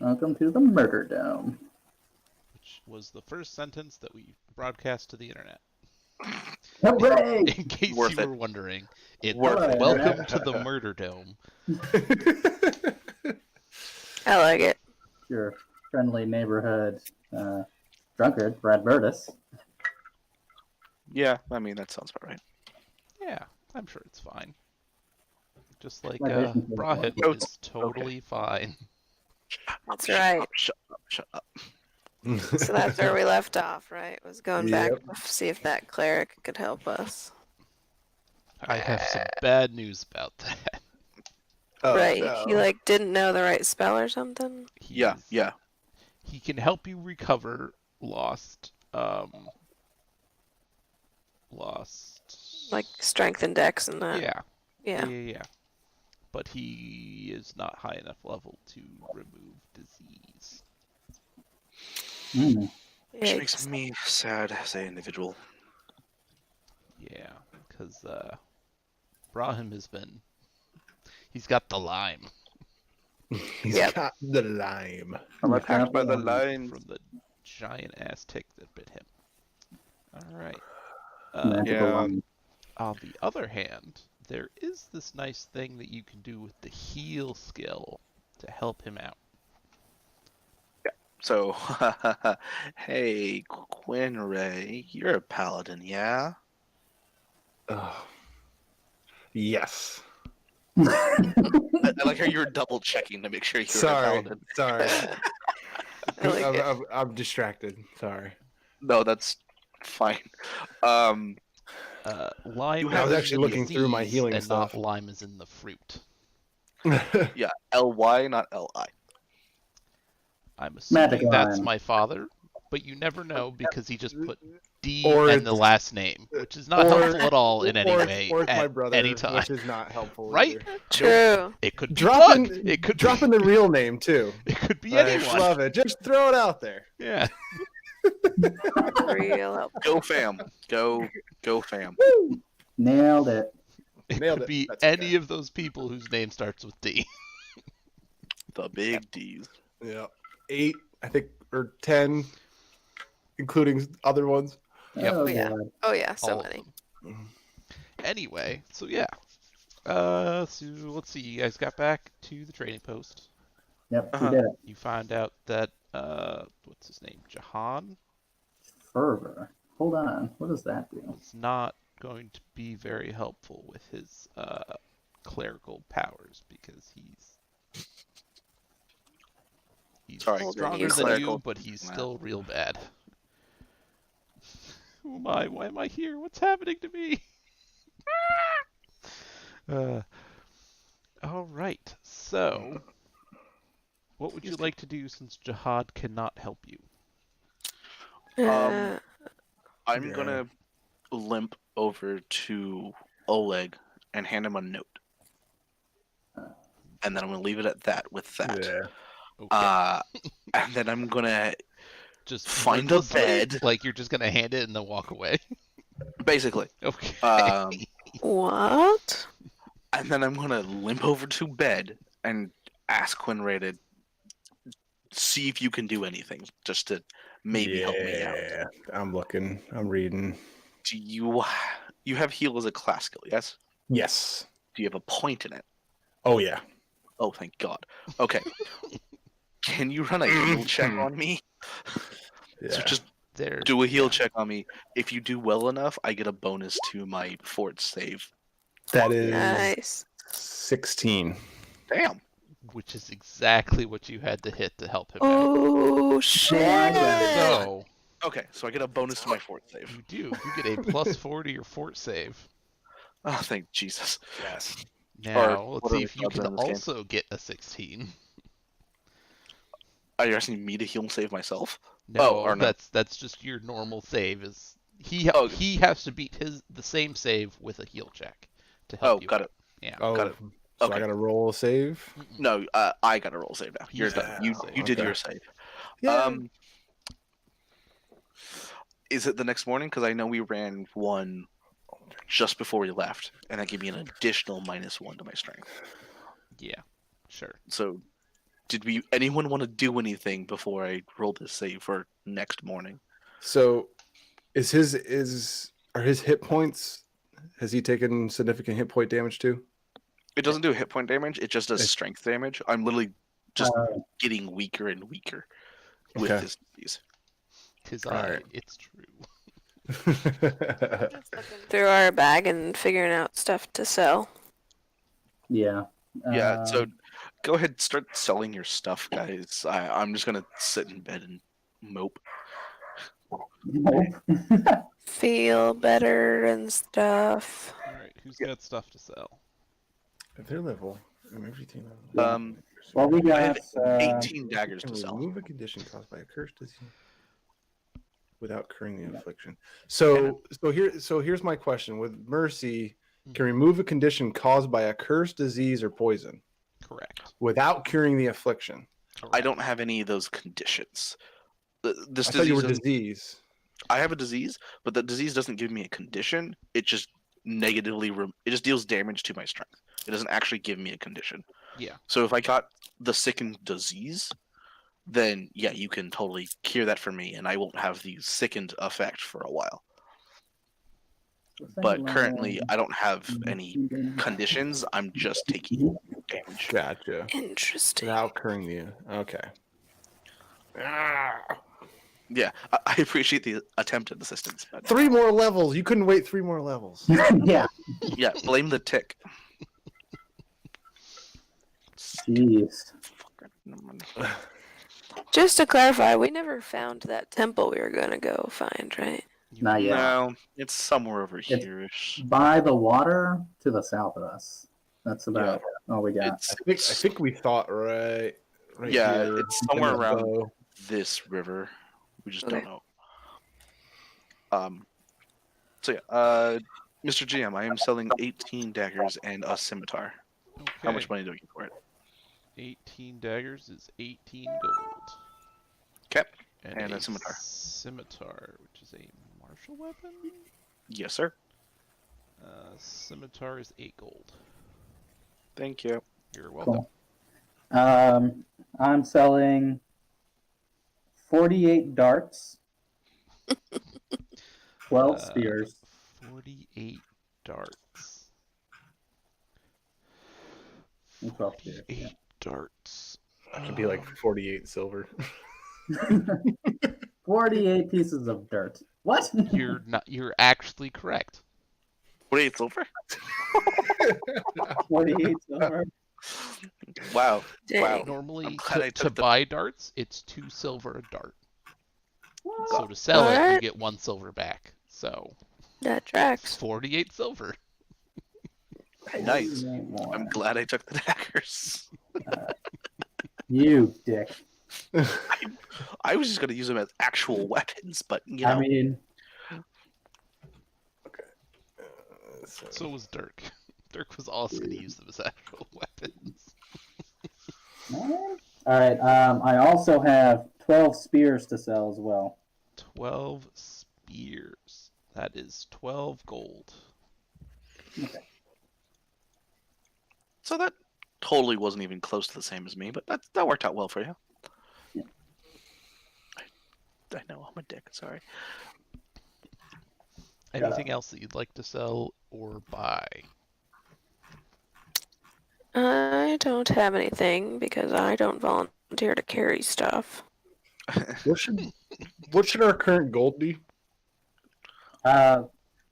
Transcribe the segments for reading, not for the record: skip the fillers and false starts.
Welcome to the Murder Dome. Which was the first sentence that we broadcast to the internet. Hooray! In case Worth you it. were wondering, it's Worth it. Welcome to the Murder Dome. I like it. Your friendly neighborhood drunkard, Brad Burtis. Yeah, I mean, that sounds about right. Yeah, I'm sure it's fine. Just like Libation for the Brahit Oh, is totally fine. That's Shut right. up, shut up, shut up. So that's where we left off, right? Was going back Yep. to see if that cleric could help us. I have some bad news about that. Oh, right. no. He like didn't know the right spell or something. Yeah, yeah. He can help you recover lost Like strength and dex and that. Yeah. Yeah. Yeah. But he is not high enough level to remove disease. Mm. Which makes Yikes. me sad as an individual. Yeah, because Brahim he's got the lime He's Yep. got the lime. I'm Yeah, attacked by the um, lions. from the giant ass tick that bit him. Alright. Magical yeah. line. On the other hand, there is this nice thing that you can do with the heal skill to help him out. So, hey, Quinray, you're a paladin, yeah? Oh. Yes. I like how you were double checking to make sure you were a Sorry. paladin. Sorry. I like it. I'm distracted. Sorry. No, that's fine. Lime You is have I was in actually the looking through my disease healing and stuff. not lime is in the fruit. Yeah, L-Y, not L-I. I'm assuming Magic that's lime. my father, but you never know because he just put D Or and the it's- last name, which is not helpful at all in any or way it's my at brother, any time. which is not helpful. Right? Either. True. It could be Drop Doug. in, It could drop be, in the real name too. It could be I anyone. love it. Just throw it out there. Yeah. Real help. Go fam. Go fam. Nailed it. It Nailed could it. be That's any okay. of those people whose name starts with D. The big D's. Yeah. 8, I think, or 10, including other ones. Yep. Oh, Yeah. God. Oh yeah, so All of many. them. Anyway, so yeah. So let's see. You guys got back to the trading post. Yep, Uh-huh. we did it. You find out that what's his name? Jahan Fervor. Hold on. What does that do? is not going to be very helpful with his clerical powers because he's Sorry, stronger he's than you, clerical. but he's Nah. still real bad. Who am I? Why am I here? What's happening to me? All right. So, what would you like to do since Jihad cannot help you? Uh, I'm Yeah. gonna limp over to Oleg and hand him a note. And then I'm gonna leave it at that with that. Yeah. Okay. And then I'm gonna Just find a wordlessly? bed. Like you're just gonna hand it and then walk away. basically. Okay. what? And then I'm gonna limp over to bed and ask Quinray to see if you can do anything, just to maybe help me out. Yeah. I'm looking. I'm reading. Do you have heal as a class skill? Yes. Yes. Do you have a point in it? Oh, yeah. Oh, thank God. Okay. Can you run a heal check on me? Yeah. So just There. do a heal check on me. If you do well enough, I get a bonus to my fort save. That is Nice. 16. Damn. Which is exactly what you had to hit to help him out. Oh shit! So Okay, so I get a bonus to my fort save. you do. You get a +4 to your fort save. Oh, thank Jesus. Yes. Now Or let's what are see the if you odds can in this game? also get a 16. Are you asking me to heal save myself? No, or no. that's just your normal save. Is Oh. he has to beat the same save with a heal check to help Oh, you got out. it. Yeah. Oh, Got it. so Okay. I got to roll a save? Mm-mm. No, I got to roll save now. You're He's done. got You to save. you did Okay. your save. Yeah. Is it the next morning? Because I know we ran one just before we left, and that gave me an additional -1 to my strength. Yeah. Sure. So anyone want to do anything before I roll this save for next morning? So, are his hit points? Has he taken significant hit point damage too? It doesn't do hit point damage. It just does It's- strength damage. I'm literally just Uh, getting weaker and weaker with Okay. this disease. Tis Alright. it's true. Just looking through our bag and figuring out stuff to sell. yeah. Yeah. So go ahead, start selling your stuff, guys. I'm just gonna sit in bed and mope. Nope. Feel better and stuff. Alright, who's got stuff to sell? At their level, everything. Well, we I have got 18 daggers Can to sell. remove a condition caused by a cursed disease without curing the affliction. So here's my question: with mercy, can remove a condition caused by a cursed disease or poison Correct. without curing the affliction. I don't have any of those conditions. This I thought you were doesn't- disease. I have a disease, but the disease doesn't give me a condition. It just negatively it just deals damage to my strength. It doesn't actually give me a condition. Yeah. So if I got the sickened disease, then yeah, you can totally cure that for me, and I won't have the sickened effect for a while. But currently, I don't have any conditions. I'm just taking damage. Gotcha. Interesting. Without curing the okay. Yeah, I appreciate the attempted assistance. But 3 more levels. You couldn't wait 3 more levels. yeah. yeah, blame the tick. Jeez. Just to clarify, we never found that temple we were going to go find, right? Not yet. No, it's somewhere over here-ish. By the water to the south of us. That's about all we got. I think we thought right Yeah, here. it's somewhere in the around bow. this river. We just Okay. don't know. So yeah, Mr. GM, I am selling 18 daggers and a scimitar. Okay. How much money do we get for it? 18 daggers is 18 gold. Okay. And a scimitar. Scimitar, which is a martial weapon? Yes, sir. Scimitar is 8 gold. Thank you. You're welcome. Cool. I'm selling 48 darts, 12 spears. 48 darts. And 12 spears. 48 darts. Could be like 48 silver. 48 pieces of dirt. What? You're actually correct. 48 silver? 48 silver. Wow. Dang. Wow. Normally, I'm glad I to took the- buy darts, it's 2 silver a dart. So to sell it, you What? get 1 silver back. So That tracks. 48 silver. Nice. 48 more. I'm glad I took the daggers. You dick. I was just going to use them as actual weapons, but you know. I mean, So was Dirk. Dirk was also going to use them as actual weapons. all right. I also have 12 spears to sell as well. 12 spears. That is 12 gold. So that totally wasn't even close to the same as me, but that worked out well for you. Yeah. I know, I'm a dick. Sorry. Anything else that you'd like to sell or buy? I don't have anything because I don't volunteer to carry stuff. What should our current gold be? I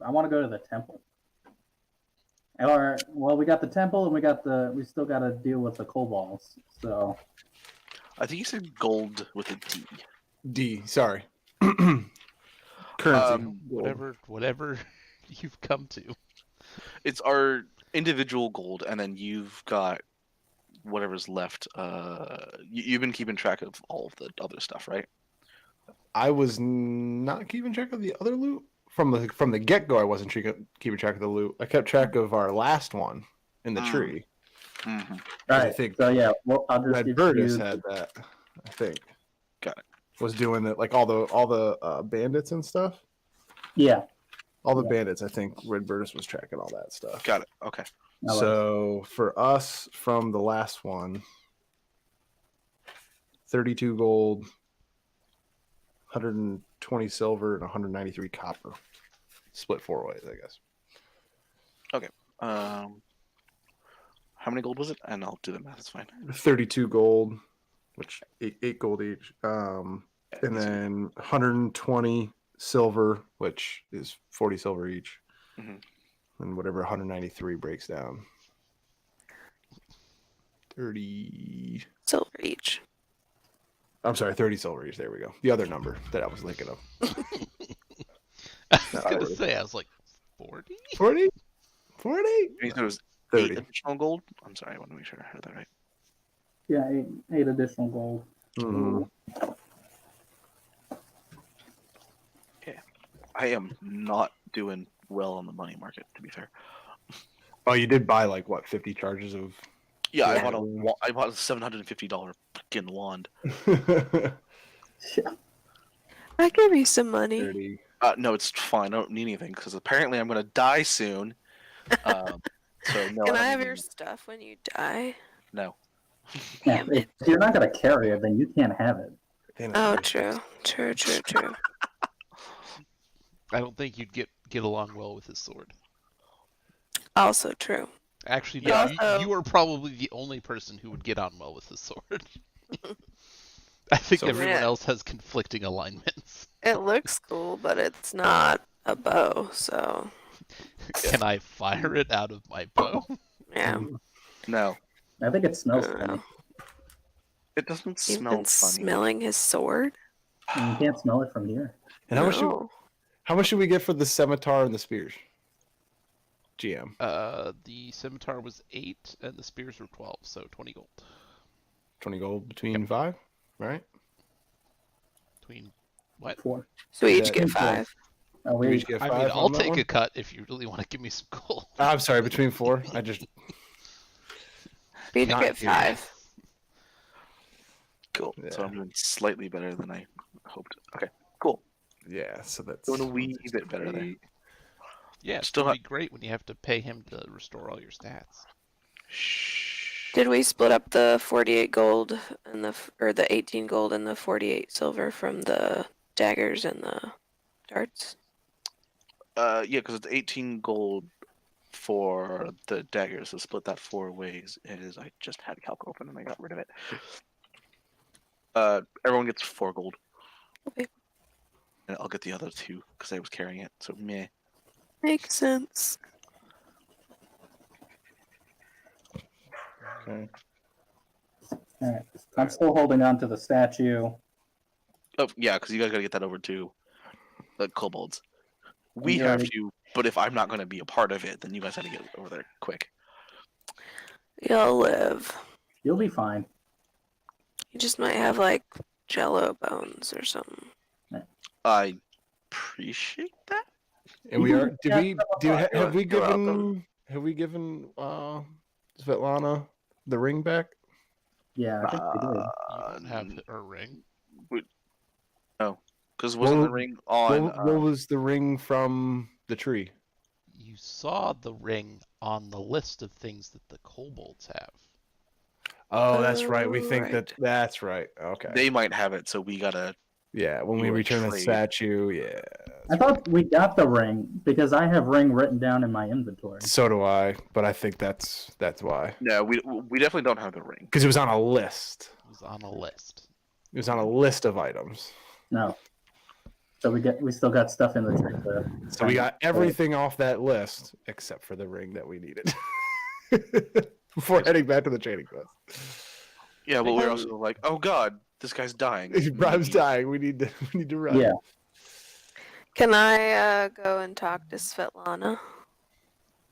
want to go to the temple. Or well, we got the temple and we still got to deal with the kobolds. So I think you said gold with a D. D. Sorry. Currency. Um, Whatever you've come to. It's our individual gold, and then you've got whatever's left. You've been keeping track of all of the other stuff, right? I was not keeping track of the other loot from the get go. I wasn't keeping track of the loot. I kept track of our last one in the tree. Mm-hmm. all I right. think So yeah, well, I'll just Red give Burtis you. had that. I think Got it. was doing it like all the bandits and stuff. Yeah. All the Yeah. bandits. I think Red Burtis was tracking all that stuff. Got it. Okay. I like- So for us from the last one, 32 gold, 120 silver, and 193 copper. Split 4 ways, I guess. How many gold was it? And I'll do the math. It's fine. 32 gold, which 8 gold each. And easy. then 120 silver, which is 40 silver each. Mhm. And whatever 193 breaks down. 30. Silver each. I'm sorry, 30 silver each. There we go. The other number that I was thinking of. I was gonna say, I was like, 40? 40? 40? There was 30. 8 additional gold. I'm sorry, I want to make sure I heard that right. Yeah, eight additional gold. Mhm. I am not doing well on the money market, to be fair. Oh, you did buy like what, 50 charges of. Yeah, Yeah. I bought a $750 fucking wand. Yeah. I give you some money. 30. No, it's fine. I don't need anything because apparently I'm gonna die soon. So no. Can I don't have need your anything. stuff when you die? No. Yeah, Damn if you're not gonna carry it, then you can't have it. Oh, true. True. I don't think you'd get along well with his sword. Also true. Actually, no, Yeah. you are probably the only person who would get on well with his sword. I think So- everyone Yeah. else has conflicting alignments. It looks cool, but it's not a bow, so Can I fire it out of my bow? yeah. No. I think it smells I don't funny. know. It doesn't You've smell been funny. smelling his sword? And you can't smell it from here. And how No. much should we get for the scimitar and the spears? GM. The scimitar was 8 and the spears were 12, so 20 gold. 20 gold between 5, right? Between what? 4. So we each Yeah. get 5. Oh, Do we we each get I 5 mean, on I'll that take one? a cut if you really want to give me some gold. I'm sorry, between 4. I just We each Not get here. 5. Cool. So Yeah. I'm doing slightly better than I hoped. Okay. Cool. yeah. So that's Doing a wee bit better there. Yeah, it's Still gonna not- be great when you have to pay him to restore all your stats. Shh. Did we split up the 48 gold and the 18 gold and the 48 silver from the daggers and the darts? Yeah, because it's 18 gold for the daggers. So split that 4 ways. I just had calc open and I got rid of it. Everyone gets 4 gold. Okay. And I'll get the other 2 because I was carrying it. So meh. Makes sense. okay. Alright. I'm still holding on to the statue. Oh yeah, because you guys gotta get that over to the kobolds. We Yeah. have to, but if I'm not gonna be a part of it, then you guys have to get over there quick. You'll live. You'll be fine. You just might have like jello bones or something. I appreciate that. And we are. Did Yeah, we? Have we You're welcome. given? Have we given Svetlana the ring back? Yeah, I think we did. You don't have her ring. Because wasn't the What- ring on? What was the ring from the tree? You saw the ring on the list of things that the kobolds have. Oh, that's right. We think right. that's right. Okay. They might have it, so we gotta. yeah, when we do a return the trade. statue, yeah. I thought we got the ring because I have ring written down in my inventory. So do I, but I think that's why. No, we definitely don't have the ring. Because it was on a list. It was on a list. It was on a list of items. No. So we still got stuff in the tree. So we got everything off that list except for the ring that we needed. Before heading back to the training quest. Yeah, but we're also like, oh god, this guy's dying. Brim's dying. We need to run. Yeah. Can I go and talk to Svetlana?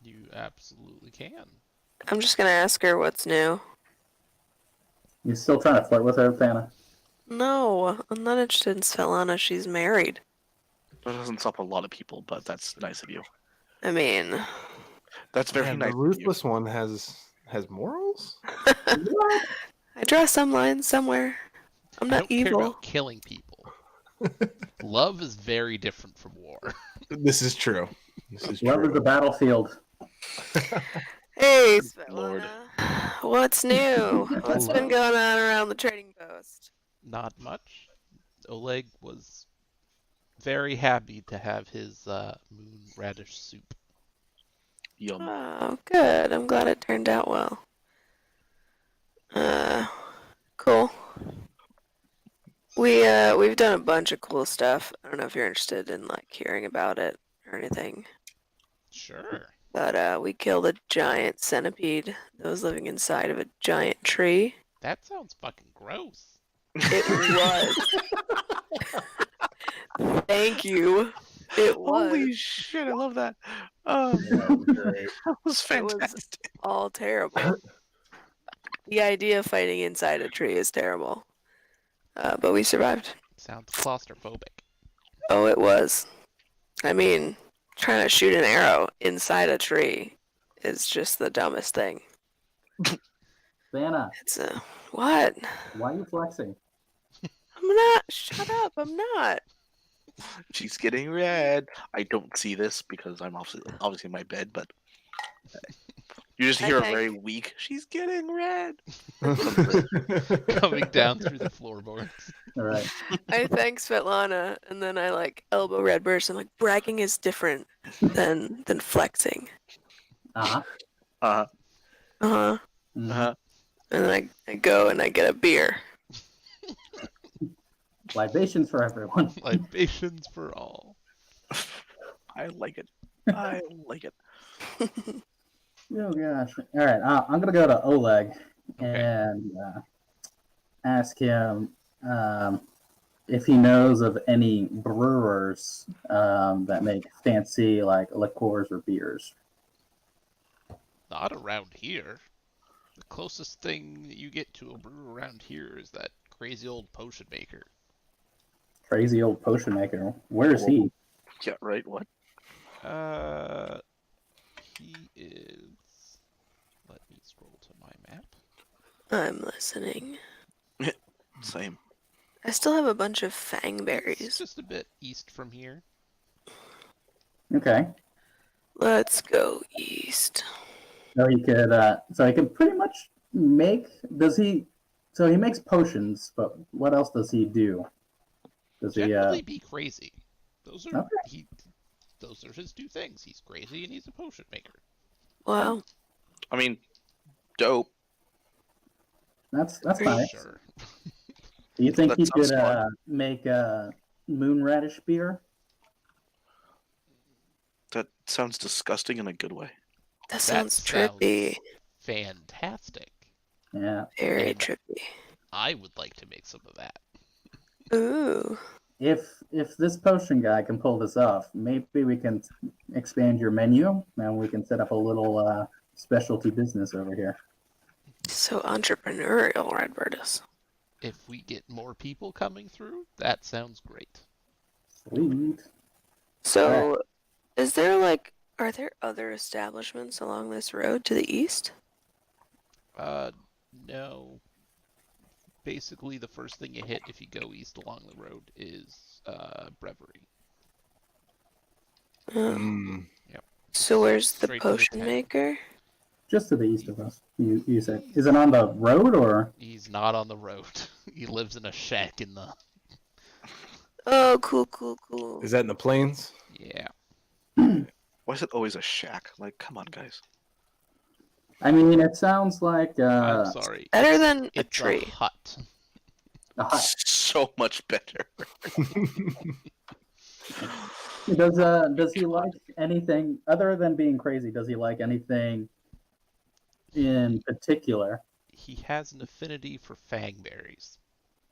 You absolutely can. I'm just gonna ask her what's new. You still trying to flirt with her, Thana? No, I'm not interested in Svetlana. She's married. That doesn't stop a lot of people, but that's nice of you. I mean, That's very Man, nice. the of you. ruthless one has morals. I draw some lines somewhere. I'm I not don't care evil. about killing people. Love is very different from war. This is true. This is Love is true. the battlefield. Hey, Lord. Svetlana. What's new? What's been going on around the trading post? Not much. Oleg was very happy to have his moon radish soup. Yum. Oh, good. I'm glad it turned out well. Cool. We've done a bunch of cool stuff. I don't know if you're interested in like hearing about it or anything. Sure. But we killed a giant centipede that was living inside of a giant tree. That sounds fucking gross. It was. Thank you. It was. Holy shit! I love that. Great. That was It was fantastic. all terrible. The idea of fighting inside a tree is terrible. But we survived. Sounds claustrophobic. Oh, it was. I mean, trying to shoot an arrow inside a tree is just the dumbest thing. Santa, It's what? why are you flexing? I'm not. Shut up. I'm not. She's getting red. I don't see this because I'm obviously in my bed, but you just I hear a think- very weak. She's getting red. Coming down through the floorboards. All right. I thank Svetlana, and then I like elbow Redburst. I'm like, bragging is different than flexing. Uh-huh. Uh Uh-huh. Mhm. huh. And then I go and I get a beer. Libations for everyone. Libations for all. I like it. I like it. Oh gosh. All right. I'm gonna go to Oleg Okay. and ask him if he knows of any brewers that make fancy like liqueurs or beers. Not around here. The closest thing that you get to a brew around here is that crazy old potion maker. Crazy old potion maker. Where is he? Yeah. Right. What? He is. Let me scroll to my map. I'm listening. Same. I still have a bunch of He's fangberries. just a bit east from here. Okay. Let's go east. So he could. So he can pretty much make. Does he? So he makes potions, but what else does he do? Does he? Generally be crazy. Those are Okay. those are his two things. He's crazy and he's a potion maker. Wow. I mean, dope. That's nice. Sure. Do you think That he sounds could fun. make moon radish beer? That sounds disgusting in a good way. That sounds trippy. Fantastic. Yeah. Very And- trippy. I would like to make some of that. Ooh. If this potion guy can pull this off, maybe we can expand your menu and we can set up a little specialty business over here. So entrepreneurial, Redbird. If we get more people coming through, that sounds great. Sweet. So, is there like, are there other establishments along this road to the east? No. Basically, the first thing you hit if you go east along the road is brewery. Mm. So where's the Straight to the potion town. maker? Just to the east of us. You said. Is it on the road or? He's not on the road. He lives in a shack in the. Oh, cool. Is that in the plains? Yeah. Why is it always a shack? Like, come on, guys. I mean, it sounds like I'm sorry. Better than a It's tree. a hut. a hut. So much better. Does he like anything other than being crazy? Does he like anything in particular? He has an affinity for fangberries.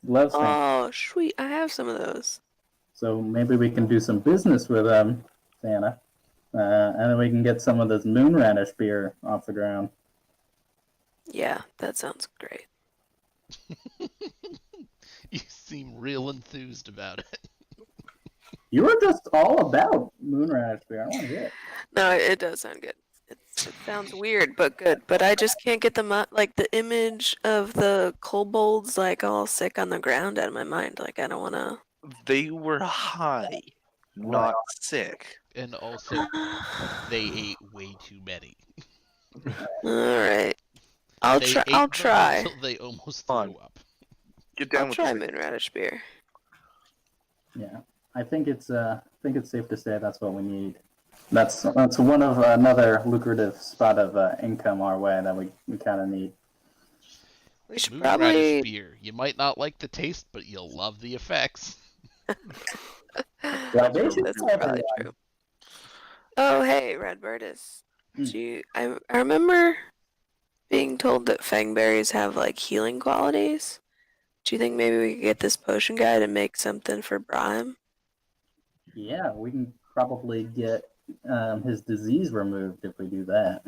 Loves things. Oh, sweet. I have some of those. So maybe we can do some business with Santa, and then we can get some of this moon radish beer off the ground. Yeah, that sounds great. You seem real enthused about it. You were just all about moon radish beer. I want to hear it. No, it does sound good. It sounds weird, but good. But I just can't get like the image of the kobolds like all sick on the ground out of my mind. Like I don't want to. They were high, not sick. And also, they ate way too many. All right. I'll They try. ate I'll them try. Until they almost Fun. threw up. Get down I'll with try the moonradish beer. Yeah, I think it's safe to say that's what we need. That's one of another lucrative spot of income our way that we kind of need. We should Moonradish probably. beer. You might not like the taste, but you'll love the effects. Libation That's for probably everyone. true. Oh, hey, Redbirdus. Hmm. I remember being told that fangberries have like healing qualities. Do you think maybe we could get this potion guy to make something for Brahim? Yeah, we can probably get his disease removed if we do that.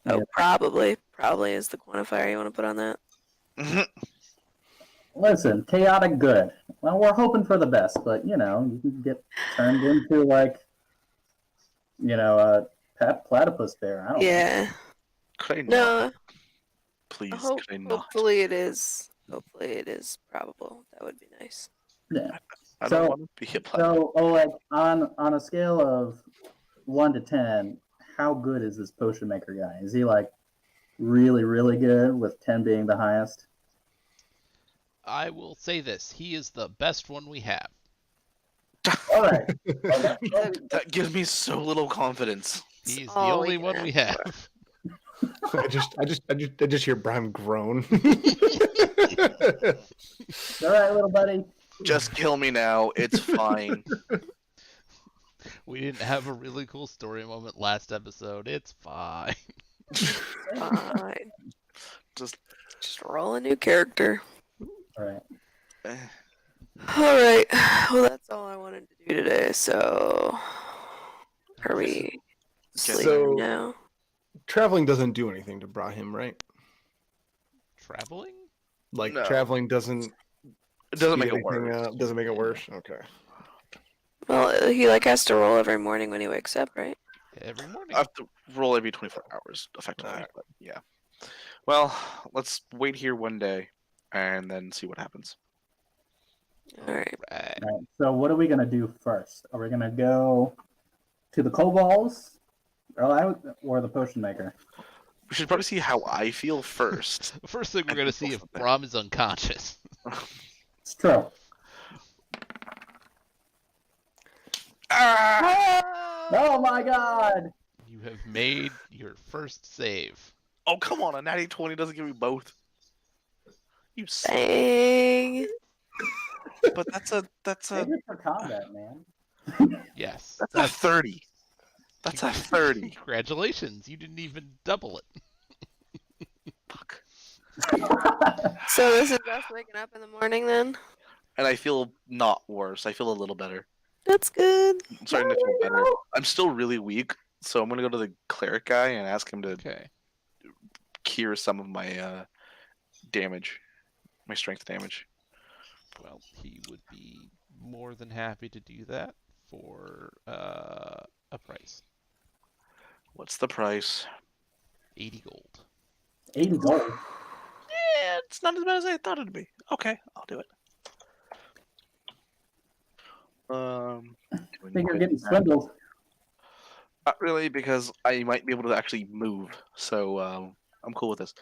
Oh, Yeah. probably. Probably is the quantifier you want to put on that. Listen, chaotic good. Well, we're hoping for the best, but you can get turned into like, a platypus bear. I don't know. Could Yeah. I not? No. Please, could I not? Hopefully it is. Hopefully it is probable. That would be nice. Yeah. I So- don't want to be a planet. So, Oleg, on a scale of 1 to 10, how good is this potion maker guy? Is he like really, really good, with 10 being the highest? I will say this: he is the best one we have. All right. That gives me so little confidence. He's the all we only can one we ask for. have. I just hear Brian groan. All right, little buddy. Just kill me now. It's fine. We didn't have a really cool story moment last episode. It's fine. Fine. Just Just roll a new character. All right. eh. Alright. Well, that's all I wanted to do today, so. Are we sleeping So- now? Traveling doesn't do anything to Brahim, right? Traveling? Like No. traveling doesn't. It doesn't make speed it anything worse. up, doesn't make it worse. Okay. Well, he like has to roll every morning when he wakes up, right? Every morning. I have to roll every 24 hours, effectively. Alright. But yeah. Well, let's wait here one day and then see what happens. Alright. Right. All right. So, what are we gonna do first? Are we gonna go to the kobolds, or the potion maker? We should probably see how I feel first. The first thing we're And gonna go see if from there. Brahm is unconscious. It's true. Oh my God! You have made your first save. Oh, come on. A natty 20 doesn't give me both. You suck. Dang. But that's a Save it for combat, man. Yes. that's a 30. That's a 30. Congratulations. You didn't even double it. Fuck. So this is us waking up in the morning then? And I feel not worse. I feel a little better. That's good. I'm starting to feel better. I'm still really weak, so I'm gonna go to the cleric guy and ask him to Okay. cure some of my damage, my strength damage. Well, he would be more than happy to do that for a price. What's the price? 80 gold. 80 gold. Yeah, it's not as bad as I thought it'd be. Okay, I'll do it. I think you're getting swindled. Not really, because I might be able to actually move, so I'm cool with this.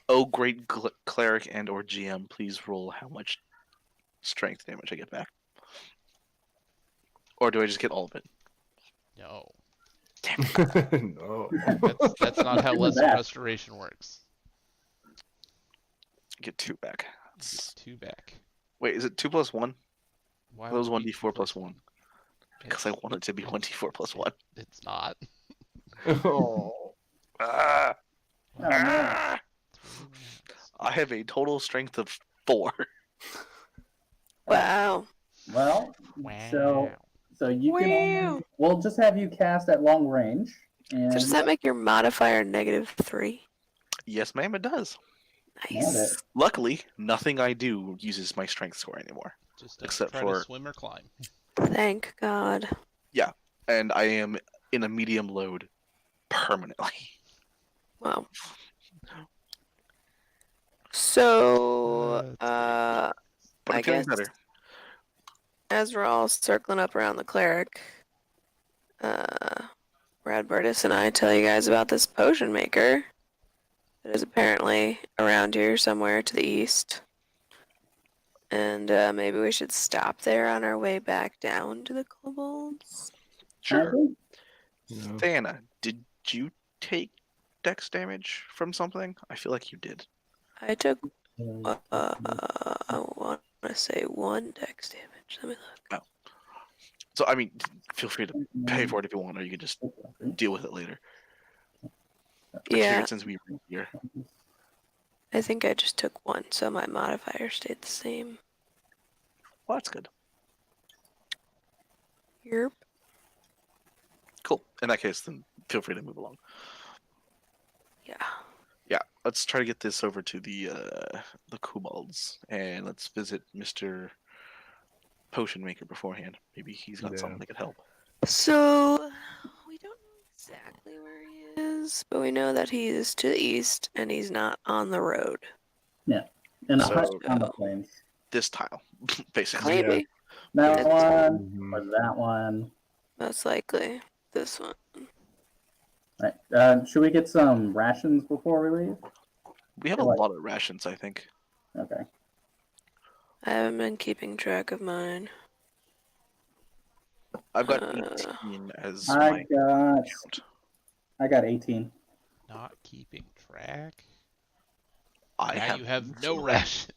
Oh, great cleric and or GM, please roll how much strength damage I get back. Or do I just get all of it? No. No. That's not how Give me lesser that. restoration works. Get 2 back. Get 2 back. Wait, is it 2 plus 1? Why That was would it be 1d4 plus 1. Because I want it to be 1d4 plus 1. It's not. Oh. Ah, Oh, man. ah! I have a total strength of 4. Wow. Well, Wow. so you Wow. can. We'll just have you cast at long range, and So does that make your modifier -3? Yes, ma'am, it does. Nailed Nice. it. Luckily, nothing I do uses my strength score anymore. Just don't Except try for- to swim or climb. Thank God. And I am in a medium load permanently. Wow. So, That's But I I'm feeling guess- better. as we're all circling up around the cleric, Radbertus and I tell you guys about this potion maker that is apparently around here somewhere to the east. And maybe we should stop there on our way back down to the kobolds. I agree. No. Thana, did you take dex damage from something? I feel like you did. I took, I want to say 1 dex damage. Let me look. So, I mean, feel free to pay for it if you want, or you can just deal with it later. I Yeah, figured since we were here. I think I just took 1, so my modifier stayed the same. Well, that's good. Yerp. Cool. In that case, then feel free to move along. Yeah. Yeah, let's try to get this over to the kobolds, and let's visit Mr. Potion Maker beforehand. Maybe he's got something that could help. So, we don't know exactly where he is, but we know that he is to the east, and he's not on the road. In a So- hut on the plains. This tile, basically. Yeah. Maybe. That one Mhm. or that one. Most likely. This one. Right. Should we get some rations before we leave? We have a lot of rations, I think. Okay. I haven't been keeping track of mine. I've got Uh, 18 as I my got count. 18. Not keeping track. I Now have you have no some. rations.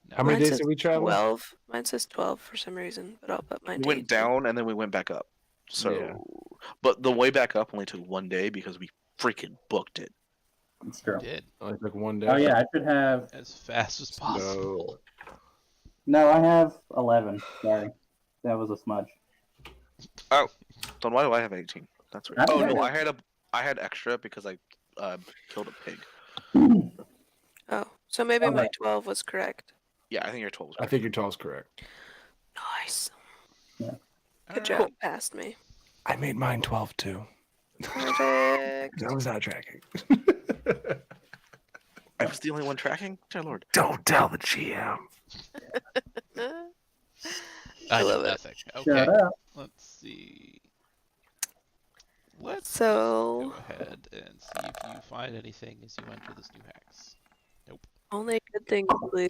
No. How many Mine days says did we travel? 12. Mine says 12 for some reason, but I'll put mine We to went 18. down and then we went back up. So, Yeah. but the way back up only took 1 day because we freaking booked it. It's true. Did Only took 1 day. Oh yeah, I should have. as fast as possible. No, I have 11. Sorry, that was a smudge. Then why do I have 18? That's weird. I Oh don't no, know. I had extra because I killed a pig. Oh, so maybe my Alright. 12 was correct. Yeah, I think your 12 was I correct. think your 12 is correct. Nice. Good Alright. job. Passed me. I made mine 12 too. Perfect. I was not tracking. I was the only one tracking? Dear Lord. Don't tell the GM. I love know it. nothing. Shut Okay, up. let's see. Let's So- go ahead and see if you find anything as you enter this new hex. Only good thing, please.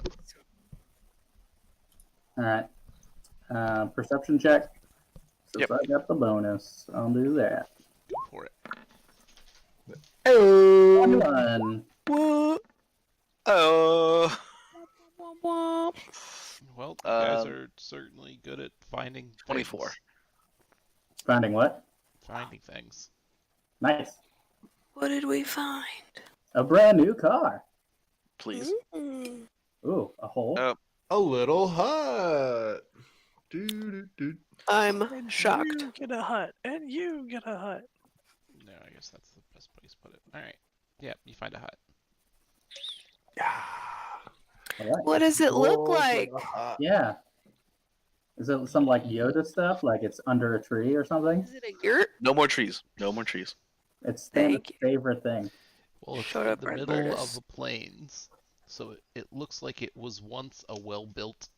All right. Perception check. Since Yep. I got the bonus, I'll do that. Go for it. Oh. 21. What? Oh. Well, you guys Um, are certainly good at finding 24. things. Finding what? Finding things. Nice. What did we find? A brand new car. Please. Mm. Ooh, a hole. A little hut. Do. I'm shocked. You get a hut, and you get a hut. No, I guess that's the best place to put it. Alright. Yeah, you find a hut. Yeah. All right. What does it look like? Yeah. Is it some like Yoda stuff? Like it's under a tree or something? Is it a yurt? No more trees. No more trees. It's Stan's Thank you. favorite thing. Well, it's Shut in up, the Red middle Burgess. of the plains, so it looks like it was once a well-built,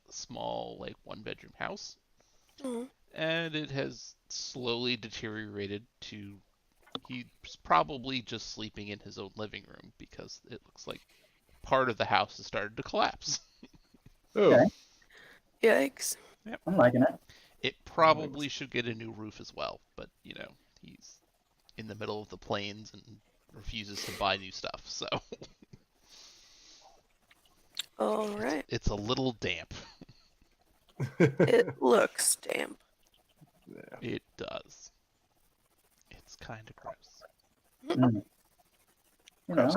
small, like one-bedroom house, Mhm. and it has slowly deteriorated to he's probably just sleeping in his own living room because it looks like part of the house has started to collapse. Oh. Okay. Yikes. I'm liking it. It probably should get a new roof as well, but you know, he's in the middle of the plains and refuses to buy new stuff, so All right. it's a little damp. It looks damp. It does. It's kind of gross. Mm. You know,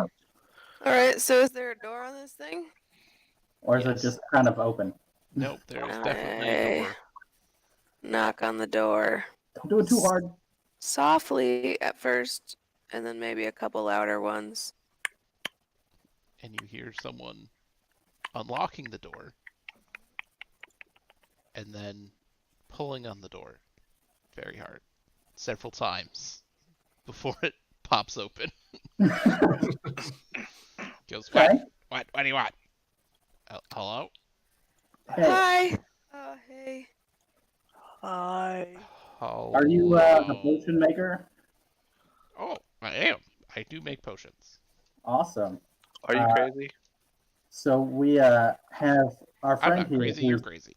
All right. So is there a door on this thing? or is Yes. it just kind of open? Nope, there is definitely a door. Knock on the door. Don't do it too hard. Softly at first, and then maybe a couple louder ones. And you hear someone unlocking the door and then pulling on the door very hard several times before it pops open. Goes, what? Okay. What do you want? Hello? Hey, Hi. Hey. Hi. Hello? are you the potion maker? Oh, I am. I do make potions. Awesome. Are you crazy? So we have our I'm friend not here. crazy. You're who's- crazy.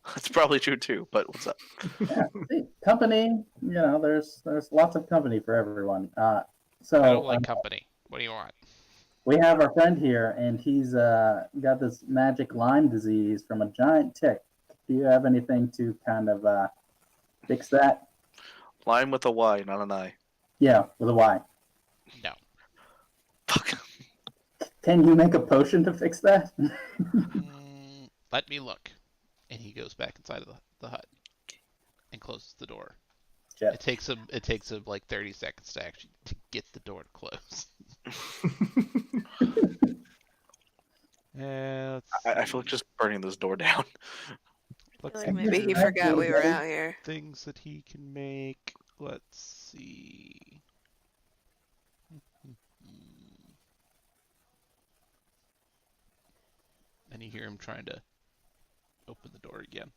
That's probably true too. But what's up? Yeah, see, company. There's lots of company for everyone. I So don't like company. What do you want? we have our friend here, and he's got this magic Lyme disease from a giant tick. Do you have anything to kind of fix that? Lime with a Y, not an I. Yeah, with a Y. No. Fuck. Can you make a potion to fix that? Let me look. And he goes back inside of the hut and closes the door. Jeff. It takes him like 30 seconds to actually to get the door to close. I feel like just burning this door down. Let's Like maybe he forgot we were out here. things that he can make. Let's see. And you hear him trying to open the door again.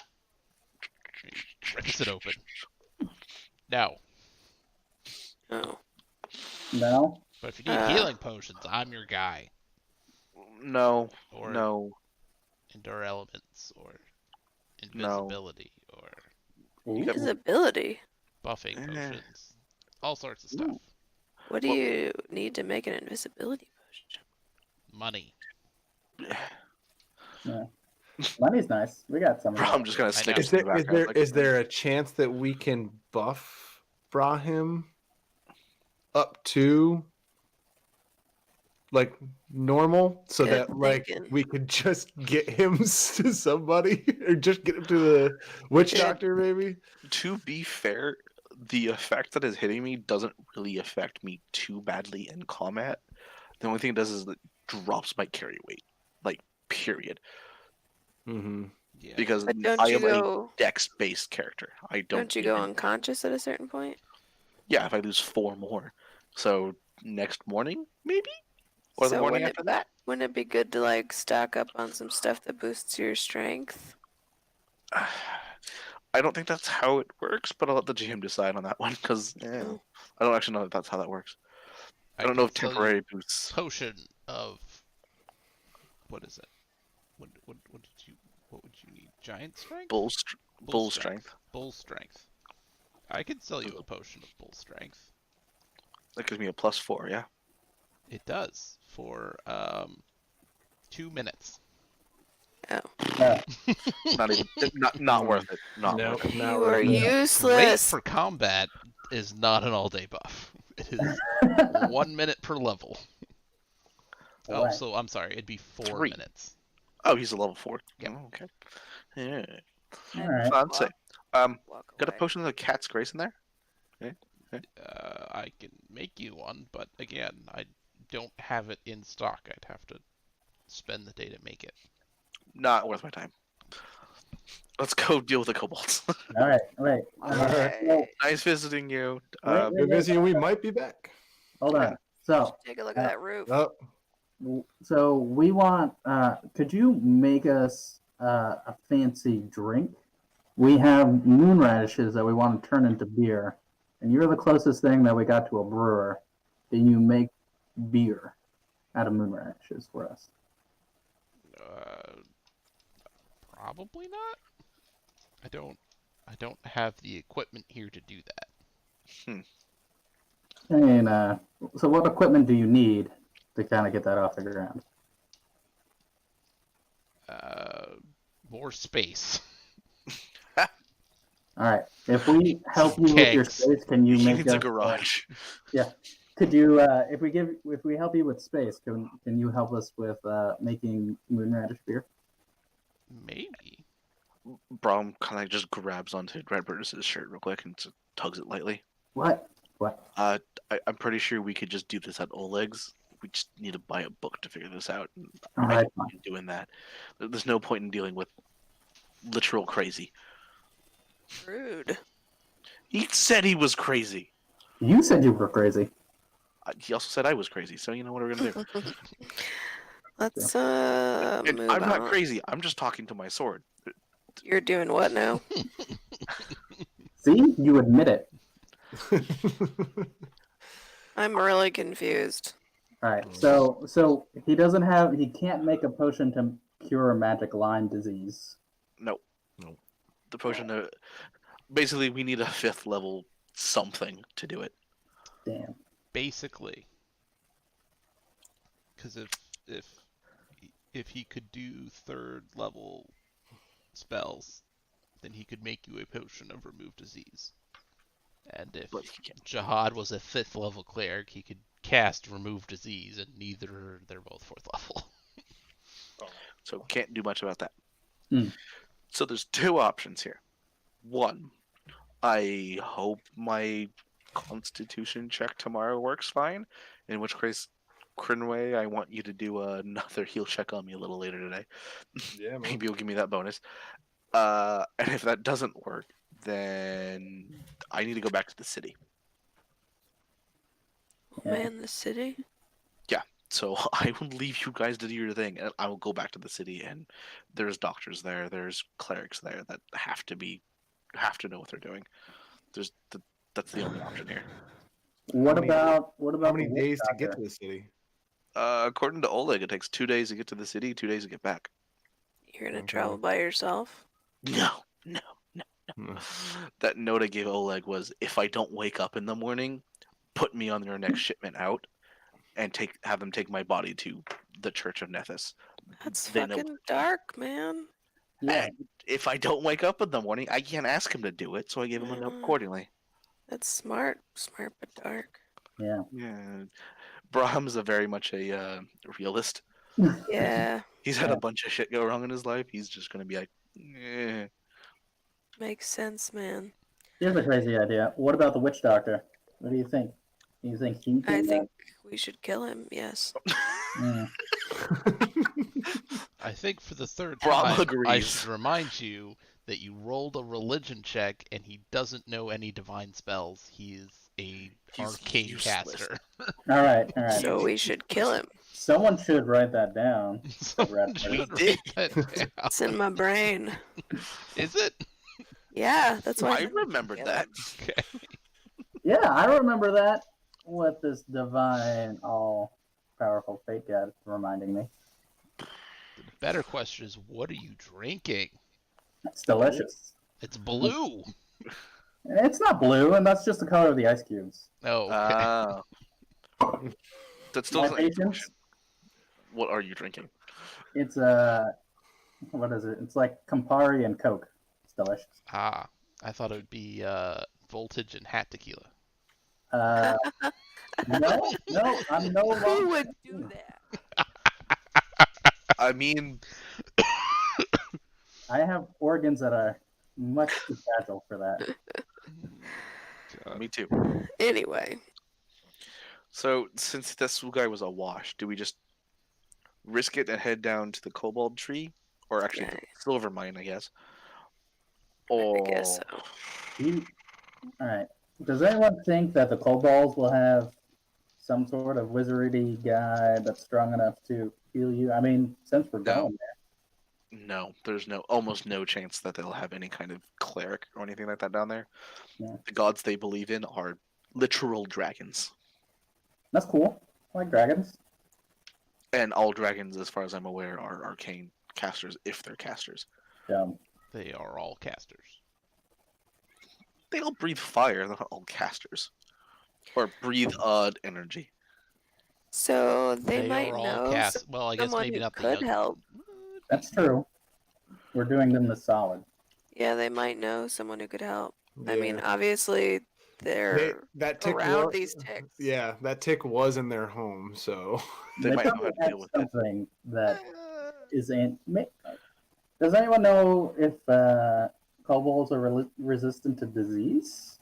He rips it open. No. Oh. No. But if you need healing potions, I'm your guy. No. Or No. endure elements, or No. invisibility, or Invisibility. buffing potions. All sorts of stuff. What do you need to make an invisibility potion? Money. Yeah. Money's nice. We got some. Of Bro, that. I'm just gonna stick know. it in the background. Is there a chance that we can buff Brahim up to like normal, so Good that like thinking. we could just get him to somebody, or just get him to the witch Good. doctor, maybe? To be fair, the effect that is hitting me doesn't really affect me too badly in combat. The only thing it does is that drops my carry weight, like period. Mm-hmm. Yeah. Because But don't I you am a go? dex-based character. I Don't you need go any- unconscious at a certain point? Yeah, if I lose 4 more, so next morning maybe, or the So morning wouldn't after that. Wouldn't it be good to like stock up on some stuff that boosts your strength? I don't think that's how it works, but I'll let the GM decide on that one because Oh. I don't actually know if that's how that works. I don't can know if sell you temporary boosts. potion of what is it? What would you need? Giant strength? Bull strength. Bull strength. I could sell you a potion of bull strength. That gives me a +4. Yeah. It does for 2 minutes. Oh. Not even. Not worth it. Not No, worth it. You not are really. Great useless. for combat is not an all-day buff. It is 1 minute per level. Oh, Right. so I'm sorry. It'd be 4 3. minutes. Oh, he's a level 4. Yep. Oh, okay. Yeah. All right. Fun say. Walk Got a away. potion of the cat's grace in there? I can make you one, but again, I don't have it in stock. I'd have to spend the day to make it. Not worth my time. Let's go deal with the kobolds. All right. Wait. Alright. Nice visiting you. Wait, Good visiting. We might be back. Hold on. So, Take a look at that roof. Oh, we want. Could you make us a fancy drink? We have moon radishes that we want to turn into beer, and you're the closest thing that we got to a brewer. Can you make beer out of moon radishes for us? Probably not. I don't have the equipment here to do that. And so, what equipment do you need to kind of get that off the ground? More space. All right. If we help you with your Kegs. space, can you He make needs a us, garage. Could you, if we help you with space, can you help us with making moon radish beer? Maybe. Brom kind of just grabs onto Redbird's shirt real quick and just tugs it lightly. What? I'm pretty sure we could just do this at Oleg's. We just need to buy a book to figure this out. And All I right. ain't doing that. There's no point in dealing with literal crazy. Rude. He said he was crazy. You said you were crazy. He also said I was crazy. So you know what we're gonna do. Let's And move I'm not on. crazy. I'm just talking to my sword. You're doing what now? See, you admit it. I'm really confused. All right. So he can't make a potion to cure magic Lyme disease. No. No. The potion. Basically, we need a 5th level something to do it. Damn. Basically, because if he could do 3rd level spells, then he could make you a potion of remove disease. And if But he can't. Jihad was a 5th level cleric, he could cast remove disease, and neither they're both 4th level. So can't do much about that. Hmm. So there's 2 options here. 1, I hope my Constitution check tomorrow works fine. In which case, Crinway, I want you to do another heal check on me a little later today. Yeah, man. Maybe you'll give me that bonus. And if that doesn't work, then I need to go back to the city. Oh, man, the city? So I will leave you guys to do your thing, and I will go back to the city. And there's doctors there, there's clerics there that have to know what they're doing. That's the only option here. What many- about How many the witch days to get doctor? to the city? According to Oleg, it takes 2 days to get to the city, 2 days to get back. You're gonna Okay. travel by yourself? No. Hmm. That note I gave Oleg was, if I don't wake up in the morning, put me on your next shipment out, and have them take my body to the Church of Nethys. That's They know- fucking dark, man. Yeah. And if I don't wake up in the morning, I can't ask him to do it, so I gave him a note accordingly. That's smart. Smart but dark. Yeah. Yeah, Brahm's very much a realist. Yeah, He's had Yeah. a bunch of shit go wrong in his life. He's just gonna be like, eh. makes sense, man. Here's a crazy idea. What about the witch doctor? What do you think? Do you think he can I do think we should kill him, yes. that? Mm. I think for the 3rd Brahm time, I agrees. should remind you that you rolled a religion check and he doesn't know any divine spells. He is a He's arcane useless. caster. All right. All right. So we should kill him. Someone should write that down. Someone We should did. write that down. It's in my brain. Is it? Yeah, that's why I said we should remembered kill that. him. Okay. Yeah, I remember that. What this divine, all-powerful fate god reminding me. The better question is, what are you drinking? It's delicious. It's blue. It's not blue, and that's just the color of the ice cubes. Oh, okay. That still My doesn't answer the patience, question. What are you drinking? it's what is it? It's like Campari and Coke. It's delicious. Ah, I thought it would be voltage and hat tequila. No, I'm no Who longer. would do that? I mean, I have organs that are much too fragile for that. God. me too. Anyway, So, since this guy was a wash, do we just risk it and head down to the kobold tree? Or actually, the Okay. silver mine, I guess. I guess so. All right. Does anyone think that the kobolds will have some sort of wizardy guy that's strong enough to heal you? I mean, since we're No. going there. No, there's almost no chance that they'll have any kind of cleric or anything like that down there. Yeah. The gods they believe in are literal dragons. That's cool. I like dragons. And all dragons, as far as I'm aware, are arcane casters, if they're casters. They are all casters. They all breathe fire, they're not all casters. Or breathe odd energy. So they might are all know Well, I guess someone maybe who not the could young. help. That's true. We're doing them the solid. Yeah, they might know someone who could help. I mean, Yeah. obviously they're that tick around wa- these ticks. Yeah, that tick was in their home, so They might know probably how to have deal with it. something that is in. Does anyone know if kobolds are resistant to disease?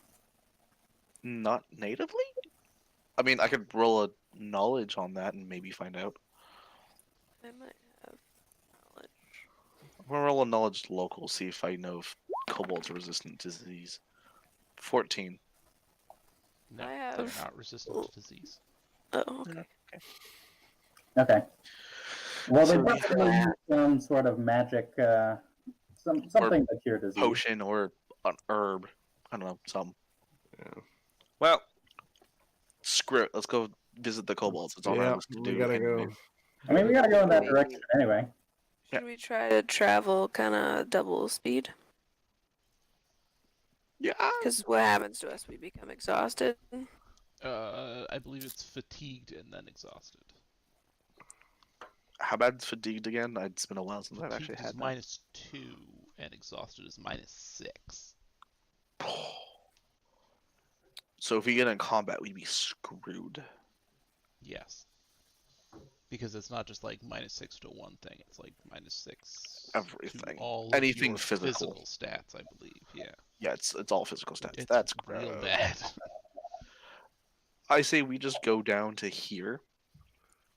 Not natively? I mean, I could roll a knowledge on that and maybe find out. I might have knowledge. I'm gonna roll a knowledge local, see if I know if kobolds are resistant to disease. 14. No, I they're have- not resistant to disease. Oh, okay. Okay. Well, they So we definitely have- use some sort of magic, something to cure disease. Potion or an herb. I don't know, something. yeah. Well, screw it. Let's go visit the kobolds. It's on our Yeah, list to we do. gotta go. anyway. I mean, we gotta go in that Maybe- direction anyway. Yeah. Should we try to travel kind of double speed? Yeah. Because what happens to us? We become exhausted. I believe it's fatigued and then exhausted. How bad's fatigued again? It's been a while since I've Fatigued actually is had that. -2 and exhausted is -6. So if we get in combat, we'd be screwed. Yes. Because it's not just like -6 to one thing, it's like -6 Everything. to all Anything of your physical. stats, I believe. Yeah. Yeah, it's all physical stats. It's That's real gross. bad. I say we just go down to here,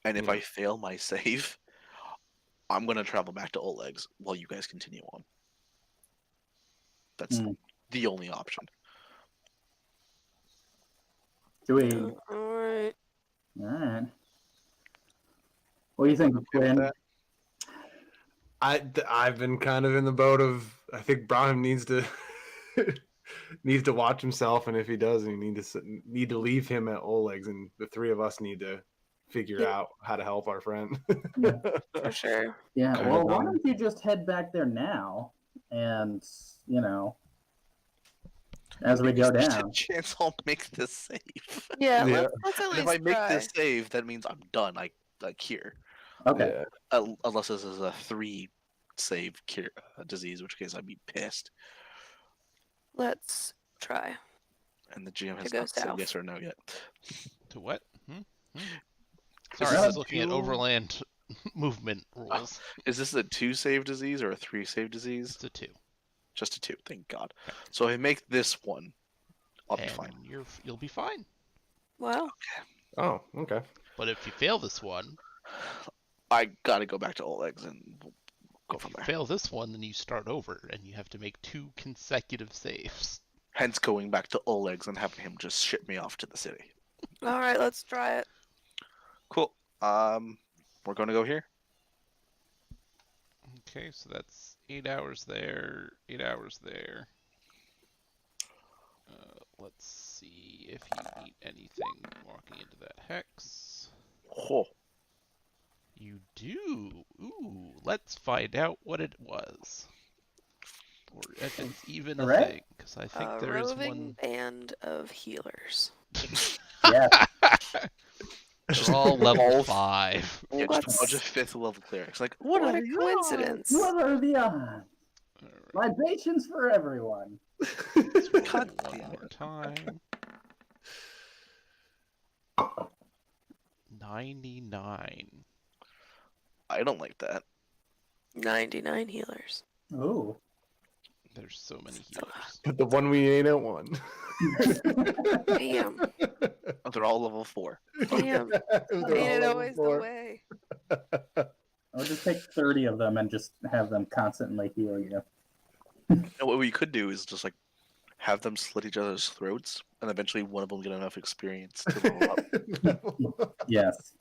and if Yeah. I fail my save, I'm gonna travel back to Oleg's while you guys continue on. That's Hmm. the only option. Do we? All right. All right. What do you think, Okay with Quinn? that? I've been kind of in the boat of I think Brahim needs to needs to watch himself, and if he does, we need to leave him at Oleg's, and the three of us need to figure Yeah. out how to help our friend. For sure. Yeah. Okay. Well, why don't you just head back there now, and as we go There's a down. chance I'll make this save. Yeah, Yeah. let's at And least if I make try. this save, that means I'm done. I like here, Okay. Yeah. unless this is a 3 save cure disease, which case I'd be pissed. Let's try. And the GM To has go not said south. yes or no yet. To what? Is Sorry, I this was a looking at 2? overland movement rules. Is this a 2 save disease or a 3 save disease? It's a 2. Just a 2, thank God. So if I make this one, I'll be And fine. you'll be fine. Wow. Oh, okay. But if you fail this one, I gotta go back to Oleg's and we'll go if from you there. fail this one, then you start over and you have to make 2 consecutive saves. Hence going back to Oleg's and having him just ship me off to the city. All right, let's try it. Cool. We're gonna go here. Okay, so that's 8 hours there, 8 hours there. Let's see if you eat anything walking into that hex. Oh, You do. Ooh, let's find out what it was. Or if it's even a Alright. thing, because I think A there is roving one. band of healers. Yeah. They're all level All- 5. yeah, just a What's- bunch of 5th level clerics. Like, What are a the coincidence. What are the odds? Alright, Libations for everyone. let's roll God one damn more it. time. 99. I don't like that. 99 healers. Ooh. There's so many That's a lot. healers. But the one we ain't at one. Damn. Oh, they're all level 4. Damn. They're Ain't it all always level the 4. way? I'll just take 30 of them and just have them constantly heal you. And what we could do is just like have them slit each other's throats, and eventually one of them get enough experience to level up. Yes.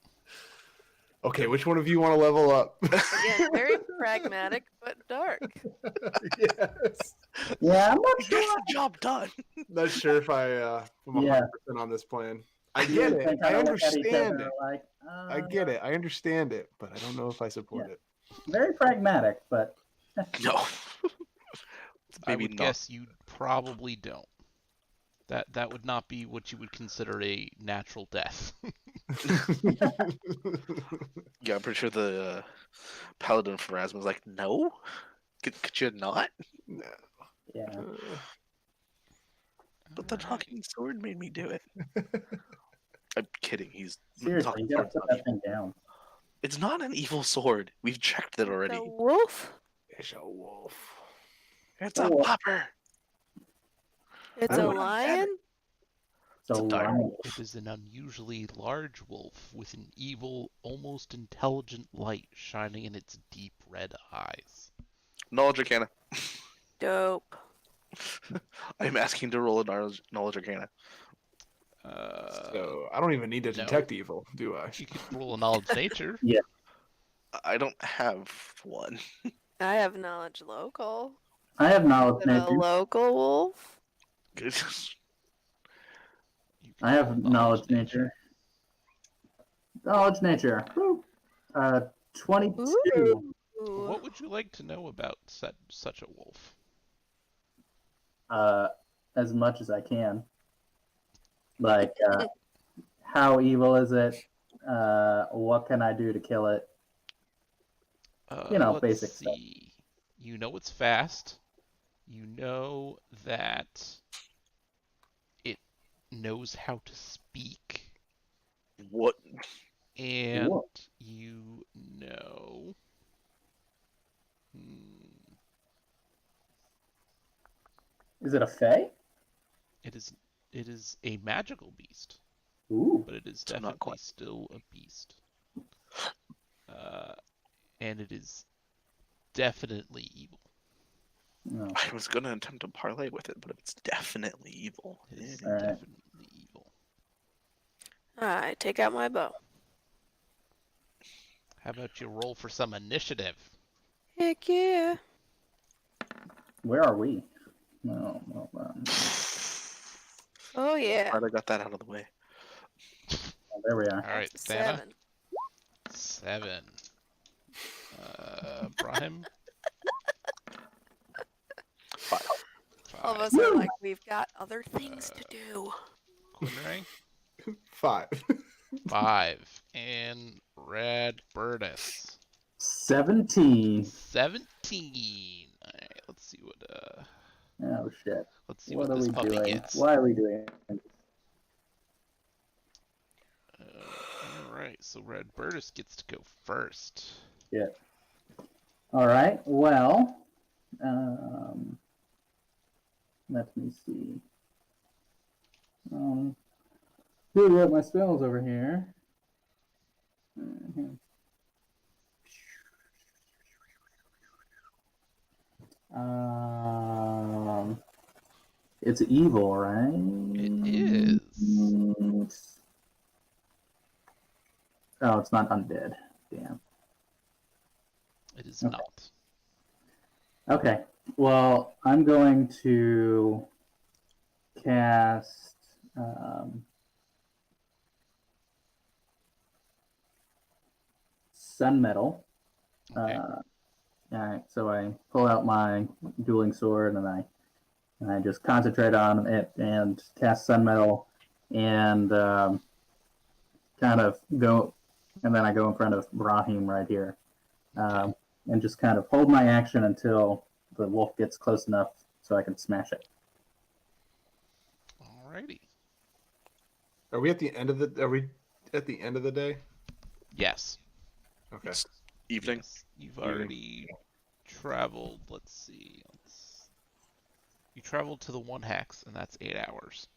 Okay, which one of you want to level up? Again, very pragmatic but dark. Yes. Yeah, I'm not Get sure. the job done. Not sure if I'm 100% Yeah. on this plan. I You get and it. Ken I kinda look at each understand other it. Like, I get it. I understand it, but I don't know if I support Yeah. it. Very pragmatic, but No. I Maybe would not. guess you probably don't. That would not be what you would consider a natural death. Yeah, I'm pretty sure the paladin from Erasmus was like, no? Could you not? No. yeah. But the talking sword made me do it. I'm kidding. He's Seriously, talking you gotta sword's put not that evil. thing down. It's not an evil sword. We've checked it already. The wolf? It's a wolf. It's a Wolf. popper. It's I a would- lion? So It's a dire lion. wolf. It is an unusually large wolf with an evil, almost intelligent light shining in its deep red eyes. Knowledge Arcana. Dope. I'm asking to roll a knowledge Arcana. So I don't even need to no. detect evil, do I? You could roll a knowledge nature. I don't have one. I have knowledge local. I have knowledge Is it a nature. local wolf? You I can have roll knowledge nature. Knowledge nature. Woo. 22. Ooh. What would you like to know about such a wolf? As much as I can. Like, how evil is it? What can I do to kill it? Let's basic stuff. see. You know it's fast. You know that it knows how to speak. What? And Whoa. you know... Hmm, Is it a fae? it is a magical beast, Ooh. but it is So not definitely quite. still a beast. And it is definitely evil. No. I was gonna attempt to parlay with it, but it's definitely evil. It is Alright. definitely evil. I take out my bow. How about you roll for some initiative? Heck yeah. Where are we? No, well, Oh yeah. Glad I got that out of the way. there we are. All right, That's a Santa. 7. 7. Brahim. 5. All of 5. us are like, we've got other things to do. Quinray. 5. 5. And Radburdus. 17. 17. All right, let's see what Oh shit. let's see What what are this we puppy doing? gets. Why are we doing it? All right, so Radburdus gets to go first. All right. Well, let me see. Here we have my spells over here. It's evil, right? It is. Oh, it's not undead. Damn. It is Okay. not. Okay. Well, I'm going to cast Sun Metal. Okay. All right. So I pull out my dueling sword and I just concentrate on it and cast Sun Metal and kind of go, and then I go in front of Brahim right here, and just kind of hold my action until the wolf gets close enough so I can smash it. Alrighty. Are we at the end of the? Are we at the end of the day? Yes. Okay. It's evening. Yes. You've already traveled. Let's see. You traveled to the one hex, and that's 8 hours.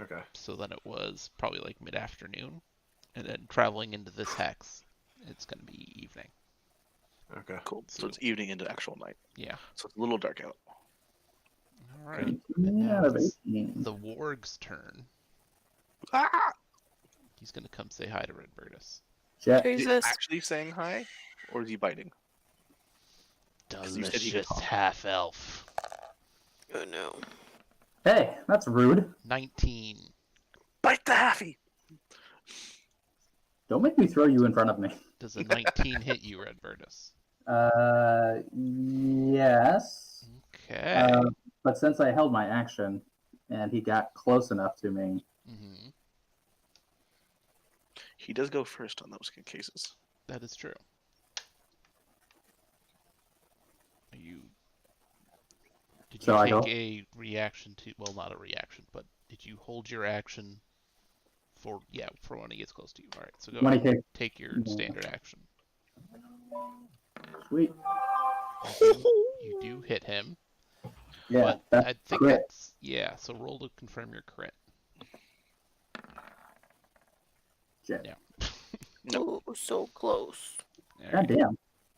Okay. So then it was probably like mid-afternoon, and then traveling into this hex, it's going to be evening. Okay. Cool. So it's evening into actual night. Yeah. So it's a little dark out. All right. And Yeah, now out of it's 18. the warg's turn. Ah! He's going to come say hi to Redburdus. Jet. Is he Jesus. actually saying hi, or is he biting? you said he could Delicious talk. half-elf. Oh no. Hey, that's rude. 19. Bite the halfie. Don't make me throw you in front of me. Does a 19 hit you, Redburdus? Yes. Okay. But since I held my action and he got close enough to me, Mm-hmm. He does go first on those cases. That is true. Did So you I go? take a reaction to, well, not a reaction, but did you hold your action for when he gets close to you? All right, so go When he ahead and takes- take your standard action. sweet. You do hit him, Yeah, but that's I think crit. that's, yeah, so roll to confirm your crit. Jet. Yeah. No. Oh, so close. All God right, damn.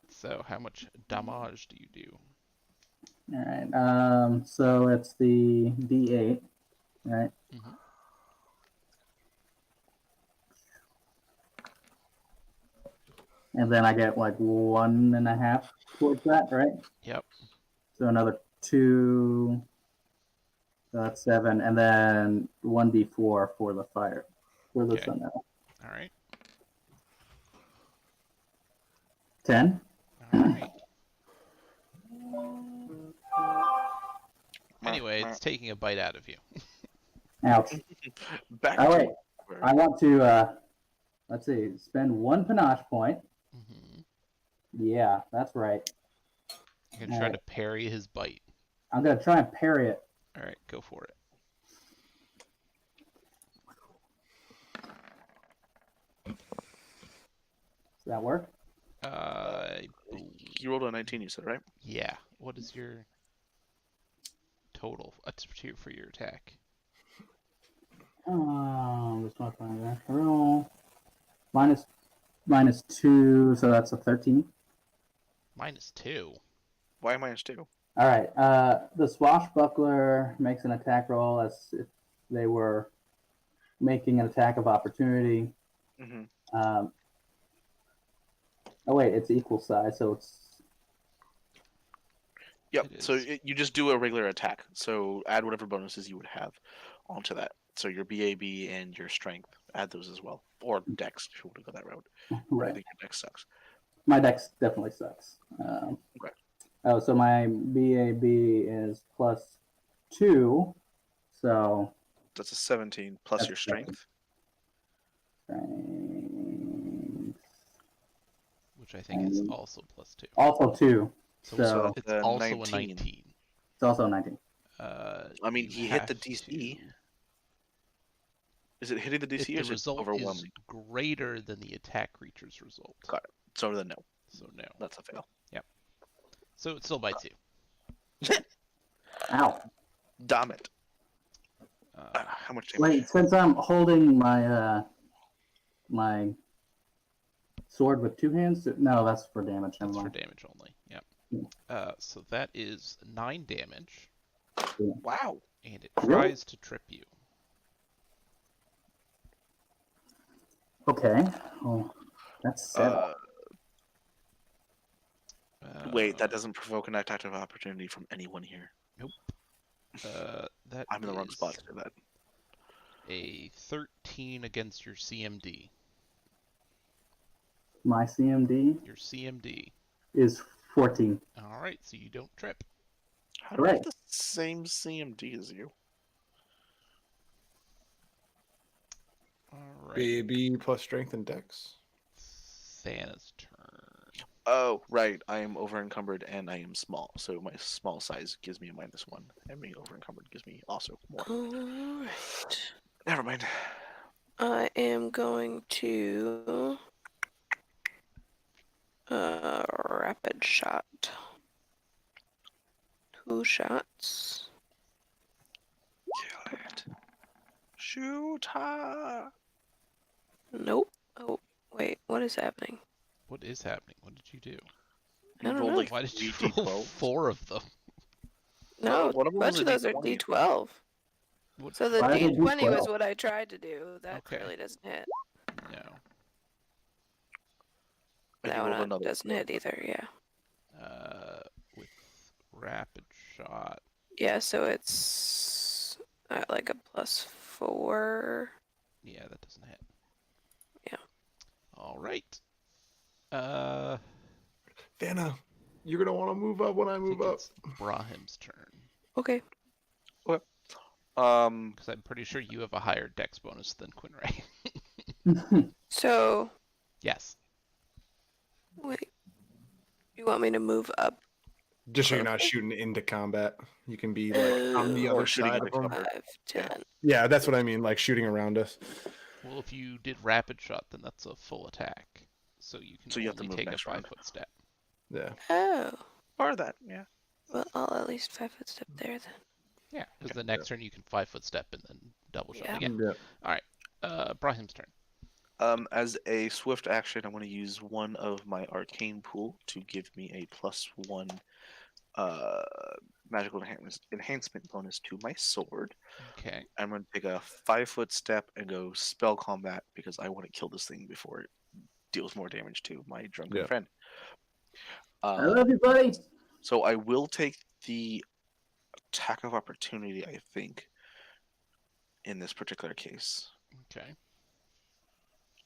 so how much damage do you do? All right. So it's the D8, right? Mm-hmm. And then I get like 1.5 towards that, right? Yep. So another 2. So that's 7, and then 1d4 for the fire, for the Okay. sun metal. All right. 10. All right. Anyway, it's taking a bite out of you. Ouch. Back All to right. I want to, let's see, spend 1 panache point. Mm-hmm. Yeah, that's right. You're gonna try to parry his bite. I'm going to try and parry it. All right, go for it. Does that work? You rolled a 19, you said, right? Yeah. What is your total for your attack? Just want to find that roll. Minus 2, so that's a 13. -2. Why -2? All right. The swashbuckler makes an attack roll as if they were making an attack of opportunity. Mm-hmm. Oh wait, it's equal size, so it's Yep. It So is. you just do a regular attack. So add whatever bonuses you would have onto that. So your BAB and your strength, add those as well, or Dex if you want to go that route. I right. think your Dex sucks. My dex definitely sucks. Okay. Oh, so my BAB is +2, so That's a 17 plus That's your strength. strength Which I think is also +2. also 2. So So it's a also 19. a 19. It's also 19. I mean, You he hit the have DC. to- Is it hitting the DC If or the is it result is overwhelming? greater than the attack creature's result. Got it. So then no, So no. that's a fail. So it still bites you. Ow. Damn it. Uh, How much damage? Wait, since I'm holding my my sword with 2 hands, no, that's for damage. Never that's for mind. damage only. Yep. Yeah. So that is 9 damage, Wow. and it tries to trip you. Okay. Well, that's 7. Wait, that doesn't provoke an attack of opportunity from anyone here. Nope. That I'm in the wrong is spot to do that. a 13 against your CMD. My CMD Your CMD. is 14. All right, so you don't trip. How do I have Right. the same CMD as you? All right. BAB plus strength and dex. Sana's turn. Oh, right. I am over encumbered and I am small, so my small size gives me a -1, and being over encumbered gives me also more. Alright. Never mind. I am going to rapid shot. 2 shots. Kill it. Shoot her. Nope. Oh, wait, what is happening? What is happening? What did you do? I don't rolled know. like Why did you 3 roll D12s. 4 of them? No, one of a them was bunch a of those are D20. D12. What? So the Why are they D20 was D12? what I tried to do. That Okay. clearly doesn't hit. No. And That you rolled one another doesn't hit either, yeah. With rapid shot. Yeah, so it's like a +4. Yeah, that doesn't hit. Yeah. All right. Dana, you're gonna want to move up when I I move think up. it's Brahim's turn. Okay. Because I'm pretty sure you have a higher dex bonus than Quinray. So, Yes. wait. You want me to move up? Just so you're not Closer? shooting into combat. You can be like on the Oh, other shooting side into of them. cover. 5, 10. Yeah, that's what I mean. Like shooting around us. Well, if you did rapid shot, then that's a full attack. So you can So you have to only move take a next round. 5-foot step. Yeah. Oh. Or that, yeah. Well, I'll at least 5-foot step there then. Yeah, because the next turn you can 5-foot step and then double shot Yeah. again. Yeah. All right. Brahim's turn. As a swift action, I want to use one of my arcane pool to give me a +1 magical enhancement bonus to my sword. Okay. I'm going to take a 5-foot step and go spell combat because I want to kill this thing before it deals more damage to my drunken Yeah. friend. I love you, buddy. So I will take the attack of opportunity, I think, in this particular case. Okay.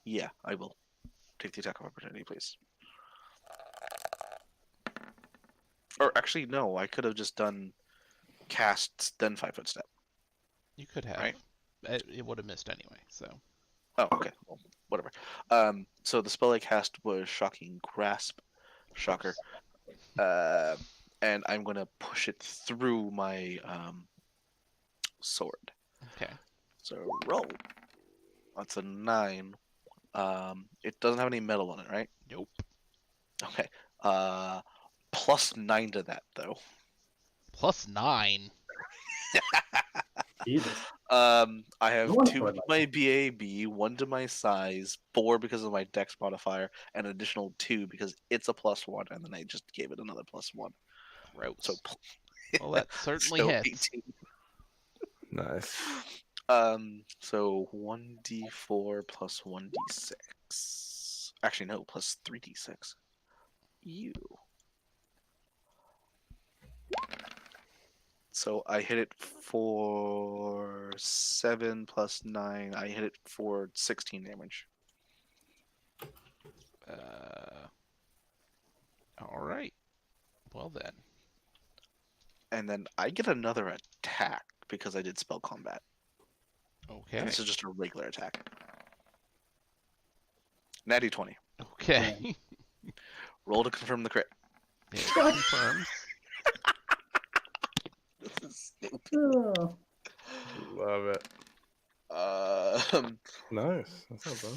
Yeah, I will take the attack of opportunity, please. Or actually, no. I could have just done casts, then 5-foot step. You could have. Right. It would have missed anyway. So Oh, okay. Well, whatever. So the spell I cast was Shocking Grasp. Shocker. And I'm gonna push it through my sword. okay. So roll. That's a 9. It doesn't have any metal on it, right? Nope. Okay. Plus 9 to that though. +9. Jesus. I have No wonder 2 I to like my BAB, 1 to my size, 4 because of my dex modifier, and an additional 2 because it's a +1, and then I just gave it another +1. Gross. So, Well, that certainly so hits. 18. Nice. So 1d4 plus 1d6. Actually, no, plus 3d6. You. So I hit it for 7 plus 9. I hit it for 16 damage. All right. Well then. And then I get another attack because I did spell combat. Okay. And this is just a regular attack. Natty 20. Okay. Roll to confirm the crit. It confirms. This is stupid. Oh, Love it. Nice. That's not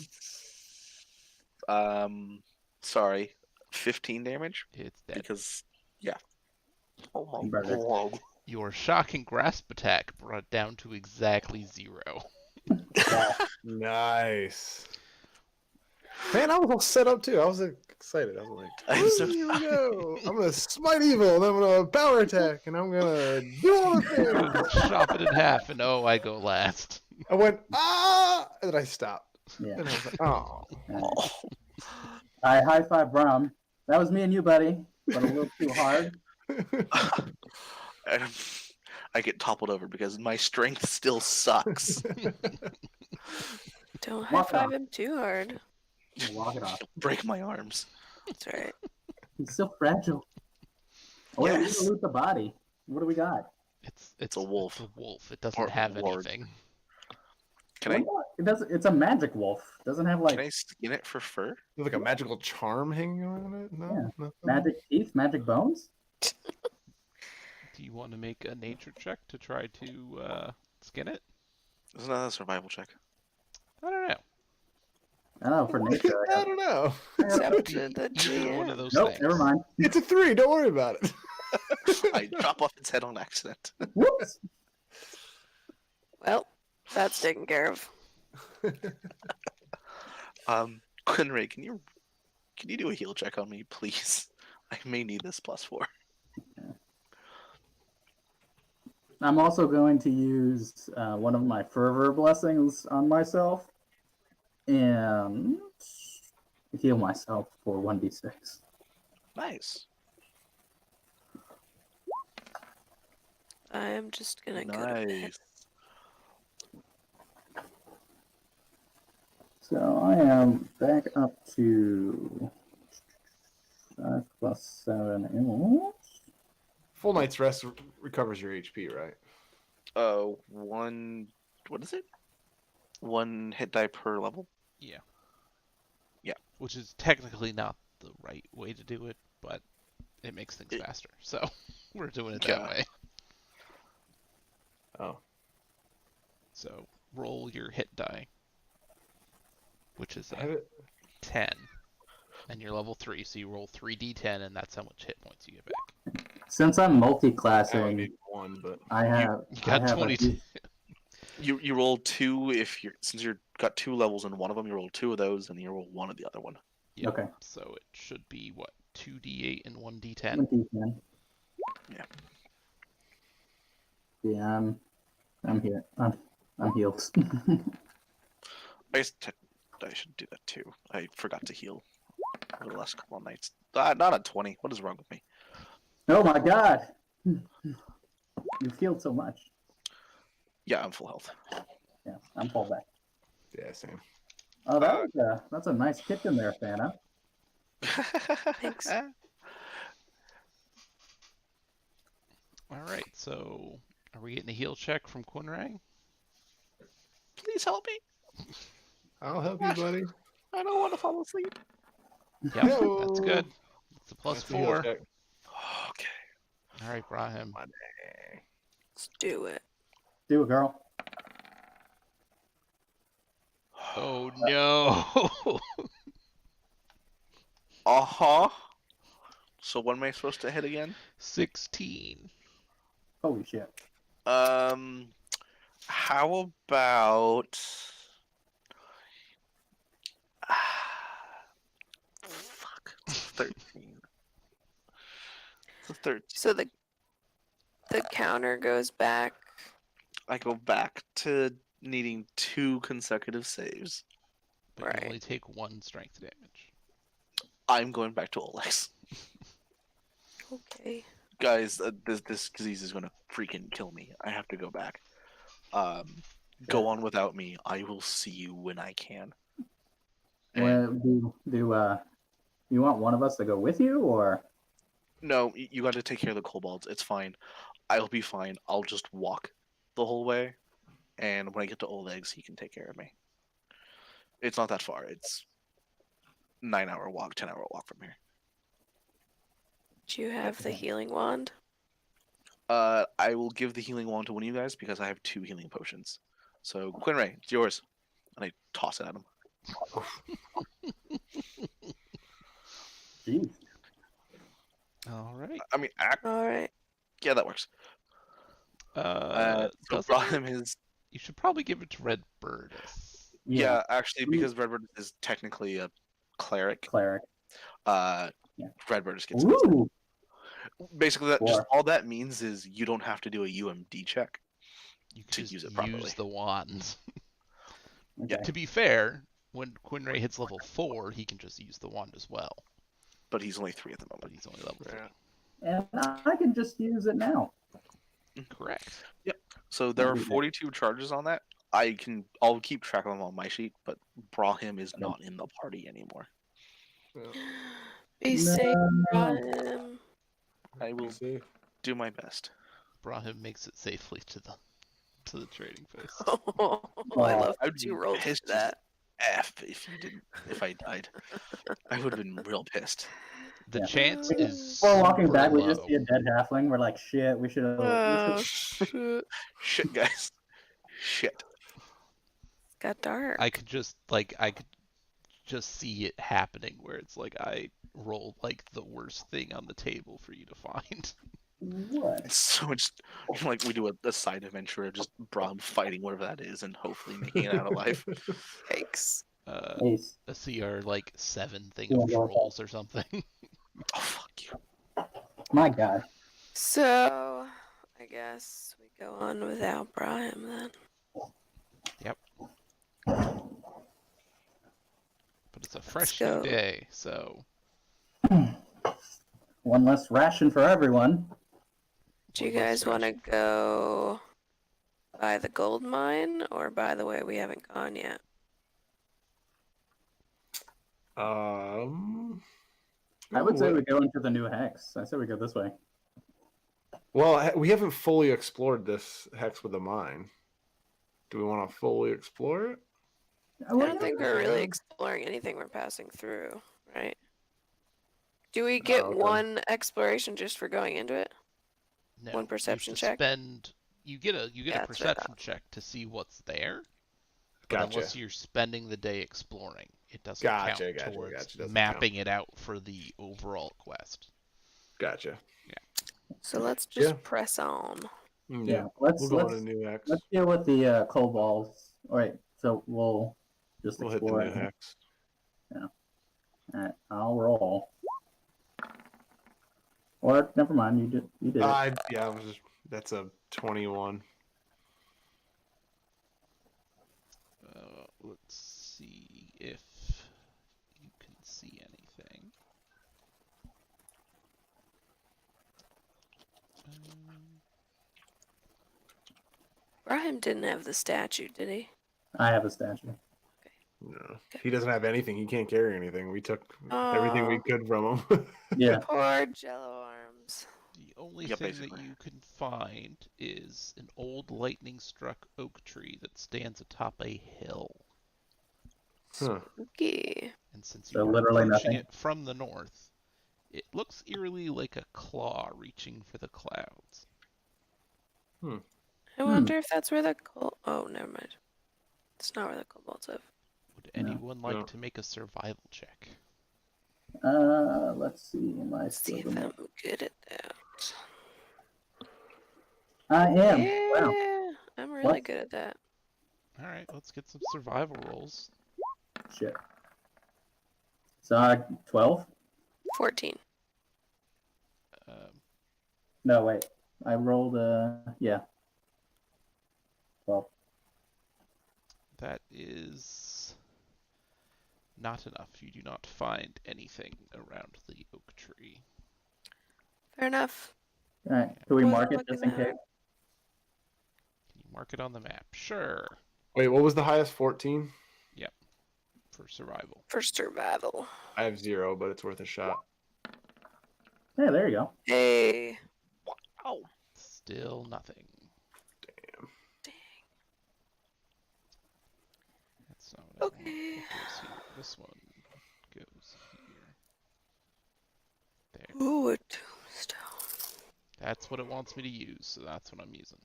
bad. Sorry, 15 damage It's dead. because yeah. Oh my Better. god. Your shocking grasp attack brought it down to exactly 0. Nice. Man, I was all set up too. I was excited. I was like, I'm so "Ooh, here we go. I'm gonna smite evil, and I'm gonna power attack, and I'm gonna do all the things." Chop it in half, and I go last. I went, and then I stopped. yeah. And I was like, oh. Oh. I high five Brom. That was me and you, buddy, but a little too hard. And I get toppled over because my strength still sucks. Don't high Walk it five off. him too hard. Walk it off. Break my arms. That's right. He's so fragile. Oh, wait, we need Yes. to loot the body. What do we got? It's a wolf. It's a wolf. It doesn't Or have ward. anything. Can I It does. It's a magic wolf. Doesn't have like can I skin it for fur? There's like a magical charm hanging around it? No? Yeah. Nothing? magic teeth, magic bones. Do you want to make a nature check to try to skin it? Isn't that a survival check? I don't know. I don't know for nature. I don't know. It's up to the Either one of GM. those Nope, things. never mind. It's a 3. Don't worry about it. I chop off its head on accident. Whoops. Well, that's taken care of. Quinray, can you do a heal check on me, please? I may need this +4. I'm also going to use one of my fervor blessings on myself and heal myself for 1d6. Nice. I am just gonna go to bed. Nice. So I am back up to 5 plus 7 is Full night's rest recovers your HP, right? One. What is it? 1 hit die per level. Yeah. Yeah. Which is technically not the right way to do it, but it makes things faster. So we're doing it that Yeah. way. Oh. So roll your hit die, which is I have it. 10. And you're level 3, so you roll 3d10, and that's how much hit points you get back. since I'm I only multi-classing, need 1, but I have You I got have 22. You roll 2 if you're since you've got 2 levels in one of them. You roll 2 of those, and you roll 1 of the other one. Yep. Okay. So it should be, what, 2d8 and 1d10? 1d10. Yeah. Yeah, I'm here. I'm healed. I guess I should do that too. I forgot to heal over the last couple of nights. Not a 20. What is wrong with me? Oh my god! You've healed so much. Yeah, I'm full health. Yeah, I'm full back. yeah, same. Oh, that's a nice kick in there, Fana. Thanks. All right, so are we getting a heal check from Quinray? Please help me. I'll help you, buddy. I don't want to fall asleep. Yep, that's Yo. good. It's a That's a heal +4. check. Okay. All right, Brahim. Let's do it. Do it, girl. Oh no! Uh-huh. So what am I supposed to hit again? 16. Holy shit. How about... Fuck. It's 13. It's a 13. So the counter goes back. I go back to needing 2 consecutive saves. But Right. you only take 1 strength damage. I'm going back to Olex. Okay. Guys, this disease is gonna freaking kill me. I have to go back. Go on without me. I will see you when I can. Well, you want one of us to go with you, or? No, you got to take care of the kobolds. It's fine. I'll be fine. I'll just walk the whole way, and when I get to Oleg's, he can take care of me. It's not that far. It's 9-hour walk, 10-hour walk from here. Do you have the healing wand? I will give the healing wand to one of you guys because I have 2 healing potions. So Quinray, it's yours, and I toss it at him. Jeez. All right. I mean, All right. yeah, that works. So Doesn't Brahim it? is You should probably give it to Redbird. yeah, actually, because Redbird is technically a cleric. Cleric. Yeah. Redbird just gets Ooh. basically that. Just 4. all that means is you don't have to do a UMD check. You can To just use it properly. use the wands. Okay. To be fair, when Quinray hits level 4, he can just use the wand as well. But he's only 3 at the But moment. he's only level 3. Yeah. And I can just use it now. Correct. So there are Okay. 42 charges on that. I'll keep track of them on my sheet, but Brahim is Okay. not in the party anymore. Be safe, Brahim. I will See. do my best. Brahim makes it safely to the trading post. Oh, I love I'd that you be rolled pissed for that. F if I died. I would have been real pissed. The Yeah. chance is While walking super back, we low. just see a dead halfling. We're like, shit, we should have. Oh, shit. Shit, guys. Shit. Got dark. I could just see it happening where it's like I rolled like the worst thing on the table for you to find. What? It's so much like we do a side adventure of just Brahim fighting whatever that is and hopefully making it out alive. Yikes. Ace. A CR like 7 thing Yeah, of go ahead. trolls or something. Oh fuck you. My God. So, I guess we go on without Brahim then. But it's a fresh go. new day, so One less ration for everyone. Do you One less guys want to go by the gold mine or by the way we haven't gone yet? I would ooh, say we go into the new hex. I say we go this way. Well, we haven't fully explored this hex with the mine. Do we want to fully explore it? I don't think we're really exploring anything we're passing through, right? Do we get okay. one exploration just for going into it? no. One perception you have check? to you get a Yeah, that's what I perception check to see what's there. But Gotcha. unless you're spending the day exploring, it doesn't Gotcha, count towards doesn't mapping it out for the overall quest. Gotcha. So let's just Yeah. press on. Yeah, let's We'll go on a new hex. let's deal with the kobolds. All right, so we'll just We'll hit the explore new it. hex. All right, I'll roll. Or never mind, you did it. Yeah, that's a 21. Let's see if you can see anything. Brahim didn't have the statue, did he? I have a statue. No, he doesn't have anything. He can't carry anything. We took everything we could from him. Yeah. Poor Jello arms. The only Yeah, thing basically. that you can find is an old lightning-struck oak tree that stands atop a hill. Huh. Spooky. And since So you are literally approaching nothing. it from the north, it looks eerily like a claw reaching for the clouds. I wonder if that's where the oh, never mind. It's not where the kobolds live. Would No. anyone like No. to make a survival check? Let's see. Am I Let's see still if gonna? I'm good at that. I am. Wow. Yeah, I'm really What? good at that. All right, let's get some survival rolls. Shit. So 12? 14. Um, No, wait. I rolled yeah. 12. that is not enough. You do not find anything around the oak tree. Fair enough. All right. Can we Wasn't mark it looking just in that case? hard. Can you mark it on the map? Sure. Wait, what was the highest? 14? For survival. For survival. I have 0, but it's worth a shot. Yeah, there you go. Hey. Oh, Still nothing. Damn. That's not what I want. Okay. What goes here? This one goes here. There. Ooh, a tombstone. That's what it wants me to use, so that's what I'm using.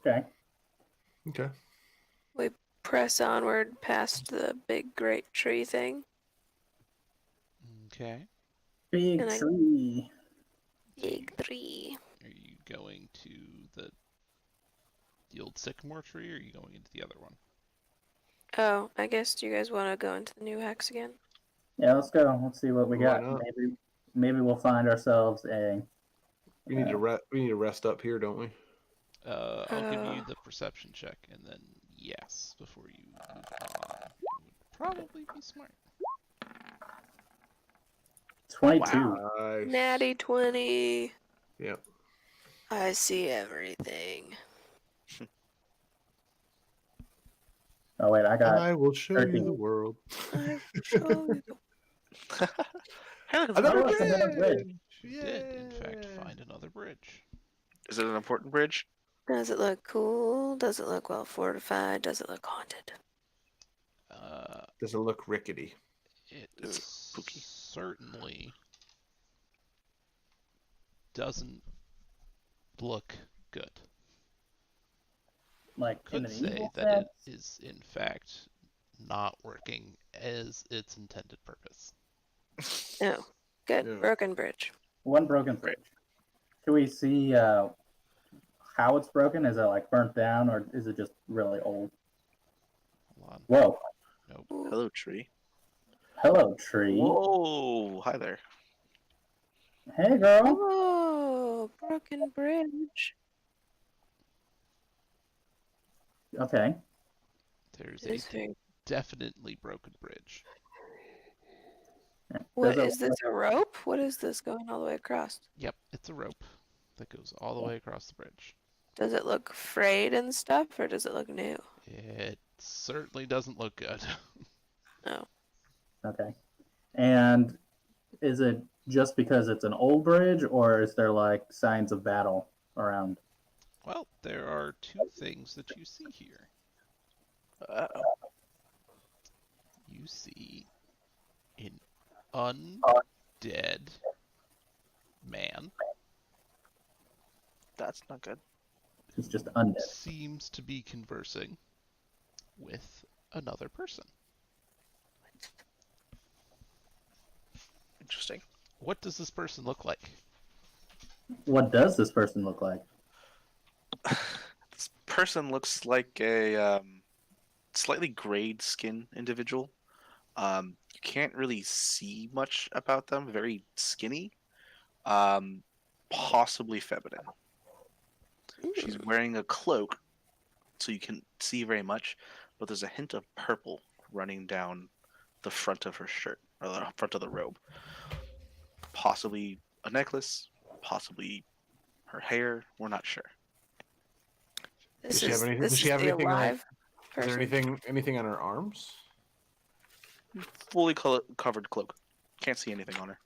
Okay. Okay. We press onward past the big great tree thing. Okay. Big And I- tree. Big tree. Are you going to the old sycamore tree, or are you going into the other one? Oh, I guess do you guys want to go into the new hex again? Yeah, let's go. Let's see what we Why got. not? Maybe we'll find ourselves a. We need to rest up here, don't we? I'll give you the perception check, and then yes, before you move on. It would probably be smart. 22. Nice. Natty 20. Yep. I see everything. Oh wait, I got. I will show you 13. the world. I will show you. hey, look, it's Another look, another bridge. You did, in fact, find another bridge. Is it an important bridge? Does it look cool? Does it look well fortified? Does it look haunted? Does it look rickety? It It's spooky. certainly doesn't look good. Like in Could an say evil that it sense. is, in fact, not working as its intended purpose. No. Good. Yeah. Broken bridge. One broken bridge. Can we see how it's broken? Is it like burnt down, or is it just really old? Hold on. Whoa. Nope. Ooh. Hello, tree. Hello, tree. Whoa, hi there. Hey, girl. Oh, broken bridge. Okay. There's It a is very... definitely broken bridge. What Does it is this? A rope? What is this going all the way across? Yep, it's a rope that goes all the way across the bridge. Does it look frayed and stuff, or does it look new? It certainly doesn't look good. No. Okay. And is it just because it's an old bridge, or is there like signs of battle around? Well, there are two things that you see here. Uh-oh. You see an undead man That's not good. It's just undead. seems to be conversing with another person. Interesting. What does this person look like? What does this person look like? This person looks like a slightly grayed skin individual. You can't really see much about them. Very skinny. Possibly feminine. She's wearing a cloak, so you can see very much, but there's a hint of purple running down the front of her shirt, or the front of the robe. Possibly a necklace, possibly her hair. We're not sure. This Does she have is anything- this does she is have the anything, like- alive Is person. there anything on her arms? Fully covered cloak. Can't see anything on her.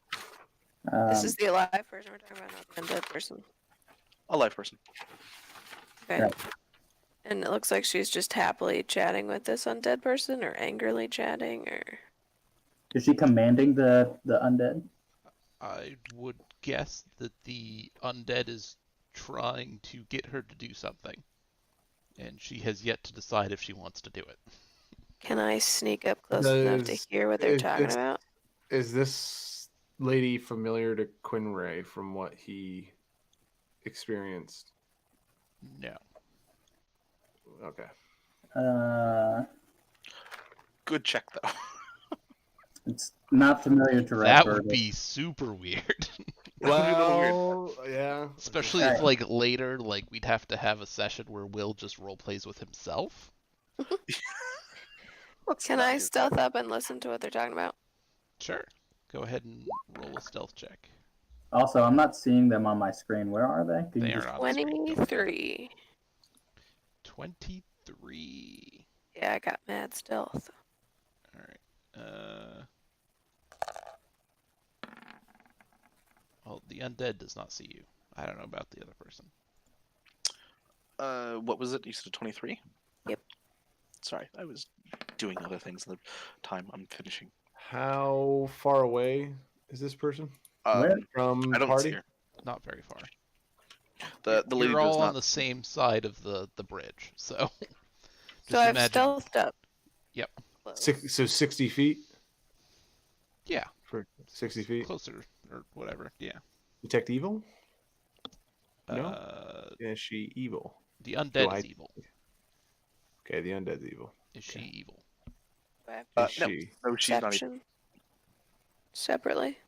This is the alive person we're talking about, not the undead person. A live person. Okay. Right. And it looks like she's just happily chatting with this undead person, or angrily chatting, or... Is she commanding the undead? I would guess that the undead is trying to get her to do something, and she has yet to decide if she wants to do it. Can I sneak up close enough to hear what they're talking about? Is this lady familiar to Quinray from what he experienced? No. Okay. Good check though. It's not familiar to That Redbird. would be super weird. That would be a little weird. Well, yeah. Especially if, like, later, like, we'd have to have a session where Will just role plays with himself. Can I stealth up and listen to what they're talking about? Sure. Go ahead and roll a stealth check. Also, I'm not seeing them on my screen. Where are they? Can They you are just... on the screen. Don't worry. 23. 23. Yeah, I got mad stealth. Alright. Well, the undead does not see you. I don't know about the other person. What was it? You said 23? Yep. Sorry, I was doing other things in the time I'm finishing. How far away is this person Where? from I don't party? see her. Not very far. The lady You're does all not. on the same side of the bridge, so... So I've imagine... stealthed up. Yep. Close. So 60 feet Yeah, for 60 feet. closer, or whatever, yeah. Detect evil? No? Is she evil? The undead I- is evil. Okay, the undead's evil. Is she evil? Do I have to Is No. she? No, she's not. Even, perception separately?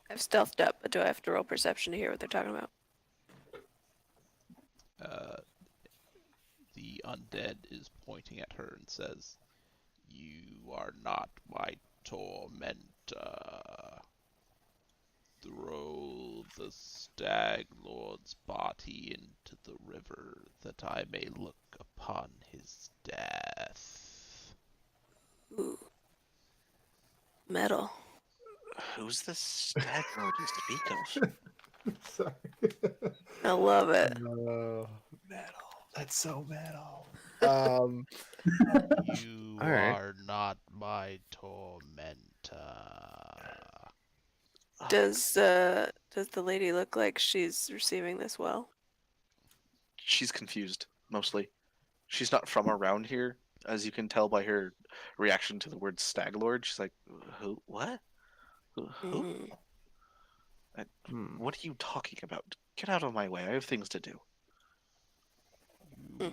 I've stealthed up, but do I have to roll perception to hear what they're talking about? The undead is pointing at her and says, "You are not my tormentor. Throw the stag lord's body into the river that I may look upon his death." Ooh. Metal. who's this stag lord you speak of? Sorry. I love it. Metal. That's so metal. You All right. are not my tormentor. Does the lady look like she's receiving this well? She's confused, mostly. She's not from around here, as you can tell by her reaction to the word stag lord. She's like, who? What? Who? Mm. What are you talking about? Get out of my way. I have things to do. You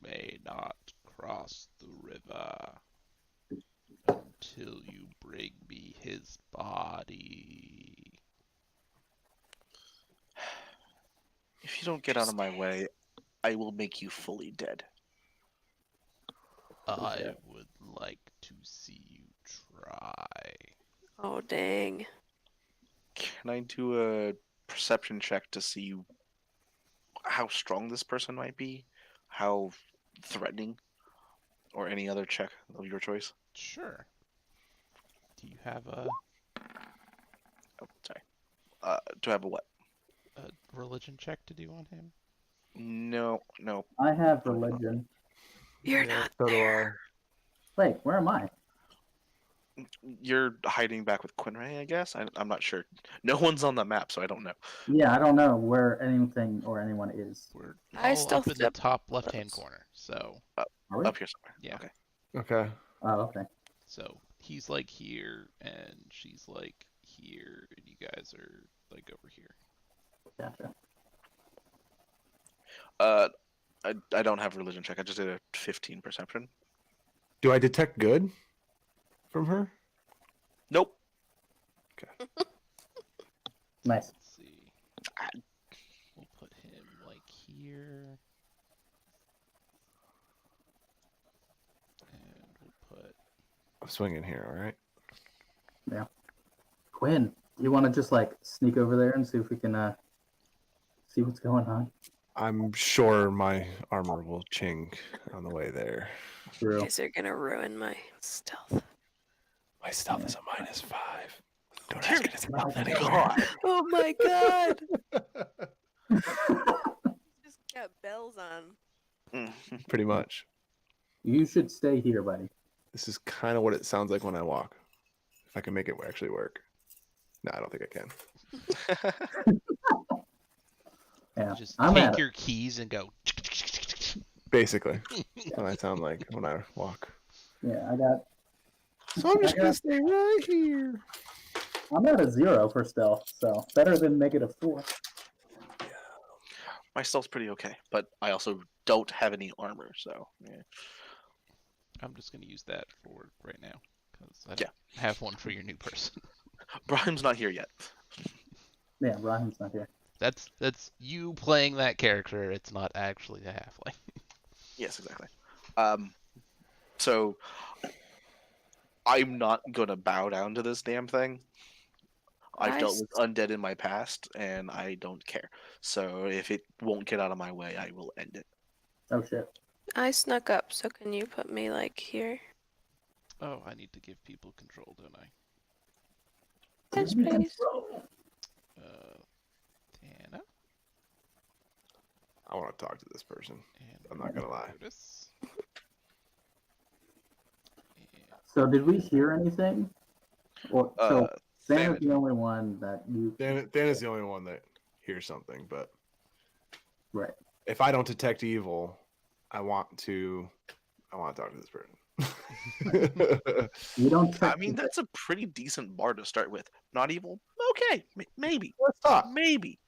may not cross the river until you bring me his body. If you don't get out of my way, I will make you fully dead. I would like to see you try. Oh, dang. Can I do a perception check to see how strong this person might be? How threatening? Or any other check of your choice? Sure. Do you have a Oh, sorry. Do I have a what? religion check to do on him? No. I have religion. You're Yeah, not so do there. Wait, where am I? You're hiding back with Quinray, I guess? I'm not sure. No one's on the map, so I don't know. Yeah, I don't know where anything or anyone is. We're I all up in stealthed the up top left-hand close. corner. So, Are we? Up here somewhere. Yeah. Okay. Okay. Oh, okay. so he's like here, and she's like here, and you guys are like over here. Gotcha. I don't have a religion check. I just did a 15 perception. Do I detect good from her? Nope. Nice. Let's see. We'll put him like here. And we'll put... I'm swinging here, all right? Quinn, you want to just like sneak over there and see if we can see what's going on? I'm sure my armor will ching on the way there. True. You guys are gonna ruin my stealth. My stealth is a -5. Don't Dear ask her to sit down. God. Oh my god! Just got bells on. Mm. Pretty much. You should stay here, buddy. This is kind of what it sounds like when I walk. If I can make it actually work. No, I don't think I can. Yeah, You just I'm take at it. your keys and go. Basically, that's what I sound like when I walk. Yeah, I got. So I'm just I gonna got- stay right here. I'm at a 0 for stealth, so better than -4. My stealth's pretty okay, but I also don't have any armor, so yeah. I'm just gonna use that for right now because I Yeah. don't have one for your new person. Brahim's not here yet. Yeah, Brian's not here. That's you playing that character. It's not actually a halfling. Yes, exactly. So I'm not gonna bow down to this damn thing. I've dealt with undead in my past, and I don't care. So if it won't get out of my way, I will end it. Oh shit. I snuck up, so can you put me like here? Oh, I need to give people control, don't I? Yes, please. Tana I want to talk to this person. and I'm not gonna lie. Curtis. And So did we hear anything? Or so Sam Sam, is the only one that you Dan is the only one that hears something, but right. if I don't detect evil, I want to talk to this person. You don't I check mean, that's a pretty decent bar to start with. Not evil? Okay, maybe. Let's talk. Maybe.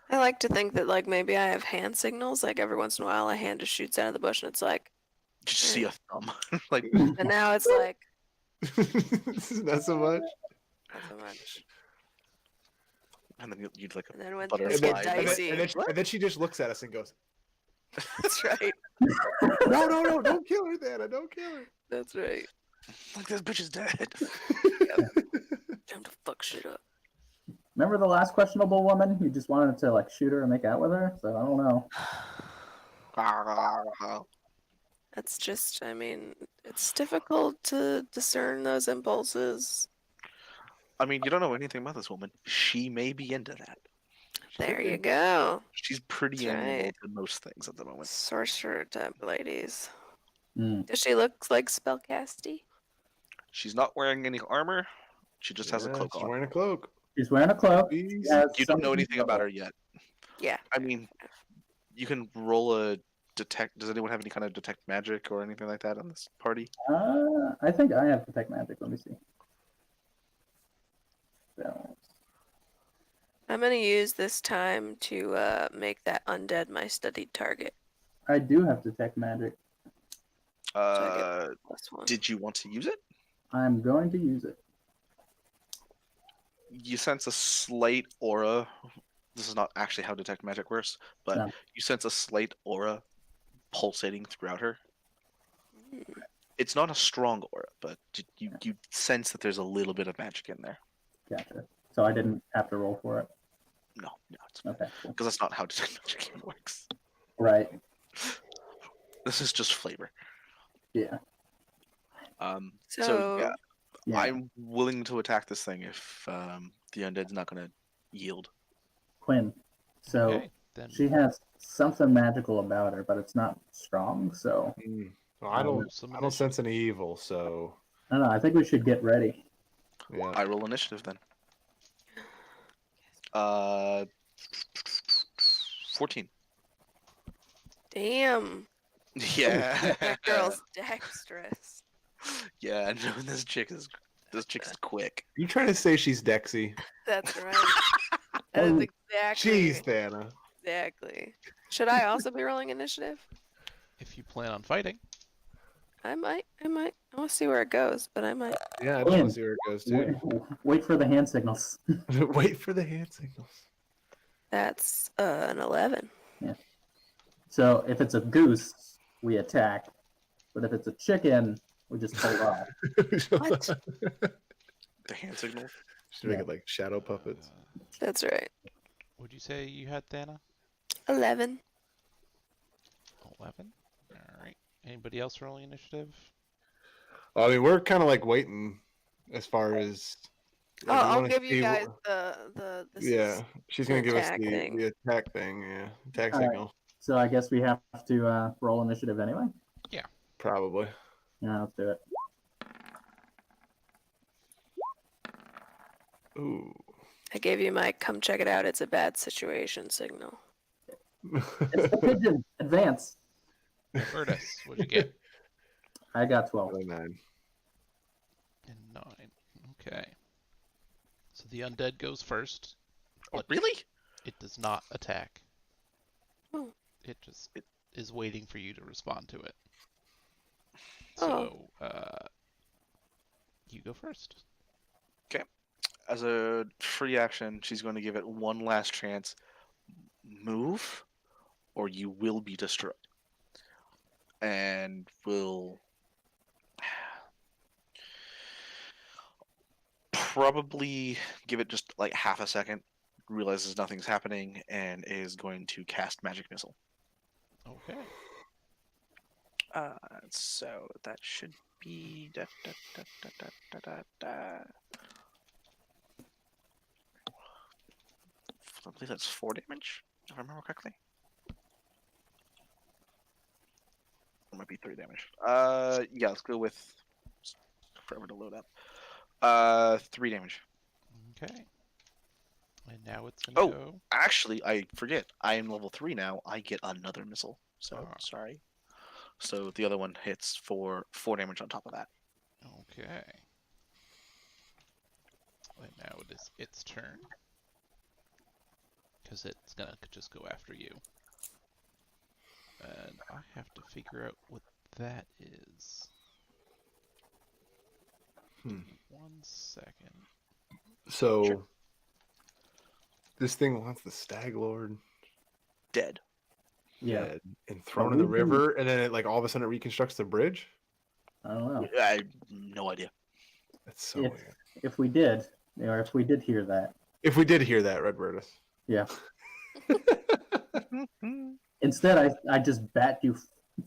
I like to think that like maybe I have hand signals. Like every once in a while, a hand just shoots out of the bush, and it's like, Just see a thumb. Like, and now it's like Not so much. not so much. and then you'd like And then when Butterfly. things get And then- dicey, And then she just looks at us and goes, that's right. No, don't kill her, Dana, don't kill her. That's right. like this bitch is dead. Time to fuck shit up. Remember the last questionable woman? You just wanted to like shoot her and make out with her? So I don't know. That's just, I mean, it's difficult to discern those impulses. I mean, you don't know anything about this woman. She may be into that. There you go. She's pretty That's amenable right. to most things at the moment. Sorcerer type ladies. Mm. Does she look like spellcasty? She's not wearing any armor. She just has a cloak she's on. wearing a cloak. She's wearing a cloak. Please. She has You don't know something- anything about her yet. Yeah. I mean, you can roll a detect. Does anyone have any kind of detect magic or anything like that on this party? I think I have detect magic. Let me see. So, I'm gonna use this time to make that undead my studied target. I do have detect magic. +1. Did you want to use it? I'm going to use it. You sense a slight aura. This is not actually how detect magic works, but No. you sense a slight aura pulsating throughout her. Mm. It's not a strong aura, but you sense that there's a little bit of magic in there. Gotcha. So I didn't have to roll for it. No, it's Okay. Cool. because that's not how detect magic even works. Right. This is just flavor. Yeah. So yeah, Yeah. I'm willing to attack this thing if the undead's not going to yield. Quinn. So okay, then she has something magical about her, but it's not strong. So Well, I don't some I don't sense any evil, so I don't know. I think we should get ready. yeah. I roll initiative then. 14. Damn. Yeah. That girl's dexterous. Yeah, no, this chick is quick. You trying to say she's Dexy? That's right. That is Oh, exactly. Jeez, Thana. Exactly. Should I also be rolling initiative? if you plan on fighting, I might. I want to see where it goes, but I might. Yeah, I just want to see where it goes Wait for the hand signals. too. Wait for the hand signals. That's an 11. So if it's a goose, we attack. But if it's a chicken, we just hold off. What? The hand signal. Should make it like shadow puppets. That's right. would you say you had Thana? 11. 11. All right. Anybody else rolling initiative? I mean, we're kind of like waiting as far as Like, we I'll want to give you see. guys the this Yeah, is she's the gonna give us attack thing. the attack thing. Yeah, attack All right. signal. So I guess we have to roll initiative anyway. Probably. Yeah, let's do it. Ooh. I gave you my come check it out. It's a bad situation signal. It's the pigeon. Advance. Bertus, what'd you get? I got 12. 9. And 9. Okay. So the undead goes first. Oh, but really? It does not attack. Oh. It just is waiting for you to respond to it. Oh. So, you go first. As a free action, she's going to give it one last chance. Move, or you will be destroyed. And will probably give it just like half a second, realizes nothing's happening, and is going to cast Magic Missile. Okay. So that should be I believe that's 4 damage, if I remember correctly. It might be 3 damage. Yeah, let's go with forever to load up. 3 damage. Okay. And now it's gonna Oh. go. Actually, I forget. I am level 3 now. I get another missile. So Ah. sorry. So the other one hits for 4 damage on top of that. Okay. And now it is its turn. Because it's gonna just go after you. And I have to figure out what that is. Give me 1 second. So, Sure. this thing wants the Stag Lord Dead. Yeah. dead and thrown in the we can- river, and then it like all of a sudden it reconstructs the bridge. I don't know. I have no idea. That's so If- weird. If we did, or if we did hear that, If we did hear that, Red Bertus. yeah. Instead, I just bat you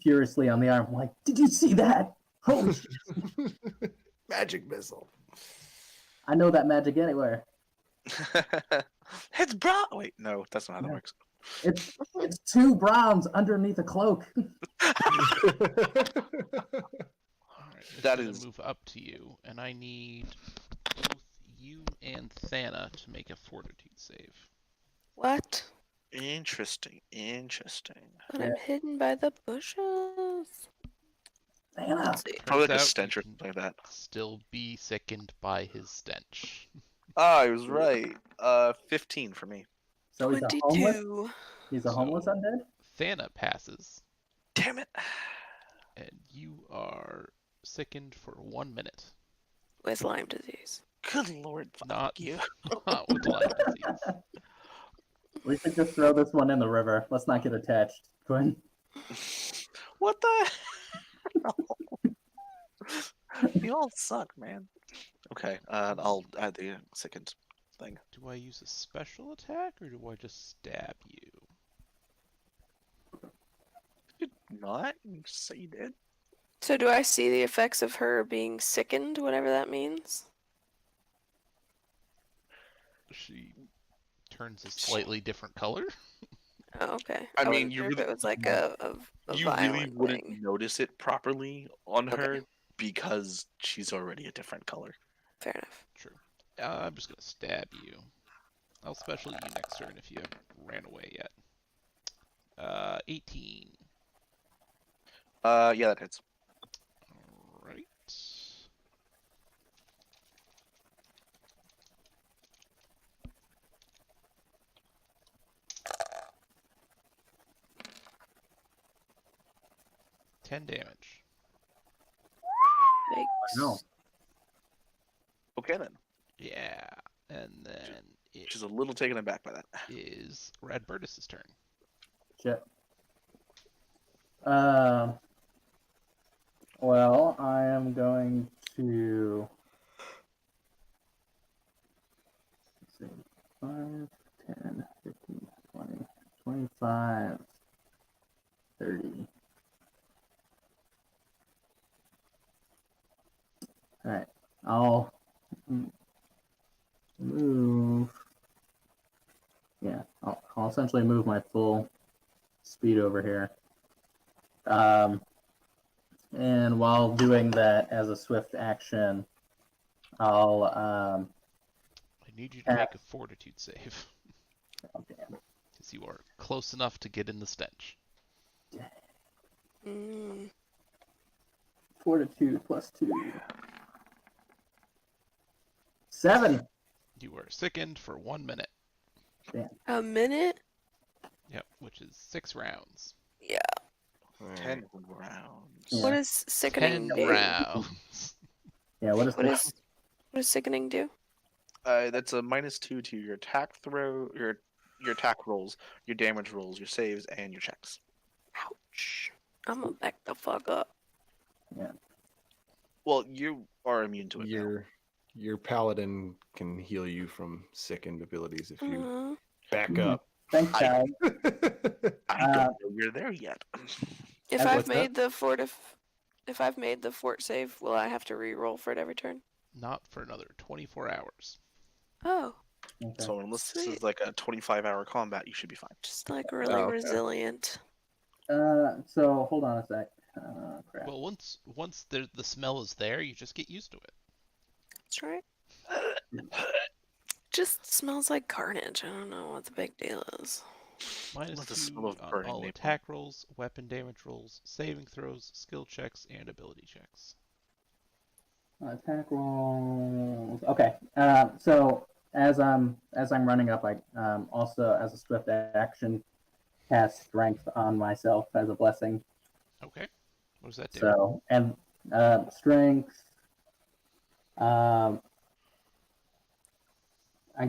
furiously on the arm. I'm like, did you see that? Holy shit. Magic missile. I know that magic anywhere. It's bra. Wait, no, that's not how that No. works. It's 2 browns underneath a cloak. Alright, it's That gonna is- move up to you, and I need both you and Thana to make a fortitude save. What? Interesting. Interesting. But I'm hidden by the bushes. Anna. Let's see. Probably like a Turns out stench you or something like that. Still be sickened by his stench. Ah, I was right. 15 for me. So he's a homeless. 22. He's a homeless So- undead. Thana passes, Damn it. and you are sickened for 1 minute. With Lyme disease. Good lord. Fuck Not- you. Not with Lyme disease. We should just throw this one in the river. Let's not get attached. Quinn. What the? You all suck, man. Okay, I'll add the second thing. Do I use a special attack, or do I just stab you? Did not? You just say you did? So do I see the effects of her being sickened, whatever that means? She turns a slightly different color. Oh, okay. I mean, wasn't you sure if really- it was like a You really violent wouldn't thing. notice it properly on Okay. her because she's already a different color. Fair enough. True. I'm just gonna stab you. I'll special you next turn if you haven't ran away yet. 18. Yeah, that hits. Alright. Ten damage. Yikes. No. Okay then. Yeah. And then it She's a little taken aback by that. is Radbertus's turn. Shit. Well, I am going to. Let's see. 5, 10, 15, 20, 25, 30. Alright. move. Yeah, I'll essentially move my full speed over here. And while doing that as a swift action, I'll I need you to make a fortitude save, oh, damn. because you are close enough to get in the stench. Mm. Fortitude +2. 7. You are sickened for 1 minute. A minute? Yep, which is 6 rounds. Yeah. 10 rounds. Yeah. What does sickening 10 do? rounds. Yeah, what is What does sickening do? That's a -2 to your attack your attack rolls, your damage rolls, your saves, and your checks. Ouch. I'm gonna back the fuck up. Well, you are immune to it now. Your paladin can heal you from sickened abilities if you Uh, back up. Thanks, I- guys. I don't know you're there yet. if What's I've that? made the fort save, will I have to re-roll for it every turn? Not for another 24 hours. Oh, Okay. So unless this Sweet. is like a 25-hour combat, you should be fine. just like really okay. resilient. So hold on a sec. Crap. Well, once the smell is there, you just get used to it. That's right. Just smells like carnage. I don't know what the big deal is. Minus Love the 2 smell of on burning all napalm. attack rolls, weapon damage rolls, saving throws, skill checks, and ability checks. Attack rolls. Okay. So as I'm running up, I also as a swift action cast strength on myself as a blessing. Okay. What does that do? So and strength. I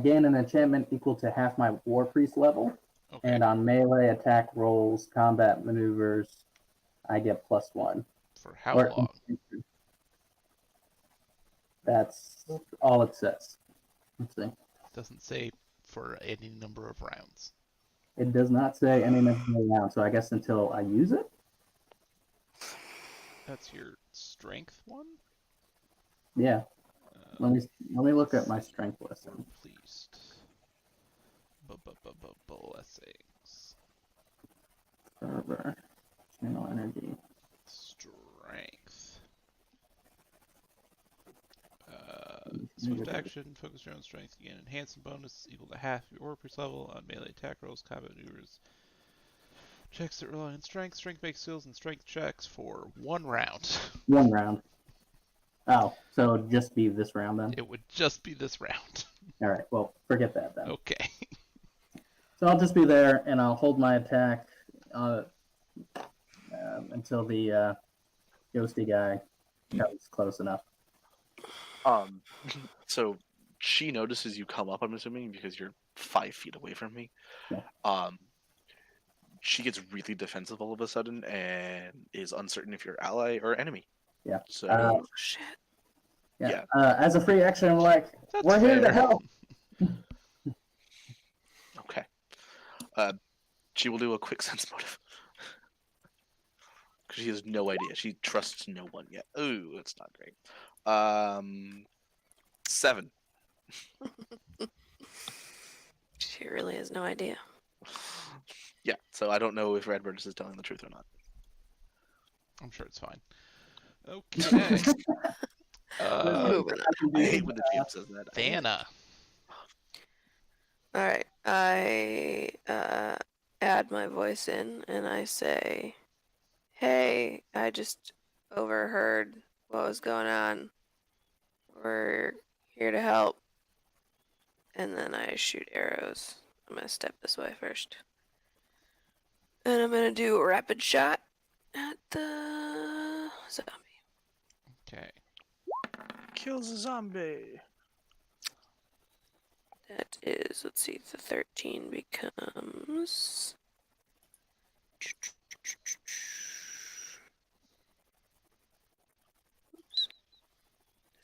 gain an enchantment equal to half my war priest level, Okay. and on melee attack rolls, combat maneuvers, I get +1. For how Or- long? That's all it says. Let's see. Doesn't say for any number of rounds. It does not say any number around, so I guess until I use it. That's your strength one? Yeah. Uh, Let me look at my strength list. Please. Blessings. Fervor, channel energy. Strength. Swift action, focus your own strength. Again, enhancement bonus equal to half your Orpus level on melee attack rolls, combat maneuvers. Checks that rely on strength. Strength makes skills and strength checks for 1 round. 1 round. Oh, so it'd just be this round then? It would just be this round. All right, well, forget that then. Okay. So I'll just be there, and I'll hold my attack until the ghosty guy comes close enough. So she notices you come up, I'm assuming, because you're 5 feet away from me. Yeah. She gets really defensive all of a sudden and is uncertain if you're ally or enemy. Yeah. So Oh shit. Yeah. As a free action, I'm like, That's we're here to fair. help. okay. She will do a quick sense motive. Because she has no idea. She trusts no one yet. Ooh, that's not great. 7. She really has no idea. Yeah, so I don't know if Redbird is telling the truth or not. I'm sure it's fine. Okay. Moving on. I hate when the GM says that. Vanna. All right. I add my voice in and I say, "Hey, I just overheard what was going on. We're here to help." And then I shoot arrows. I'm gonna step this way first. And I'm gonna do a rapid shot at the zombie. Okay. Kills a zombie. That is, let's see, the 13 becomes... Oops.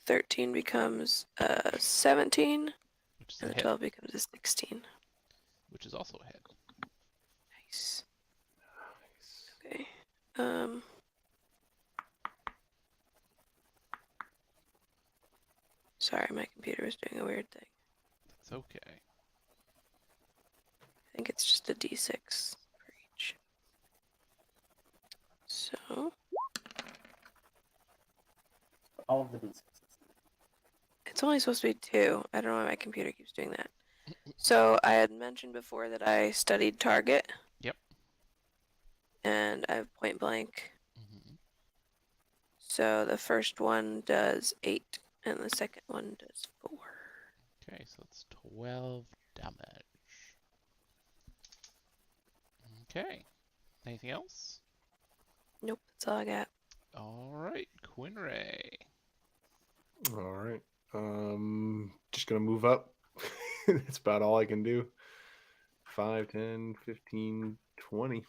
13 becomes 17, Which is a and the hit. 12 becomes a 16. Which is also a hit. Nice. Okay. Sorry, my computer was doing a weird thing. It's okay. I think it's just a d6 for each. So All of the d6s. it's only supposed to be 2. I don't know why my computer keeps doing that. So I had mentioned before that I studied target. Yep. And I have point blank. Mm-hmm. So the first one does 8, and the second one does 4. Okay, so that's 12 damage. Okay. Anything else? Nope, that's all I got. All right, Quinray. All right. Just gonna move up. That's about all I can do. 5, 10, 15, 20.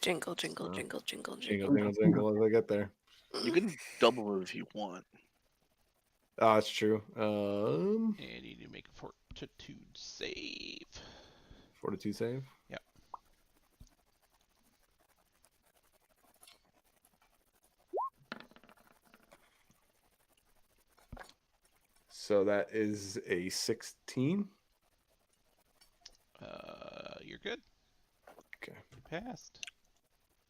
Jingle, jingle, So, jingle, jingle, Jingle, jingle. jingle, jingle as I get there. You can double move if you want. Oh, that's true. And you need to make a fortitude save. Fortitude save. Yep. So that is a 16. You're good. Okay. You passed.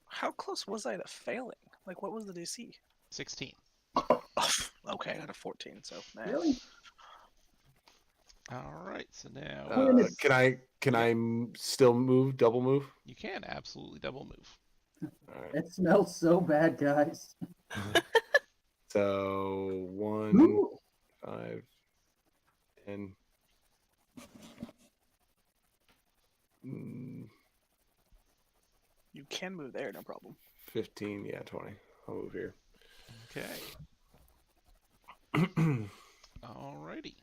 How close was I to failing? Like, what was the DC? 16. Okay, I got a 14, so nah. Really? All right, so now Can I still move? Double move? you can absolutely double move. All right. It smells so bad, guys. So 1, Ooh. 5, 10. You can move there, no problem. 15, yeah, 20. I'll move here. Okay. Alrighty.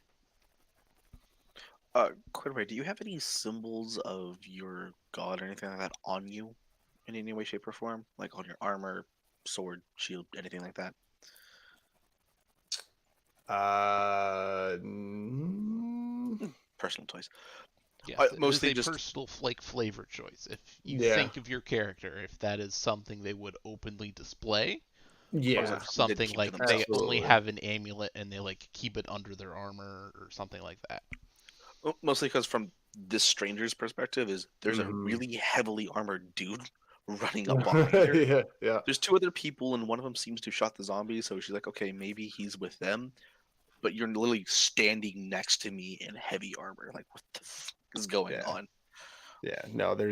Quidway, do you have any symbols of your god or anything like that on you in any way, shape, or form? Like on your armor, sword, shield, anything like that? Personal choice. Yes, Mostly it is just a personal flavor choice. If you Yeah. think of your character, if that is something they would openly display, Yeah. or something keep to like themselves. they only Absolutely. have an amulet and they like keep it under their armor or something like that. Mostly because from this stranger's perspective, is there's a Mhm. really heavily armored dude running up behind her. Yeah, yeah. There's 2 other people, and one of them seems to have shot the zombie. So she's like, okay, maybe he's with them. But you're literally standing next to me in heavy armor. Like, what the f is going Yeah. on? Yeah. No, there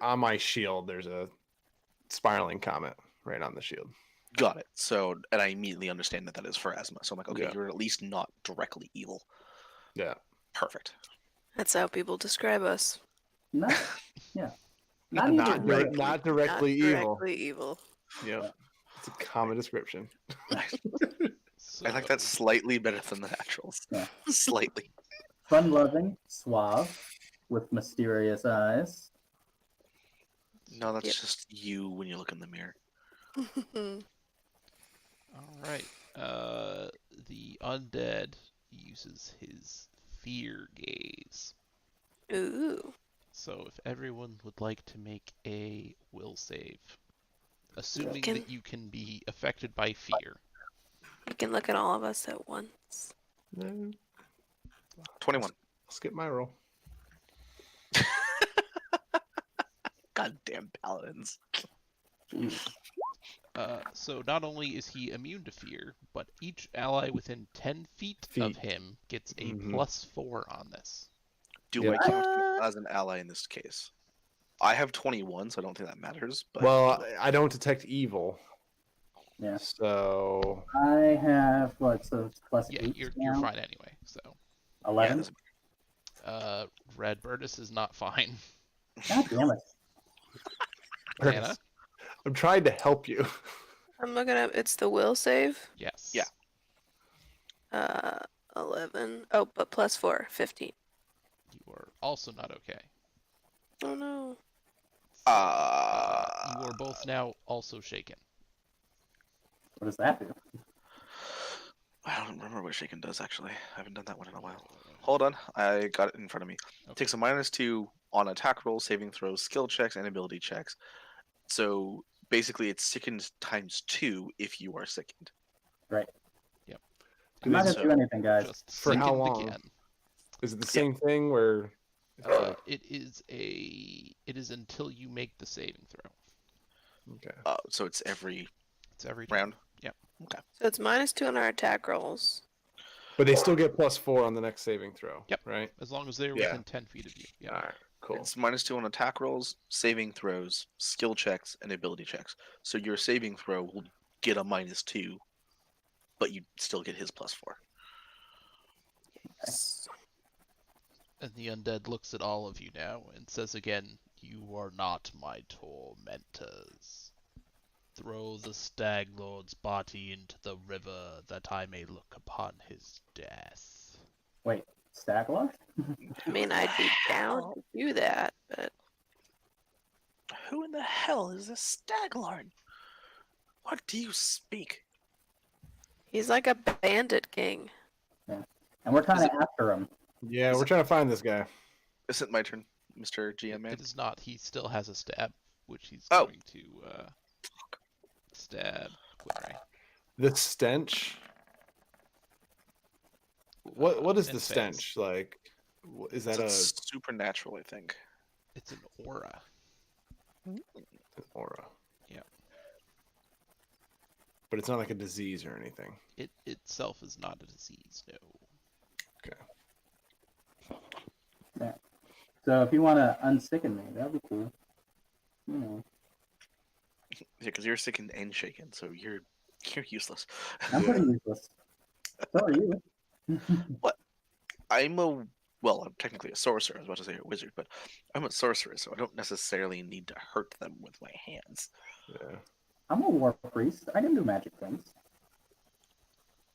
on my shield, there's a spiraling comet right on the shield. Got it. So, and I immediately understand that that is Pharasma. So I'm like, okay, Yeah. you're at least not directly evil. Yeah. Perfect. That's how people describe us. Not, yeah. Not even Not, really. not directly Not evil. directly evil. Yeah. It's a common description. So, I like that slightly better than the naturals. Yeah. Slightly. Fun-loving, suave, with mysterious eyes. No, that's Yep. just you when you look in the mirror. all right. The undead uses his fear gaze. Ooh. So if everyone would like to make a will save, assuming Can- that you can be affected by fear. You can look at all of us at once. No, 21. I'll skip my roll. Goddamn paladins. Jeez. So not only is he immune to fear, but each ally within 10 feet of him gets a Mhm. +4 on this. Do Yeah. I count as an ally in this case? I have 21, so I don't think that matters. But Well, I don't detect evil. Yeah. So I have, what, so it's Yeah, +8 you're now? fine anyway. So, yeah, 11? Red Burtis is not fine. God damn it. Anna? I'm trying to help you. I'm looking up. It's the will save. Yes. Yeah. 11. Oh, but +4, 15. You are also not okay. Oh no. So, you are both now also shaken. What does that do? I don't remember what Shaken does, actually. I haven't done that one in a while. Hold on. I got it in front of me. Okay. Takes a -2 on attack rolls, saving throws, skill checks, and ability checks. So basically, it's sickened ×2 if you are sickened. Right. Yep. I'm not going to So- do anything, guys. Just For how sickened long? again. Is it the same thing where it's like It is until you make the saving throw. okay? So it's every It's every turn. round. Yeah. Okay. So it's -2 on our attack rolls. But they still get +4 on the next saving throw. Yep. Right. As long as they're Yeah. within 10 feet of you. Yeah. All right. Cool. It's -2 on attack rolls, saving throws, skill checks, and ability checks. So your saving throw will get a -2, but you still get his +4. Yes. And the undead looks at all of you now and says again, "You are not my tormentors. Throw the Stag Lord's body into the river that I may look upon his death." Wait, Staglar? I mean, I'd be down to do that, but Who in the hell is this Stag Lord? What do you speak? he's like a bandit king. And we're kind Is of after him. Yeah, Is we're it- trying to find this guy. Is it my turn, Mr. GM man? It is not. He still has a stab, which he's Oh. going to stab Quinray. The stench. What is and the Fez. stench like? Is that It's a supernatural, I think. It's an aura. aura? Yeah. But it's not like a disease or anything. It itself is not a disease, no. So if you want to unsicken me, that'd be cool. You know, Yeah, because you're sickened and shaken, so you're useless. I'm pretty useless. So are you. I'm technically a sorcerer. I was about to say a wizard, but I'm a sorcerer, so I don't necessarily need to hurt them with my hands. Yeah. I'm a war priest. I can do magic things.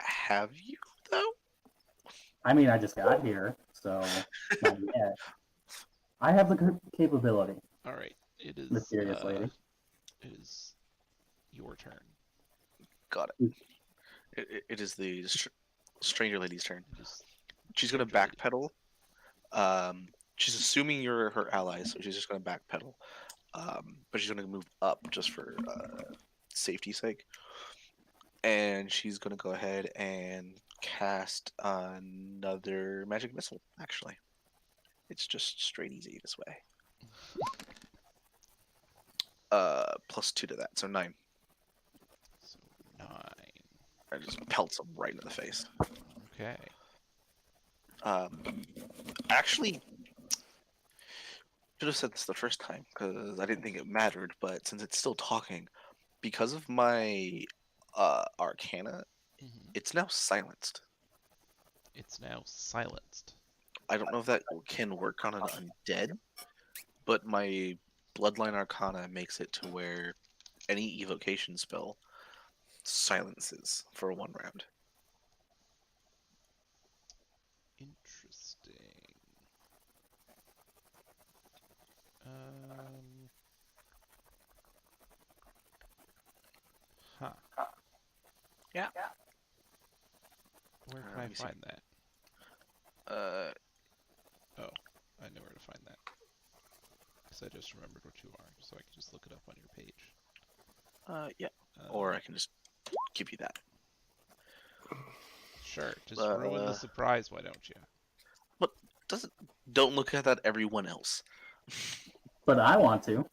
Have you though? I mean, I just got here, so not yet. I have the capability. All right. It is Mysterious lady. It is your turn. Got it. It is the stranger lady's turn. It is She's gonna Stranger lady. backpedal. She's assuming you're her ally, so she's just gonna backpedal. But she's gonna move up just for safety's sake, and she's gonna go ahead and cast another magic missile. Actually, it's just straight easy this way. +2 to that, so 9. So 9. I just pelts him right in the face. Okay. Actually, should have said this the first time because I didn't think it mattered. But since it's still talking, because of my Arcana, Mhm. it's now silenced. It's now silenced. I don't know if that can work on an undead, but my Bloodline Arcana makes it to where any evocation spell silences for 1 round. Interesting. Huh. Yeah. Where can let I me see. find that? Oh, I know where to find that. Because I just remembered what you are, so I can just look it up on your page. Yeah. Or I can just give you that. Sure, just ruin the surprise, why don't you? Don't look at that, everyone else. But I want to.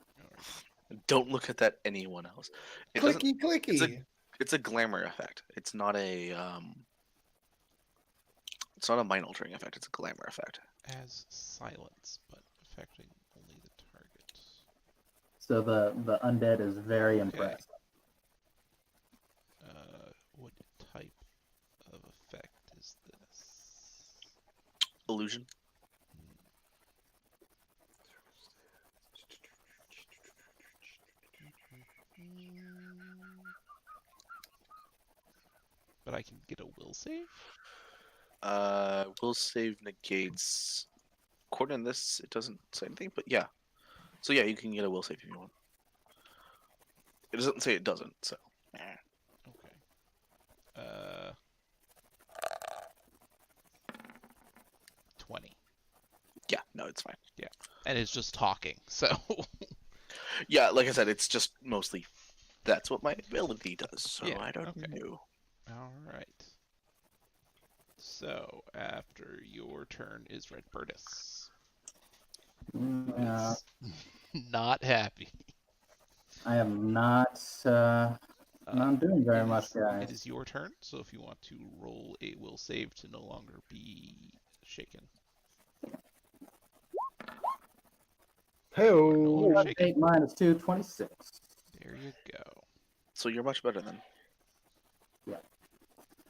Don't look at that, anyone else. It doesn't. Clicky. It's a glamour effect. It's not a It's not a mind altering effect. It's a glamour effect. As silence, but affecting only the target. So the undead is very impressed. What type of effect is this? Illusion. But I can get a will save? Will save negates. According to this, it doesn't say anything, but yeah. So yeah, you can get a will save if you want. It doesn't say it doesn't, so. Okay. 20. Yeah, no, it's fine. And it's just talking, so. Yeah, like I said, it's just mostly that's what my ability does, so Yeah, I don't okay. know. Alright. So after your turn is Red Burtis. Yeah, Not happy. I am not doing very much, It guys. is your turn, so if you want to roll a will save to no longer be shaken. Hey, You are no longer Plus shaken. 8 minus 2, 26. There you go. So you're much better then.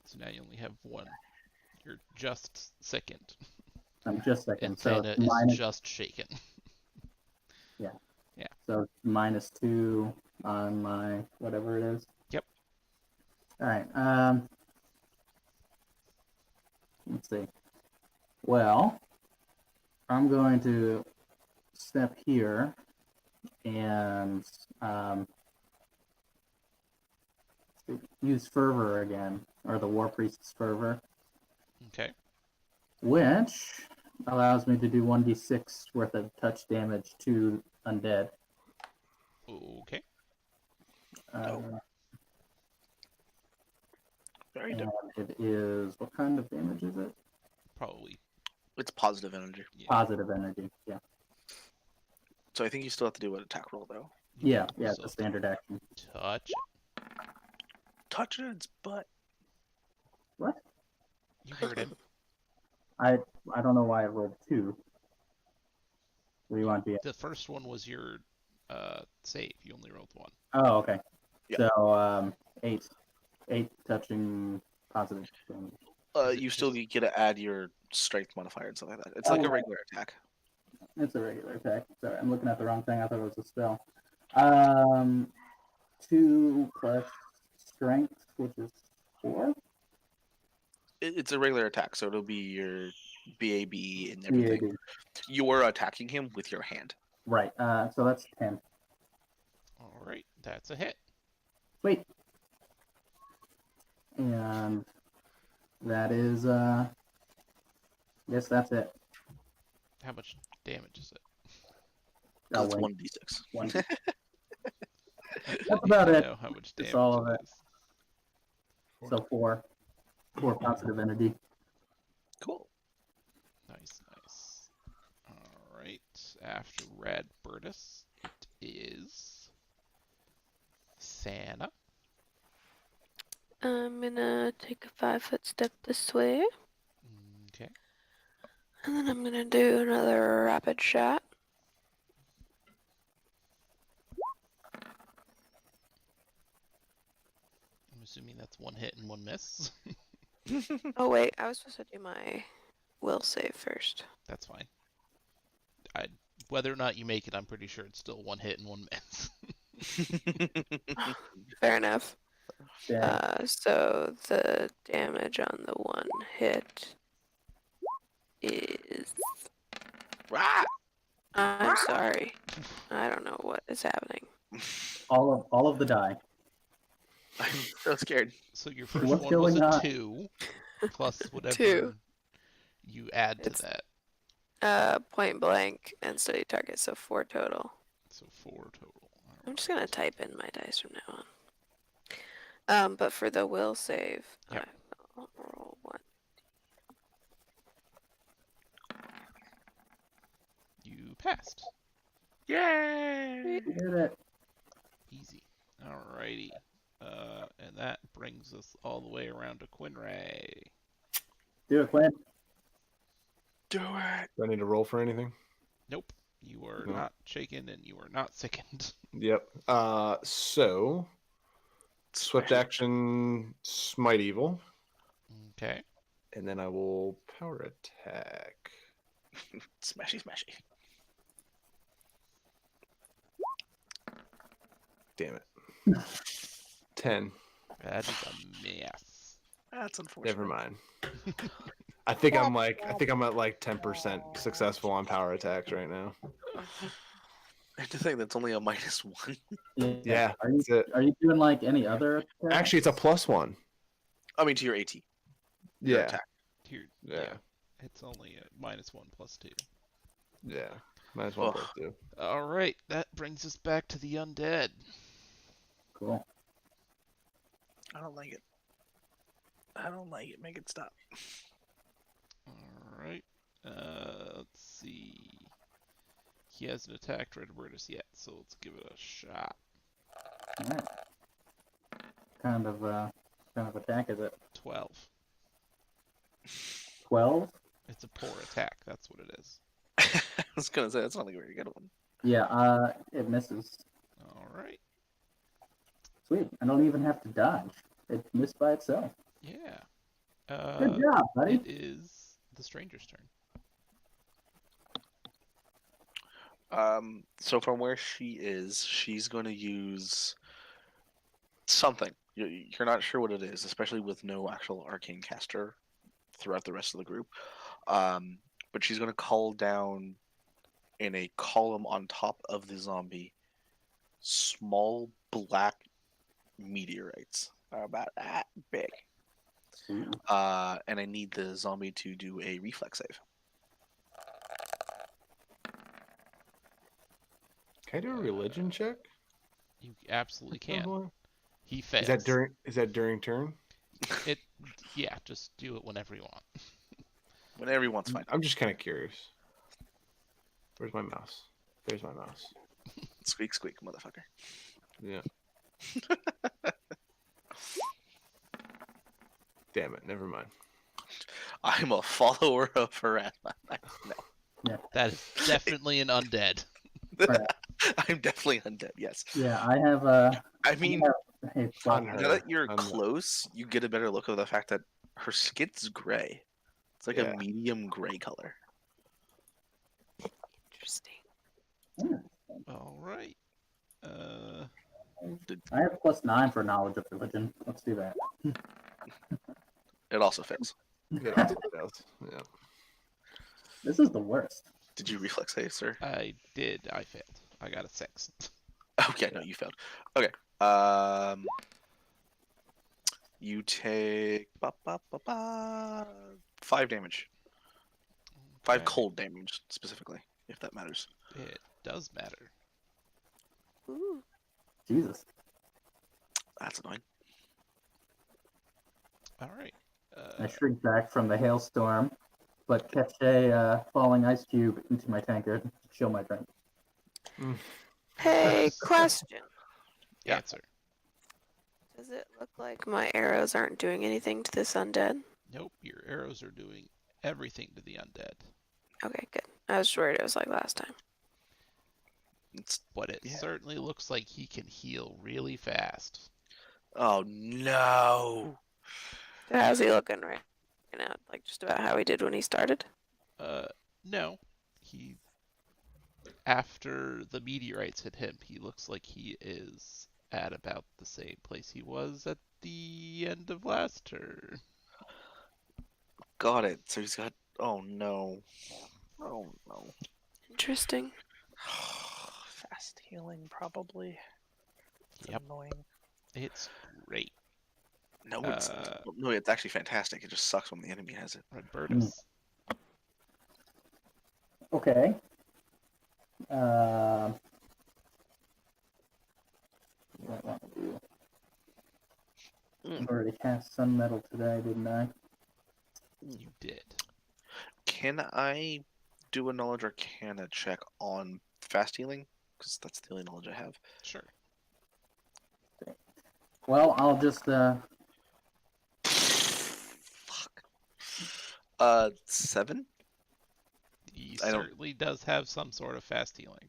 So now you only have one. You're just sickened. I'm just second, And so Thana it's is minus, just shaken. so it's minus 2 on my whatever it is. Yep. All right. Let's see. Well, I'm going to step here and use fervor again, or the war priest's fervor, Okay. which allows me to do 1d6 worth of touch damage to undead. Okay. Uh, Very and dope. it is, what kind of damage is it? Probably. It's positive energy. Yeah. Positive energy. Yeah. So I think you still have to do an attack roll though. You Yeah. do Yeah. still It's a have standard action. to touch it. Touch it in its butt. What? You heard him. I don't know why I rolled 2. What do you want to be? The first one was your save. You only rolled 1. Oh, okay. Yeah. So 8 touching positive damage. Is it You still just- get to add your strength modifier and stuff like that. It's like a regular attack. It's a regular attack. Sorry, I'm looking at the wrong thing. I thought it was a spell. 2 plus strength, which is 4. It's a regular attack, so it'll be your BAB and everything. BAB. You are attacking him with your hand. Right. So that's 10. All right. That's a hit. Sweet. And that is I guess that's it. How much damage is it? Oh, It's wait, 1d6. 1. I That's about need to it. know how much That's damage all of it it. is. So 4 positive energy. Cool. Nice, nice. All right. After Red Burtis, it is Thana. I'm gonna take a 5-foot step this way, Okay. and then I'm gonna do another rapid shot. I'm assuming that's 1 hit and 1 miss. Oh wait, I was supposed to do my will save first. That's fine. Whether or not you make it, I'm pretty sure it's still 1 hit and 1 miss. Fair enough. Yeah. So the damage on the 1 hit is... Rah! I'm sorry. I don't know what is happening. all of the die. I'm so scared. So your first What's one was going a on? 2, plus whatever 2. you add to It's- that. Point blank and steady target, so 4 total. So 4 total. I'm just gonna type in my dice from now on. But for the will save, Yep. I will roll 1. You passed. Yay! You did it. Easy. Alrighty. And that brings us all the way around to Quinray. Do it, Quinn. Do it! Do I need to roll for anything? Nope. You are No. not shaken and you are not sickened. Yep. So swift action, smite evil, Okay. and then I will power attack. Smashy, smashy. Damn it. 10. That is a mess. That's unfortunate. Never mind. I think I'm at like 10% successful on power attacks right now. And to think that's only a -1. Yeah, Are you that's it. are you doing like any other? attacks? Actually, it's a +1. I mean, to your AT. Your Yeah. attack. Here, Yeah. It's only a -1 plus 2. Yeah. -1 Ugh. +2. Alright, that brings us back to the undead. Cool. I don't like it. I don't like it. Make it stop. Alright. Let's see. He hasn't attacked Redbirtus yet, so let's give it a shot. All right. Kind of attack is it? 12. 12? It's a poor attack, that's what it is. I was gonna say that's not like a very good one. Yeah, it misses. Alright. Sweet. I don't even have to dodge. It missed by itself. Yeah. Good job, buddy. It is the stranger's turn. So from where she is, she's going to use something. You're not sure what it is, especially with no actual arcane caster throughout the rest of the group. But she's going to call down in a column on top of the zombie small black meteorites about that big. Ooh. And I need the zombie to do a reflex save. Can I do a religion check? You absolutely Oh, can. boy. He fails. Is that during turn? Yeah, just do it whenever you want. When everyone's fine. I'm just kind of curious. Where's my mouse? There's my mouse. Squeak, squeak, motherfucker. Yeah. Damn it. Never mind. I'm a follower of Haran. No. That is definitely an undead. I'm definitely undead, yes. Yeah, I have I mean, a On now her. that you're I'm- close, you get a better look of the fact that her skin's gray. It's like Yeah. a medium gray color. Interesting. Alright. I have +9 for knowledge of religion. Let's do that. It also fails. Yeah, that's what it does. Yeah. This is the worst. Did you reflex save, sir? I did. I failed. I got a 6. Okay, no, you failed. Okay. You take 5 damage. 5 Okay. cold damage specifically, if that matters. It does matter. Ooh. Jesus. That's annoying. Alright. I shrink back from the hailstorm, but catch a falling ice cube into my tankard to chill my drink. Hey, question. Yeah. Answer. Does it look like my arrows aren't doing anything to this undead? Nope, your arrows are doing everything to the undead. Okay, good. I was just worried it was like last time. It's... But it Yeah. certainly looks like he can heal really fast. Oh no! So how's he looking right now? Like just about how he did when he started? No. He... After the meteorites hit him, he looks like he is at about the same place he was at the end of last turn. Got it. So he's got. Oh no! Oh no! Interesting. Fast healing, probably. It's Yep. annoying. It's great. No, it's no, it's actually fantastic. It just sucks when the enemy has it. Redbirtus. Okay. What do I want to do? I already cast Sun Metal today, didn't I? You did. Can I do a knowledge arcana check on fast healing? Because that's the only knowledge I have. Sure. Well, I'll just Fuck. 7? He I don't- certainly does have some sort of fast healing.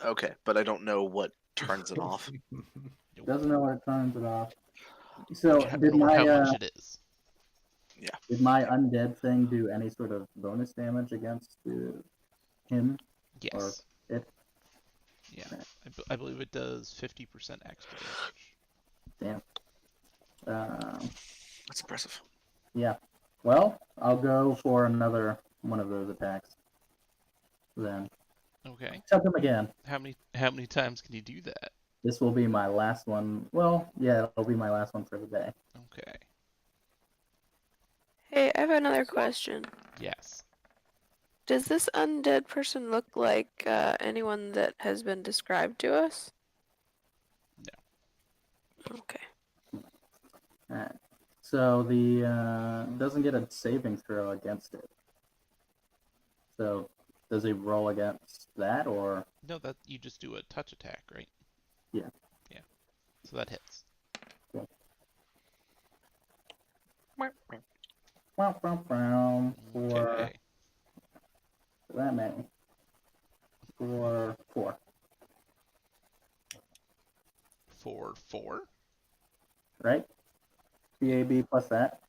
Okay, but I don't know what turns it off. Nope. doesn't know what turns it off. So Okay, did Or how my much it is. did my undead thing do any sort of bonus damage against him? Yes. it? Yeah. I believe it does 50% extra damage. That's impressive. Yeah. Well, I'll go for another one of those attacks. Then Okay. chunk him again. How many times can you do that? This will be my last one. Well, yeah, it'll be my last one for the day. Okay. Hey, I have another question. Yes. Does this undead person look like anyone that has been described to us? No. Okay. Alright. So the doesn't get a saving throw against it. So does he roll against that or? No, that you just do a touch attack, right? Yeah. Yeah. So that hits. For Okay. that many. For 4. For 4? Right? CAB plus that.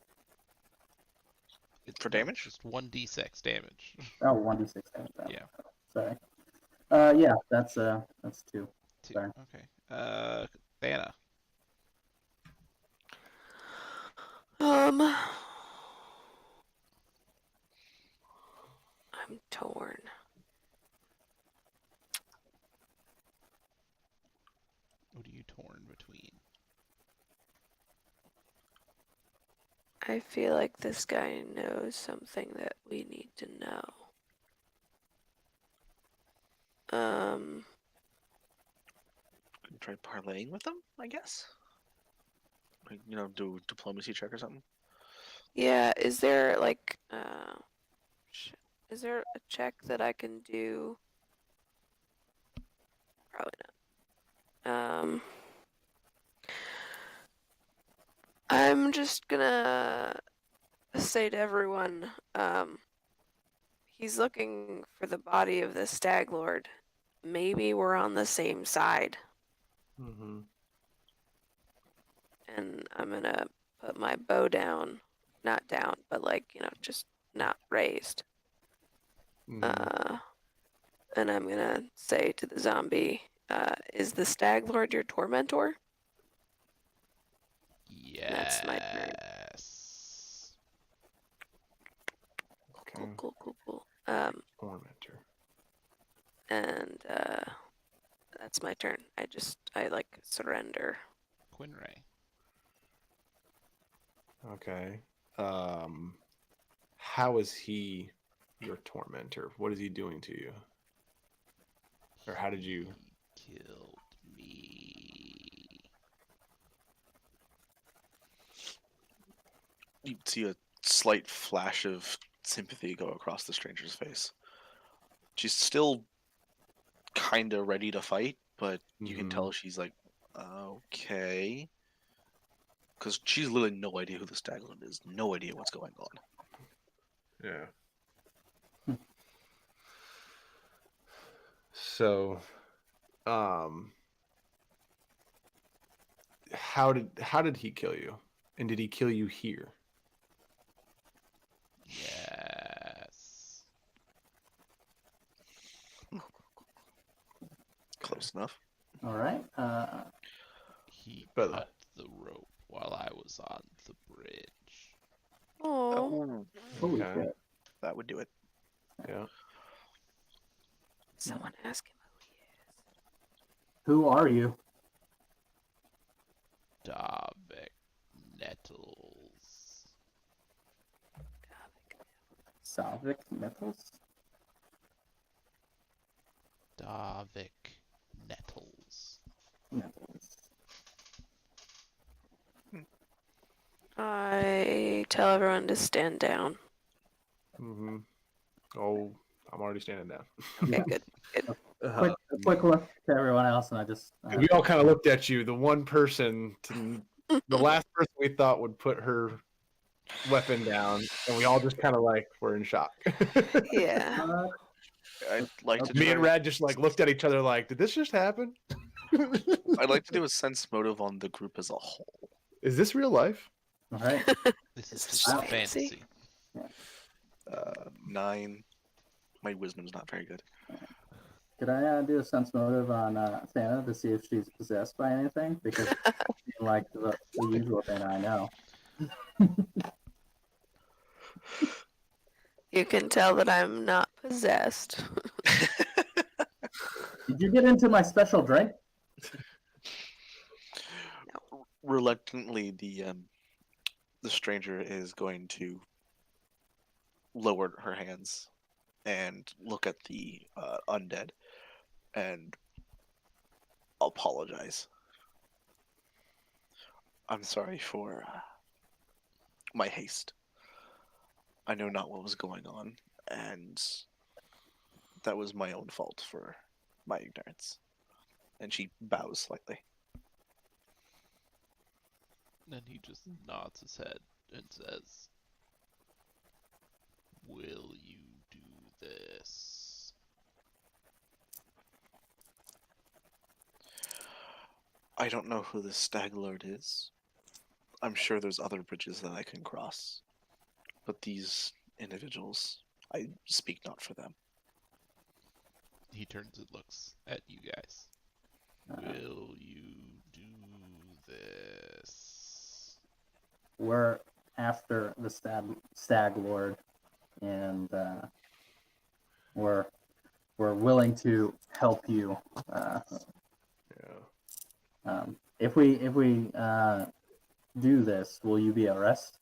It's For no, damage? just 1d6 damage. Oh, 1d6 damage. Oh, Yeah. sorry. Yeah, that's 2. 2. Sorry. Okay. Thana. I'm torn. What are you torn between? I feel like this guy knows something that we need to know. Try parlaying with them, I guess. Like, do diplomacy check or something. Yeah, is there like is there a check that I can do? Probably not. I'm just gonna say to everyone, he's looking for the body of the stag lord. Maybe we're on the same side. Mm-hmm. And I'm gonna put my bow down, not down, but like, just not raised. Mm-hmm. And I'm gonna say to the zombie, is the stag lord your tormentor? That's my turn. Yes. Okay. Cool. Tormentor. And that's my turn. I like surrender. Quinray. Okay. How is he your tormentor? What is he doing to you? Or how did you? He killed me. You see a slight flash of sympathy go across the stranger's face. She's still kind of ready to fight, but you can Mhm. tell she's like, okay. Because she's literally no idea who the Stagland is, no idea what's going on. Yeah. So, how did he kill you? And did he kill you here? Yes. Close enough. All right. He But- cut the rope while I was on the bridge. Oh, Holy Okay. shit. That would do it. Yeah. someone ask him Who are you? Davik Nettles. Salvic Metals? Davik Nettles. Metals. I tell everyone to stand down. Mm-hmm. Oh, I'm already standing down. Okay, good. A quick look to everyone else, and I just. We all kind of looked at you. The one person, the last person we thought would put her weapon down, and we all just kind of like were in shock. Yeah. I'd like to Me try. and Rad just like looked at each other like, did this just happen? I'd like to do a sense motive on the group as a whole. Is this real life? All right. This is Is just this fantasy. fantasy? 9. My wisdom's not very good. Could I do a sense motive on Thana to see if she's possessed by anything? Because like the usual thing I know. You can tell that I'm not possessed. Did you get into my special drink? Reluctantly, the stranger is going to lower her hands and look at the undead and apologize. I'm sorry for my haste. I know not what was going on, and that was my own fault for my ignorance. And she bows slightly. And he just nods his head and says, "Will you do this?" I don't know who this stag lord is. I'm sure there's other bridges that I can cross. But these individuals, I speak not for them. He turns and looks at you guys. Will you do this? We're after the stag lord, and we're willing to help you. Yeah. If we do this, will you be at rest?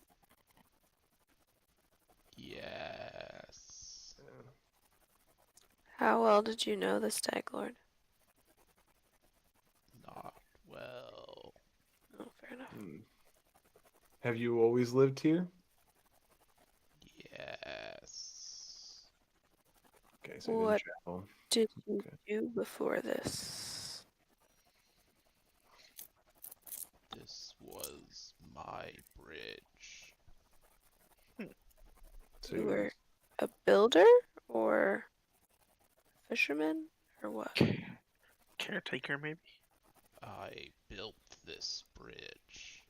Yes. How well did you know the Stag Lord? Not well. Oh, fair enough. Have you always lived here? Yes. Okay, so you didn't What travel. did you Okay. do before this? This was my bridge. So You you were a builder or fisherman or what? Caretaker, maybe? I built this bridge.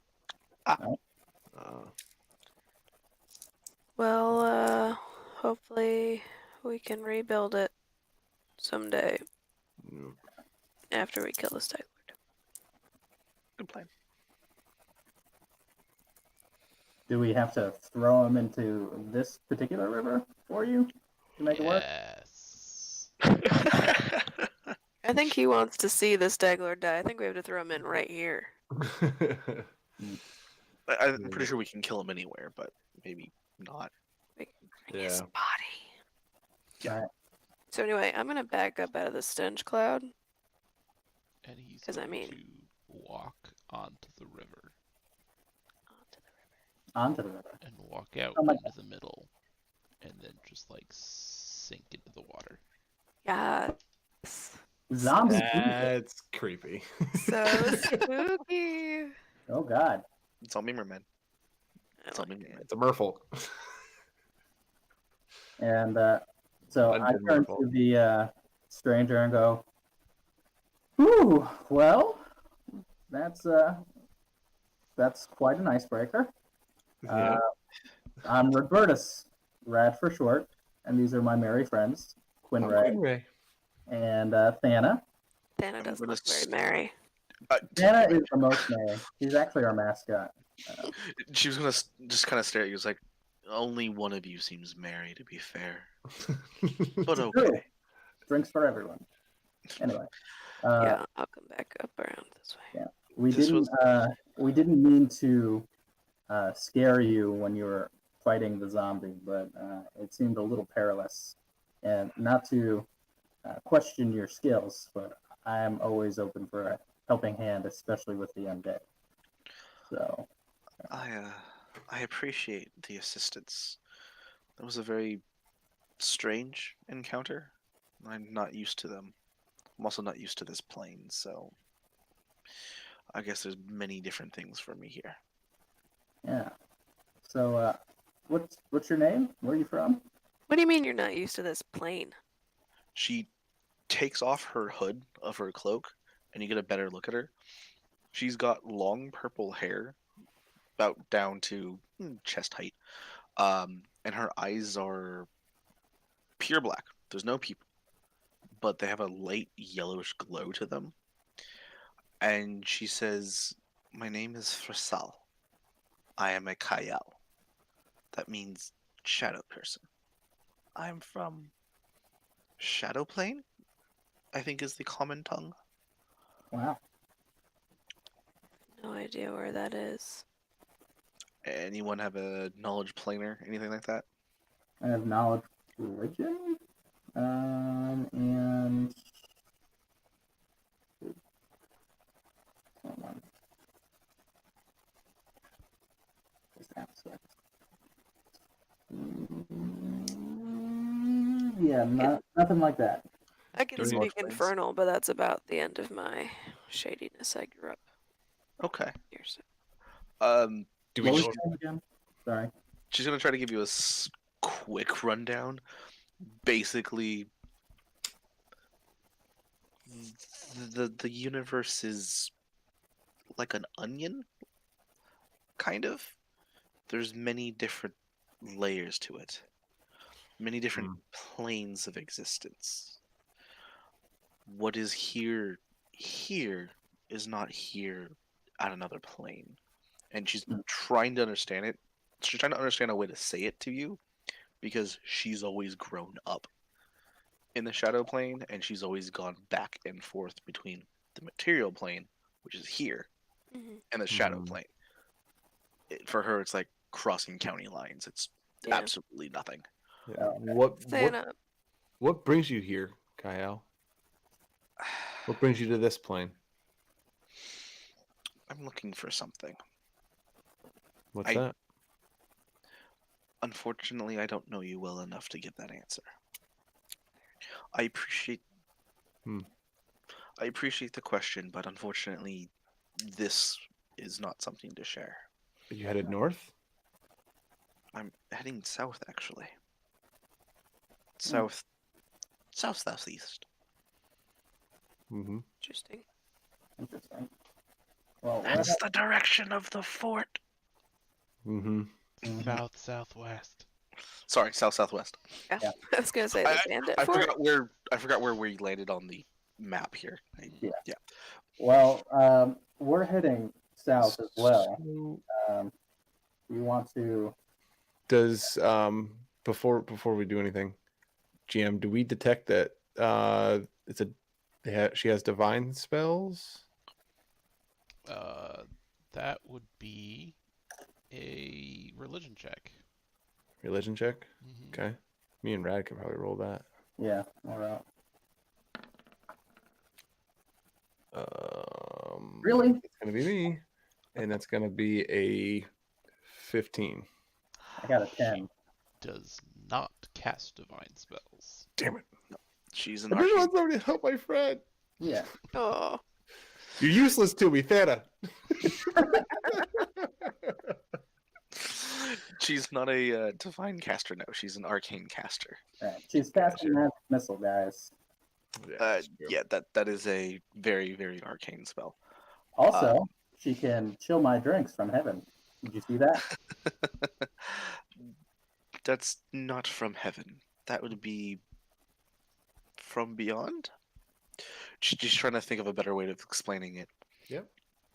Well, hopefully we can rebuild it someday mm, after we kill the Stag Lord. Good plan. Do we have to throw him into this particular river for you to make it work? Yes. I think he wants to see the Stag Lord die. I think we have to throw him in right here. I'm pretty sure we can kill him anywhere, but maybe not. We can bring his Yeah. body. Yeah. So anyway, I'm gonna back up out of the stench cloud. And he's 'Cause I going mean- to walk onto the river Onto the river. and walk out Oh my into the middle and then just like sink into the water. Yes. Zombie. That's creepy. So spooky. Oh God. Zombie merman. I Zombie like it. merman. It's a merfolk. And so I Undead turn merfolk. to the stranger and go, "Whew, well, that's quite an icebreaker. Yeah. I'm Robertus, Rad for short, and these are my merry friends, Quinn Ray Ray. and Thana. Thana I'm doesn't gonna look very s- merry. Thana is the most merry. He's actually our mascot. She was gonna just kind of stare at you. It's like, only one of you seems merry, to be fair. But True. okay. Drinks for everyone. Anyway, Yeah, I'll come back up around this way. we This didn't mean to scare you when you were fighting the zombie, but it seemed a little perilous. And not to question your skills, but I am always open for a helping hand, especially with the undead. So I appreciate the assistance. That was a very strange encounter. I'm not used to them. I'm also not used to this plane, so I guess there's many different things for me here. yeah. So what's your name? Where are you from? What do you mean you're not used to this plane? She takes off her hood of her cloak, and you get a better look at her. She's got long purple hair, about down to chest height, and her eyes are pure black. There's no pupil, but they have a light yellowish glow to them. And she says, "My name is Frisal. I am a Kayal. That means shadow person. I'm from Shadow Plane, I think is the common tongue." Wow. No idea where that is. Anyone have a knowledge planer, anything like that? I have knowledge religion. And hold on. Yeah, nothing like that. I can Any more speak planes? Infernal, but that's about the end of my shadiness. I grew up Okay. here, so. Do What we was know? your name again? Sorry. She's gonna try to give you a quick rundown. Basically, the universe is like an onion, kind of. There's many different layers to it, many different planes of existence. What is here is not here at another plane. And she's Mm. trying to understand it. She's trying to understand a way to say it to you because she's always grown up in the shadow plane and she's always gone back and forth between the material plane, which is here, Mhm. and the shadow plane. For her, it's like crossing county lines. It's Yeah. absolutely nothing. Yeah. Oh, Staying up. What brings you here, Kyle? What brings you to this plane? I'm looking for something. What's I- that? Unfortunately, I don't know you well enough to give that answer. I appreciate Hmm. I appreciate the question, but unfortunately, this is not something to share. Are you headed north? I'm heading south, actually. South, southeast. Mm-hmm. Interesting. interesting. Well, That's the direction of the fort. Mm-hmm. Southwest. Sorry, southwest. Yeah. Yeah. I was gonna say the bandit I fort. forgot where we landed on the map here. Yeah. Well, we're heading south as well. You want to? Does before we do anything, GM, do we detect that it's she has divine spells? That would be a religion check. Religion check? Mhm. Okay. Me and Rad could probably roll that. Yeah. All right. Really? It's gonna be me. And that's gonna be a 15. I got a 10. Does not cast divine spells. Damn it. She's an I just arcane. want somebody to help my friend. Yeah. Oh. You're useless to me, Theta. She's not a divine caster, no. She's an arcane caster. All right. She's casting magic missile, guys. Yeah, that is a very, very arcane spell. Also, she can chill my drinks from heaven. Did you see that? That's not from heaven. That would be from beyond? Just trying to think of a better way of explaining it. Yep.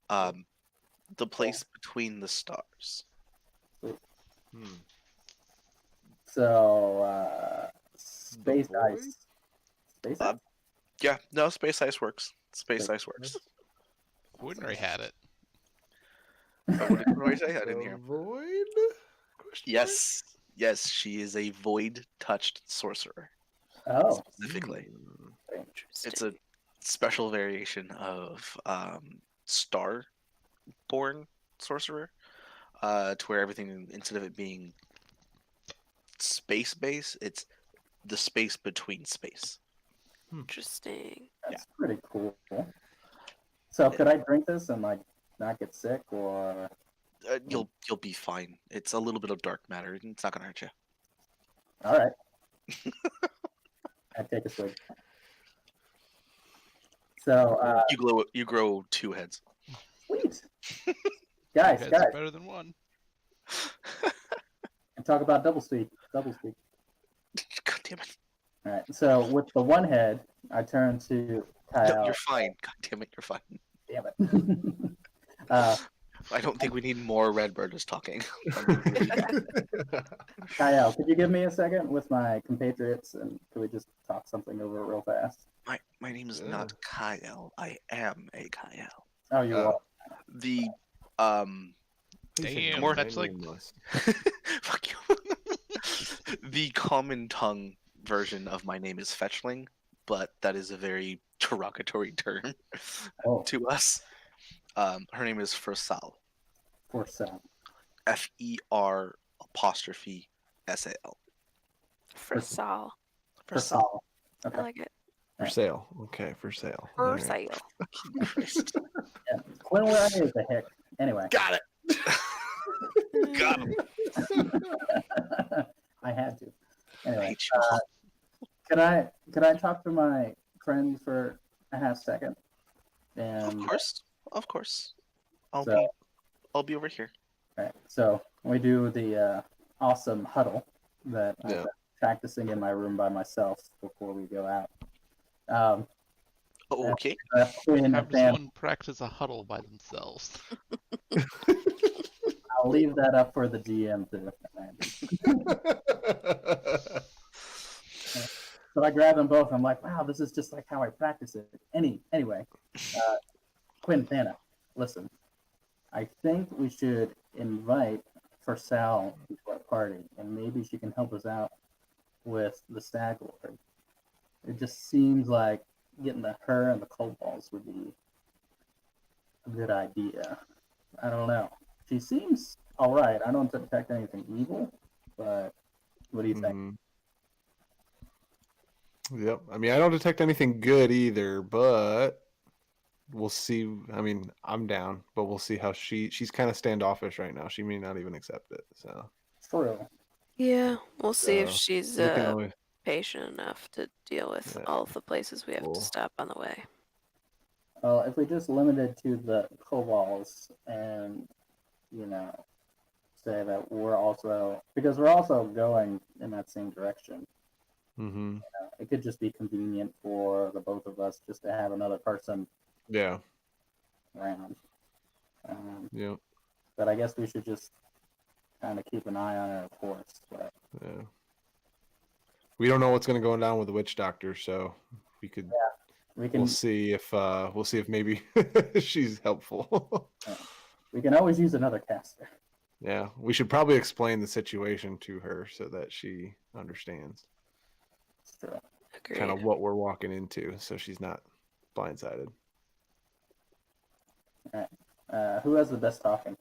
The place between the stars. So, space The void? ice. Space ice? Yeah, no, space ice works. Space ice works. Wouldn't already had it. What did Roy say? I didn't hear. Void? Yes, yes, she is a void-touched sorcerer. Oh. Specifically, Interesting. it's a special variation of star-born sorcerer, to where everything, instead of it being space-based, it's the space between space. Interesting. That's pretty cool. So, could I drink this and like not get sick, or? You'll be fine. It's a little bit of dark matter. It's not gonna hurt you. All right. I take a swig. So, You grow 2 heads. sweet. Guys, Heads guys, are better than one. and talk about double speak. Double speak. God damn it! All right. So, with the one head, I turn to Kyle. No, you're fine. God damn it, you're fine. Damn it. I don't think we need more Redbirders talking. Kyle, could you give me a second with my compatriots, and could we just talk something over real fast? My name is not Kyle. I am a Kyle. Oh, you are. The Damn, more- that's like fuck you. The common tongue version of my name is Fetchling, but that is a very derogatory term Oh, to us. Her name is Fursal. for some. FER''SAL. For Saul. For Saul. I Okay. like it. For sale. Okay, for sale. For All right. sale. Fucking Christ. Yeah. Quinn, where are you, the hick? Anyway. Got it. Got him. I had to. I Anyway, hate you all. could I talk to my friend for a half second? Of And course. Of course. I'll So- be over here. right, so we do the awesome huddle that I've Yeah. been practicing in my room by myself before we go out. Um, Oh, okay. Quinn How and does Thanos, one practice a huddle by themselves? I'll leave that up for the GM to So I grab them both. I'm like, wow, this is just like how I practice it. Anyway, Quinn, Thana, listen. I think we should invite for Sal to our party, and maybe she can help us out with the Stag Lord. It just seems like getting her and the kobolds would be a good idea. I don't know. She seems all right. I don't detect anything evil, but what do you think? Mhm. Yep. I mean, I don't detect anything good either, but we'll see. I mean, I'm down, but we'll see how she's kind of standoffish right now. She may not even accept it. So True. Yeah, we'll see if So, she's we can always, patient enough to deal with Yeah. all of the places we have Cool. to stop on the way. Well, if we just limited to the kobolds and, say that we're also, because we're also going in that same direction, mm-hmm. it could just be convenient for the both of us just to have another person Yeah. around. Yep. But I guess we should just kind of keep an eye on her, of course. But Yeah. We don't know what's going to go down with the witch doctor, so we could. we can We'll see if maybe she's helpful. we can always use another caster. Yeah, we should probably explain the situation to her so that she understands It's true. Agreed. kind of what we're walking into, so she's not blindsided. Who has the best talking?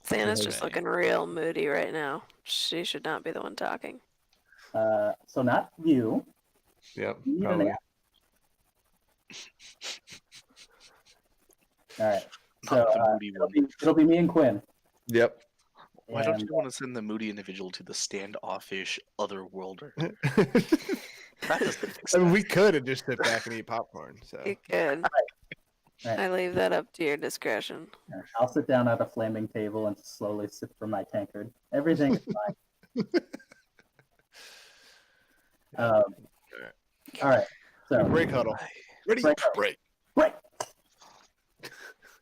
Thana's Okay. just looking real moody right now. She should not be the one talking. So not you. Yep, You need an probably. app. All right. Not So the moody one. it'll be me and Quinn. Yep. Why don't And, you want to send the moody individual to the standoffish otherworlder? I That doesn't fix mean, that. we could have just sit back and eat popcorn. So You could. Right. I leave that up to your discretion. I'll sit down at a flaming table and just slowly sip from my tankard. Everything is fine. All right. So break huddle. Ready? Break huddle. Break. break.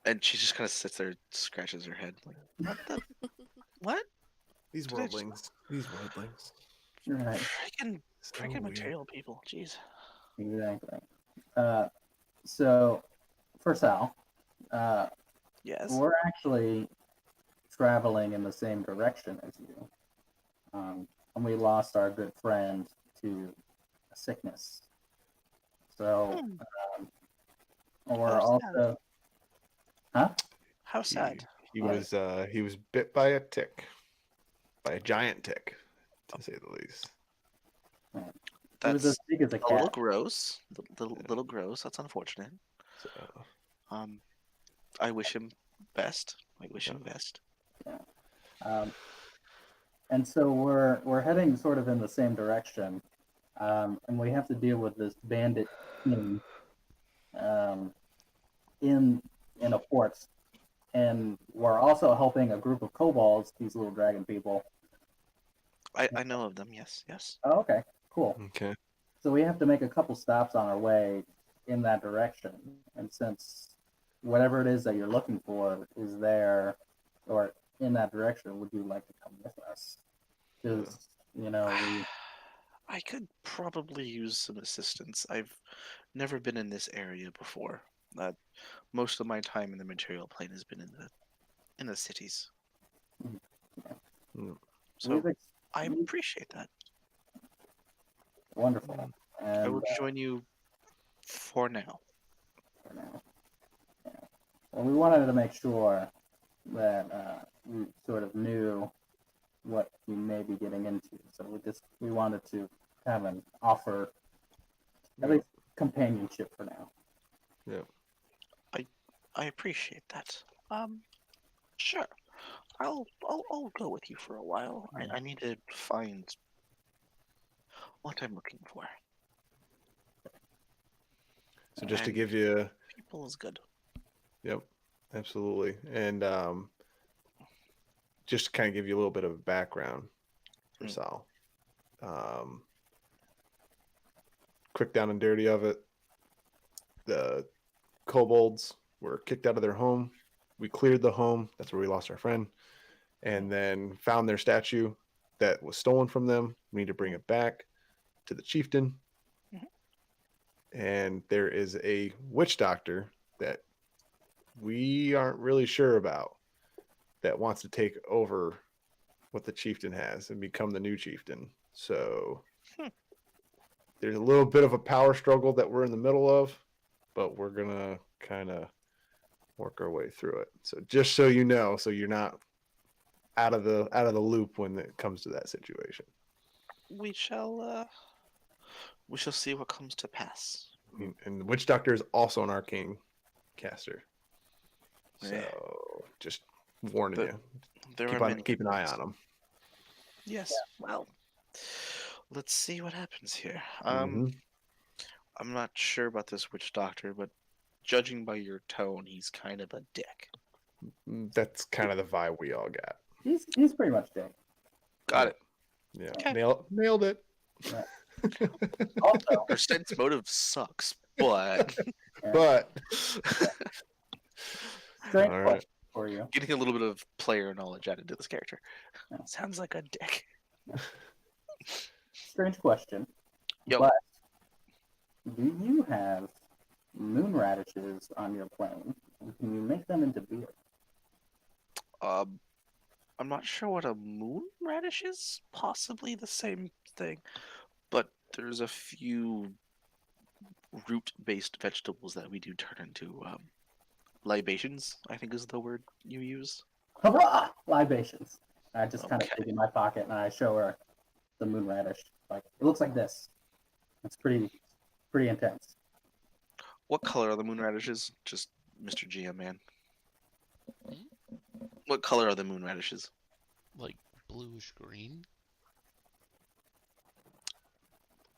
And she just kind of sits there, scratches her head, like, what the? What? These Did I just- worldlings. These worldlings. Right. Freaking So freaking weird. material people. Jeez. Exactly. So for Sal, Yes. we're actually traveling in the same direction as you. And we lost our good friend to a sickness. So we're How also, huh? How sad. He Right. was bit by a tick, by a giant tick, to say the least. He was That's as big as a a little cat. gross. Little gross. That's unfortunate. So, I wish him best. I wish him best. And so we're heading sort of in the same direction, and we have to deal with this bandit king in a port, and we're also helping a group of kobolds, these little dragon people. I know of them. Yes. Yes. Oh, okay, cool. okay. So we have to make a couple stops on our way in that direction, and since whatever it is that you're looking for is there or in that direction, would you like to come with us? Because we I could probably use some assistance. I've never been in this area before. Most of my time in the material plane has been in the cities. So we've I appreciate that. wonderful. And I will join you for now. for now. Yeah. Well, we wanted to make sure that we sort of knew what you may be getting into. So we wanted to have an offer, at least companionship for now. Yeah. I appreciate that. Sure. I'll go with you for a while. I need to find what I'm looking for. So just to And give you, people is good. yep, absolutely, and just to kind of give you a little bit of a background for Mm. Sal. Quick down and dirty of it. The kobolds were kicked out of their home. We cleared the home. That's where we lost our friend, and then found their statue that was stolen from them. We need to bring it back to the chieftain. And there is a witch doctor that we aren't really sure about that wants to take over what the chieftain has and become the new chieftain. So there's a little bit of a power struggle that we're in the middle of, but we're gonna kind of work our way through it. So just so you know, so you're not out of the loop when it comes to that situation. We shall see what comes to pass. And the witch doctor is also an arcane caster. So Eh. just warning you. There are many. Keep an eye on him. Yes. Well, let's see what happens here. Mhm. I'm not sure about this witch doctor, but judging by your tone, he's kind of a dick. That's kind of the vibe we all got. He's pretty much dead. Got it. Yeah, Okay. nailed it. Yeah. Also, Your sense motive sucks, but But strange all right. question for you. getting a little bit of player knowledge added to this character. Yeah. Sounds like a dick. Strange question. Yo. But do you have moon radishes on your plane? And can you make them into beer? I'm not sure what a moon radish is. Possibly the same thing, but there's a few root-based vegetables that we do turn into libations. I think is the word you use. Hurrah! Libations. I just kind of Okay. dig in my pocket and I show her the moon radish. Like it looks like this. It's pretty intense. What color are the moon radishes? Just Mr. GM man. What color are the moon radishes? Like bluish green.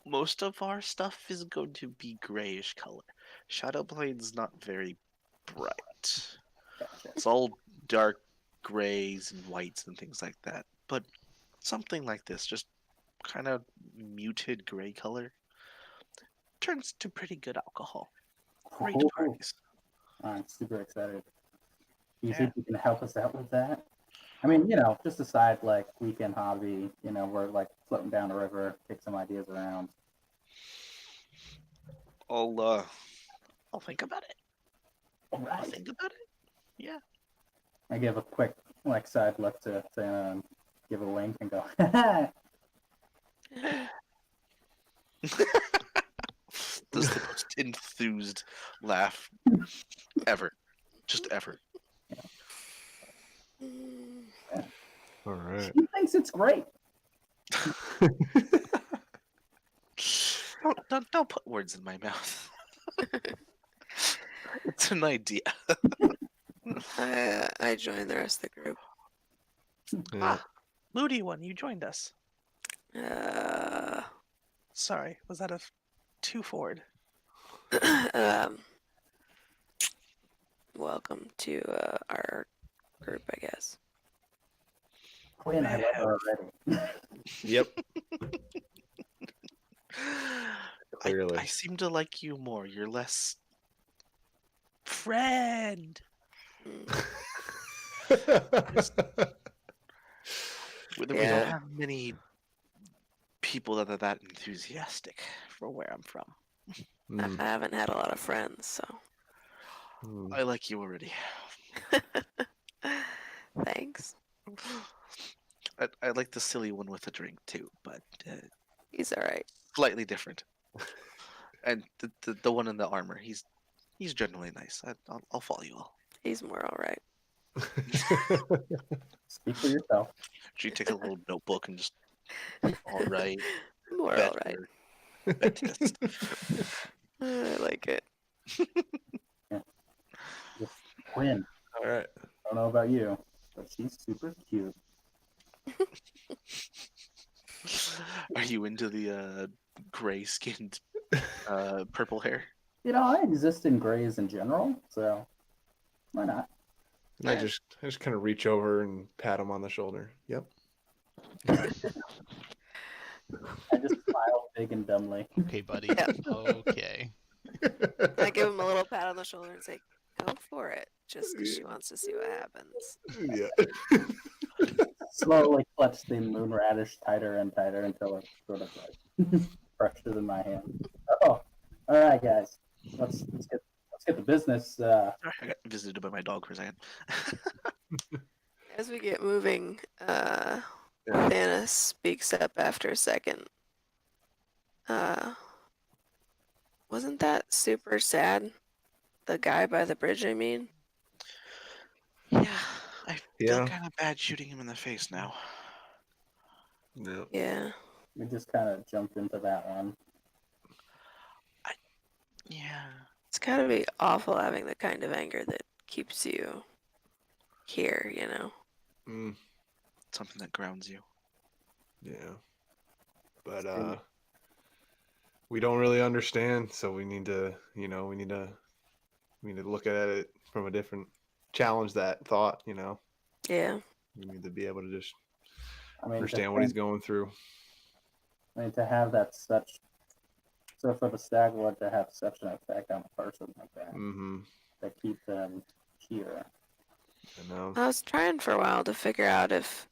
Most of our stuff is going to be grayish color. Shadowplane's not very bright. Gotcha. It's all dark grays and whites and things like that. But something like this, just kind of muted gray color, turns to pretty good alcohol. Great Ooh, parties. I'm super excited. Do you Yeah. think you can help us out with that? I mean, just aside like weekend hobby, we're like floating down the river, kick some ideas around. I'll think about it. All I'll right. think about it. Yeah. I give a quick like side look to Santa and give a wink and go, This is the most enthused laugh ever. Just ever. All right. She thinks it's great. Don't put words in my mouth. It's an idea. I joined the rest of the group. Yeah. Moody one, you joined us. Uh, Sorry, was that a too forward? welcome to our group, I guess. Quinn, I love her already. Yep. I Clearly. seem to like you more. You're less friend. We don't Yeah. have many people that are that enthusiastic for where I'm from. Mm, I haven't had a lot of friends, so mm. I like you already. thanks. I like the silly one with a drink too, but He's all right. slightly different. And the one in the armor, he's generally nice. I'll follow you all. He's more all right. Speak for yourself. She takes a little notebook and just, all right, More better, alright. Betis. I like it. Just Quinn. All right. I don't know about you, but she's super cute. Are you into the gray-skinned, purple hair? You know, I exist in grays in general, so why not? And I just kind of reach over and pat him on the shoulder. Yep. I just smile big and dumbly. Okay, buddy. Yeah. Okay. I give him a little pat on the shoulder and say, "Go for it," just because she wants to see what happens. Yeah. Slowly clutch the moon radish tighter and tighter until it sort of like crushes in my hand. Oh, all right, guys, let's get the business. Sorry, I got visited by my dog for a second. As we get moving, Yeah. Thanos speaks up after a second. Wasn't that super sad? The guy by the bridge, I mean? Yeah, I feel Yeah. kind of bad shooting him in the face now. Yeah. Yeah. We just kind of jumped into that one. Yeah. It's gotta be awful having the kind of anger that keeps you here, you know? Mm, Something that grounds you. yeah. But we don't really understand, so we need to, we need to look at it from a different challenge that thought, Yeah. We need to be able to just I mean, understand what he's going through. to have that such so for the stag lord to have such an effect on a person like that, Mm-hmm. that keep them here. I know. I was trying for a while to figure out if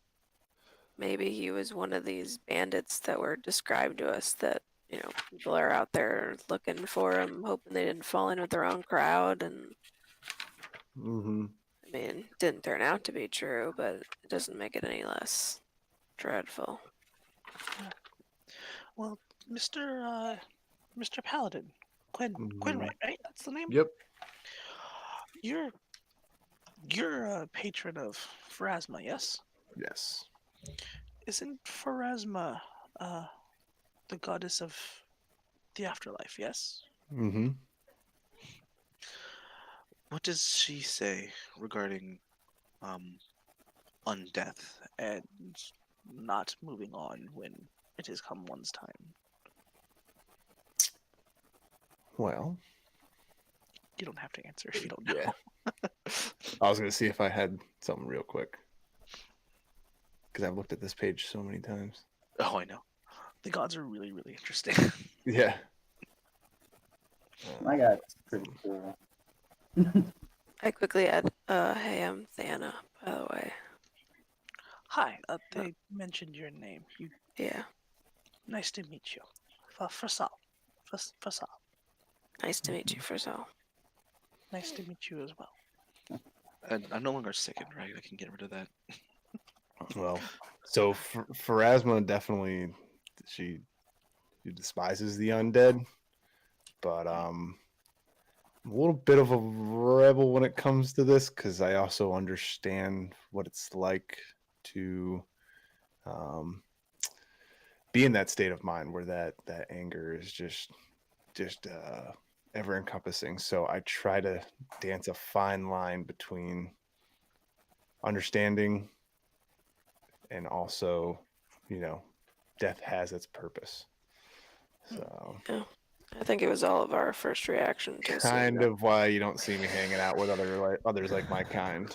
maybe he was one of these bandits that were described to us that, people are out there looking for him, hoping they didn't fall in with the wrong crowd. And Mm-hmm. I mean, didn't turn out to be true, but it doesn't make it any less dreadful. Well, Mr. Paladin, Quinn, Mhm. right? That's the name. Yep. You're a patron of Pharasma, yes? Yes. Isn't Pharasma, the goddess of the afterlife? Yes. Mm-hmm. What does she say regarding undeath and not moving on when it has come one's time? Well, You don't have to answer if you don't know. yeah. I was gonna see if I had something real quick because I've looked at this page so many times. Oh, I know. The gods are really, really interesting. Yeah. My guy's pretty cool. I quickly add, hey, I'm Thana, by the way. Hi, they mentioned your name. Yeah, Nice to meet you. Fasal. Fasal. nice to meet you, Frizzle. Nice to meet you as well. And I'm no longer sickened, right? I can get rid of that. Well, so Pharasma definitely she despises the undead, but I'm a little bit of a rebel when it comes to this because I also understand what it's like to be in that state of mind where that anger is just ever encompassing. So I try to dance a fine line between understanding and also, death has its purpose. So Yeah, I think it was all of our first reaction to seeing kind that. of why you don't see me hanging out with others like my kind.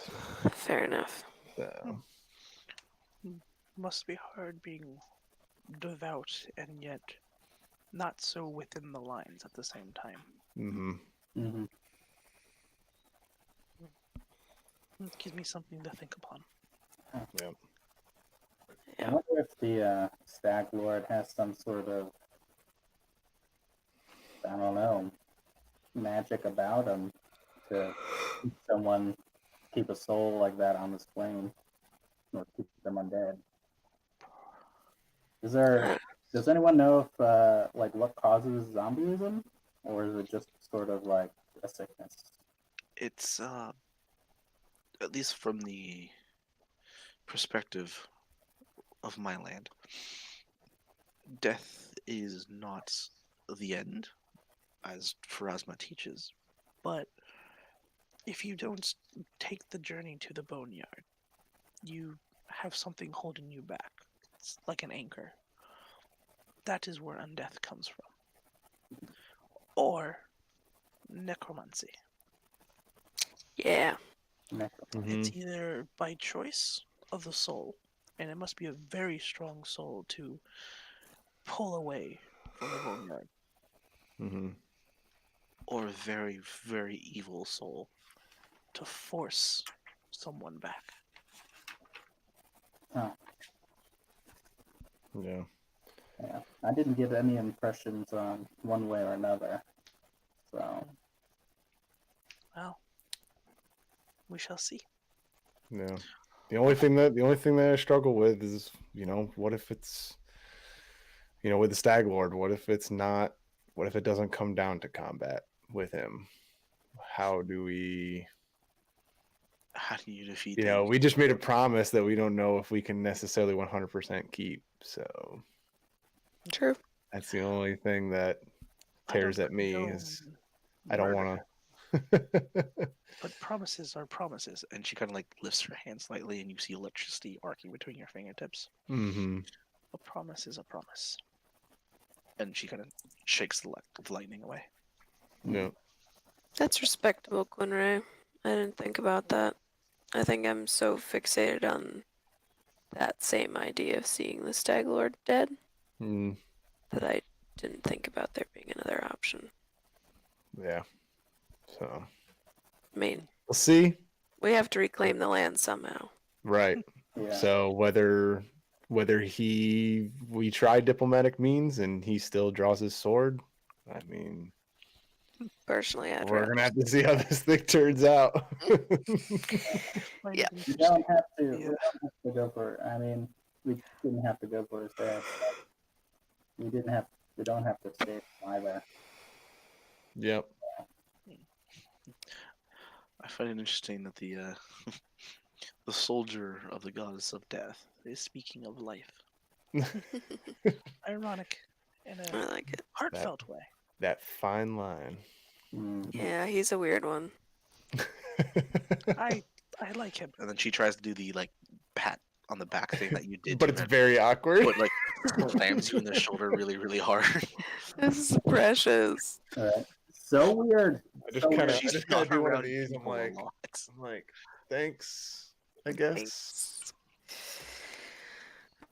Fair enough. So, Must be hard being devout and yet not so within the lines at the same time. mm-hmm. Mm-hmm. It gives me something to think upon. Yeah. I Yeah. wonder if the stag lord has some sort of, I don't know, magic about him to keep a soul like that on this plane, or keep them undead. Does anyone know if like what causes zombieism, or is it just sort of like a sickness? It's at least from the perspective of my land, death is not the end, as Pharasma teaches, but if you don't take the journey to the boneyard, you have something holding you back. It's like an anchor. That is where undeath comes from. Or necromancy. Yeah. It's either by choice of the soul, and it must be a very strong soul to pull away from the boneyard, Mm-hmm. or a very, very evil soul to force someone back. Huh. Yeah. Yeah. I didn't get any impressions on one way or another. So Well, we shall see. Yeah. The only thing that I struggle with is, what if it's, with the Stag Lord, what if it doesn't come down to combat with him? How do we, How do you defeat the we just made a promise that we don't know if we can necessarily 100% keep. So True. that's the only thing that tears at me is I don't want to. But promises are promises. And she kind of like lifts her hand slightly, and you see electricity arcing between your fingertips. Mm-hmm. A promise is a promise. And she kind of shakes the lightning away. Yeah. That's respectable, Quinray. I didn't think about that. I think I'm so fixated on that same idea of seeing the Stag Lord dead Mm, that I didn't think about there being another option. yeah. So I mean, we'll see. we have to reclaim the land somehow. Right. yeah. So whether we try diplomatic means and he still draws his sword, I mean, Personally, I'd we're rather. gonna have to see how this thing turns out. Yeah. We don't have to. We don't have to go for. I mean, we didn't have to go for his head. We didn't have. We don't have to save him either. Yep. I find it interesting that the the soldier of the goddess of death is speaking of life. Ironic in I a like it. heartfelt way. That fine line. Yeah, he's a weird one. I like him. And then she tries to do the like pat on the back thing that you did But to it's him, very awkward. but like slams you in the shoulder really, really hard. This is precious. All right. So weird. I just So kind of weird. She's do one of around these. I'm people a like, lot. thanks. I guess. Thanks.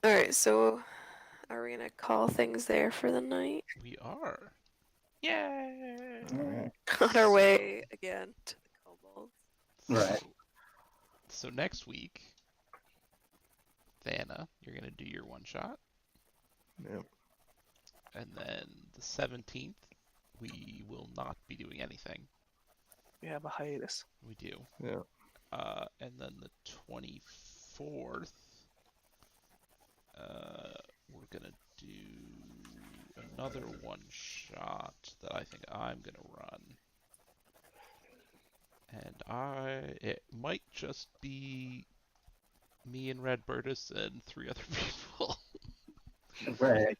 Alright, so are we gonna call things there for the night? We are. Yay! All right. On our way again to the kobolds. Right. So next week, Thana, you're gonna do your one shot, Yep. and then the 17th, we will not be doing anything. We have a hiatus. We do. Yeah. And then the 24th, we're gonna do another one shot that I think I'm gonna run. And it might just be me and Red Burtis and 3 other people. Right.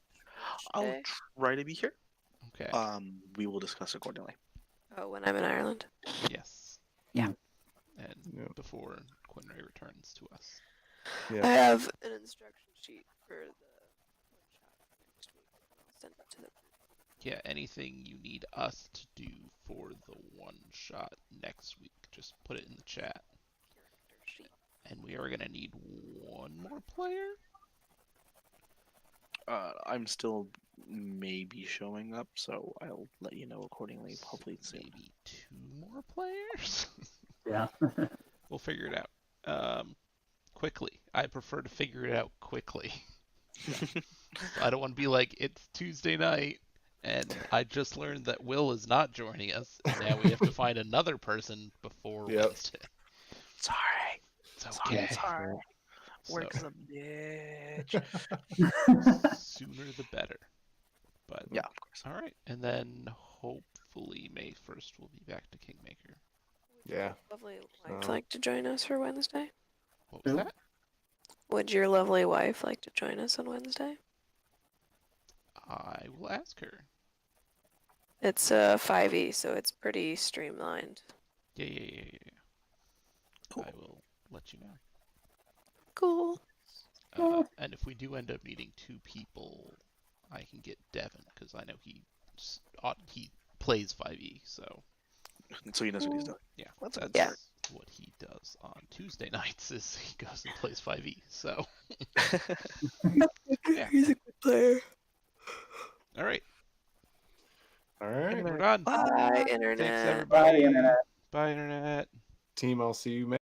I'll Okay. try to be here. Okay. We will discuss accordingly. Oh, when I'm in Ireland. Yes. Yeah. And Yep. before Quinray returns to us. Yeah. I have an instruction sheet for the one shot next week. I'll send it to them. Yeah, anything you need us to do for the one shot next week, just put it in the chat. Character sheet. And we are gonna need one more player. I'm still maybe showing up, so I'll let you know accordingly. Hopefully soon. Maybe 2 more players. Yeah. We'll figure it out. Quickly. I prefer to figure it out quickly. I don't want to be like, it's Tuesday night, and I just learned that Will is not joining us, and now we have to find another person before Yep. Wednesday. Sorry. It's okay. Sorry. So, Work's a bitch. sooner the better. But Yeah, of course. all right, and then hopefully May 1st we'll be back to Kingmaker. Yeah. Lovely wife Oh. like to join us for Wednesday? What was Who? that? Would your lovely wife like to join us on Wednesday? I will ask her. It's a 5e, so it's pretty streamlined. Yeah. Cool. I will let you know. Cool. And if we do end up needing 2 people, I can get Devin because I know he plays 5e, so So he knows what he's doing. yeah, That's a good Yeah. start. what he does on Tuesday nights is he goes and plays 5e. So Yeah. He's a good player. all right, All right. we're done. Bye, Thanks internet. everybody. Internet. Bye, internet. Team, I'll see you.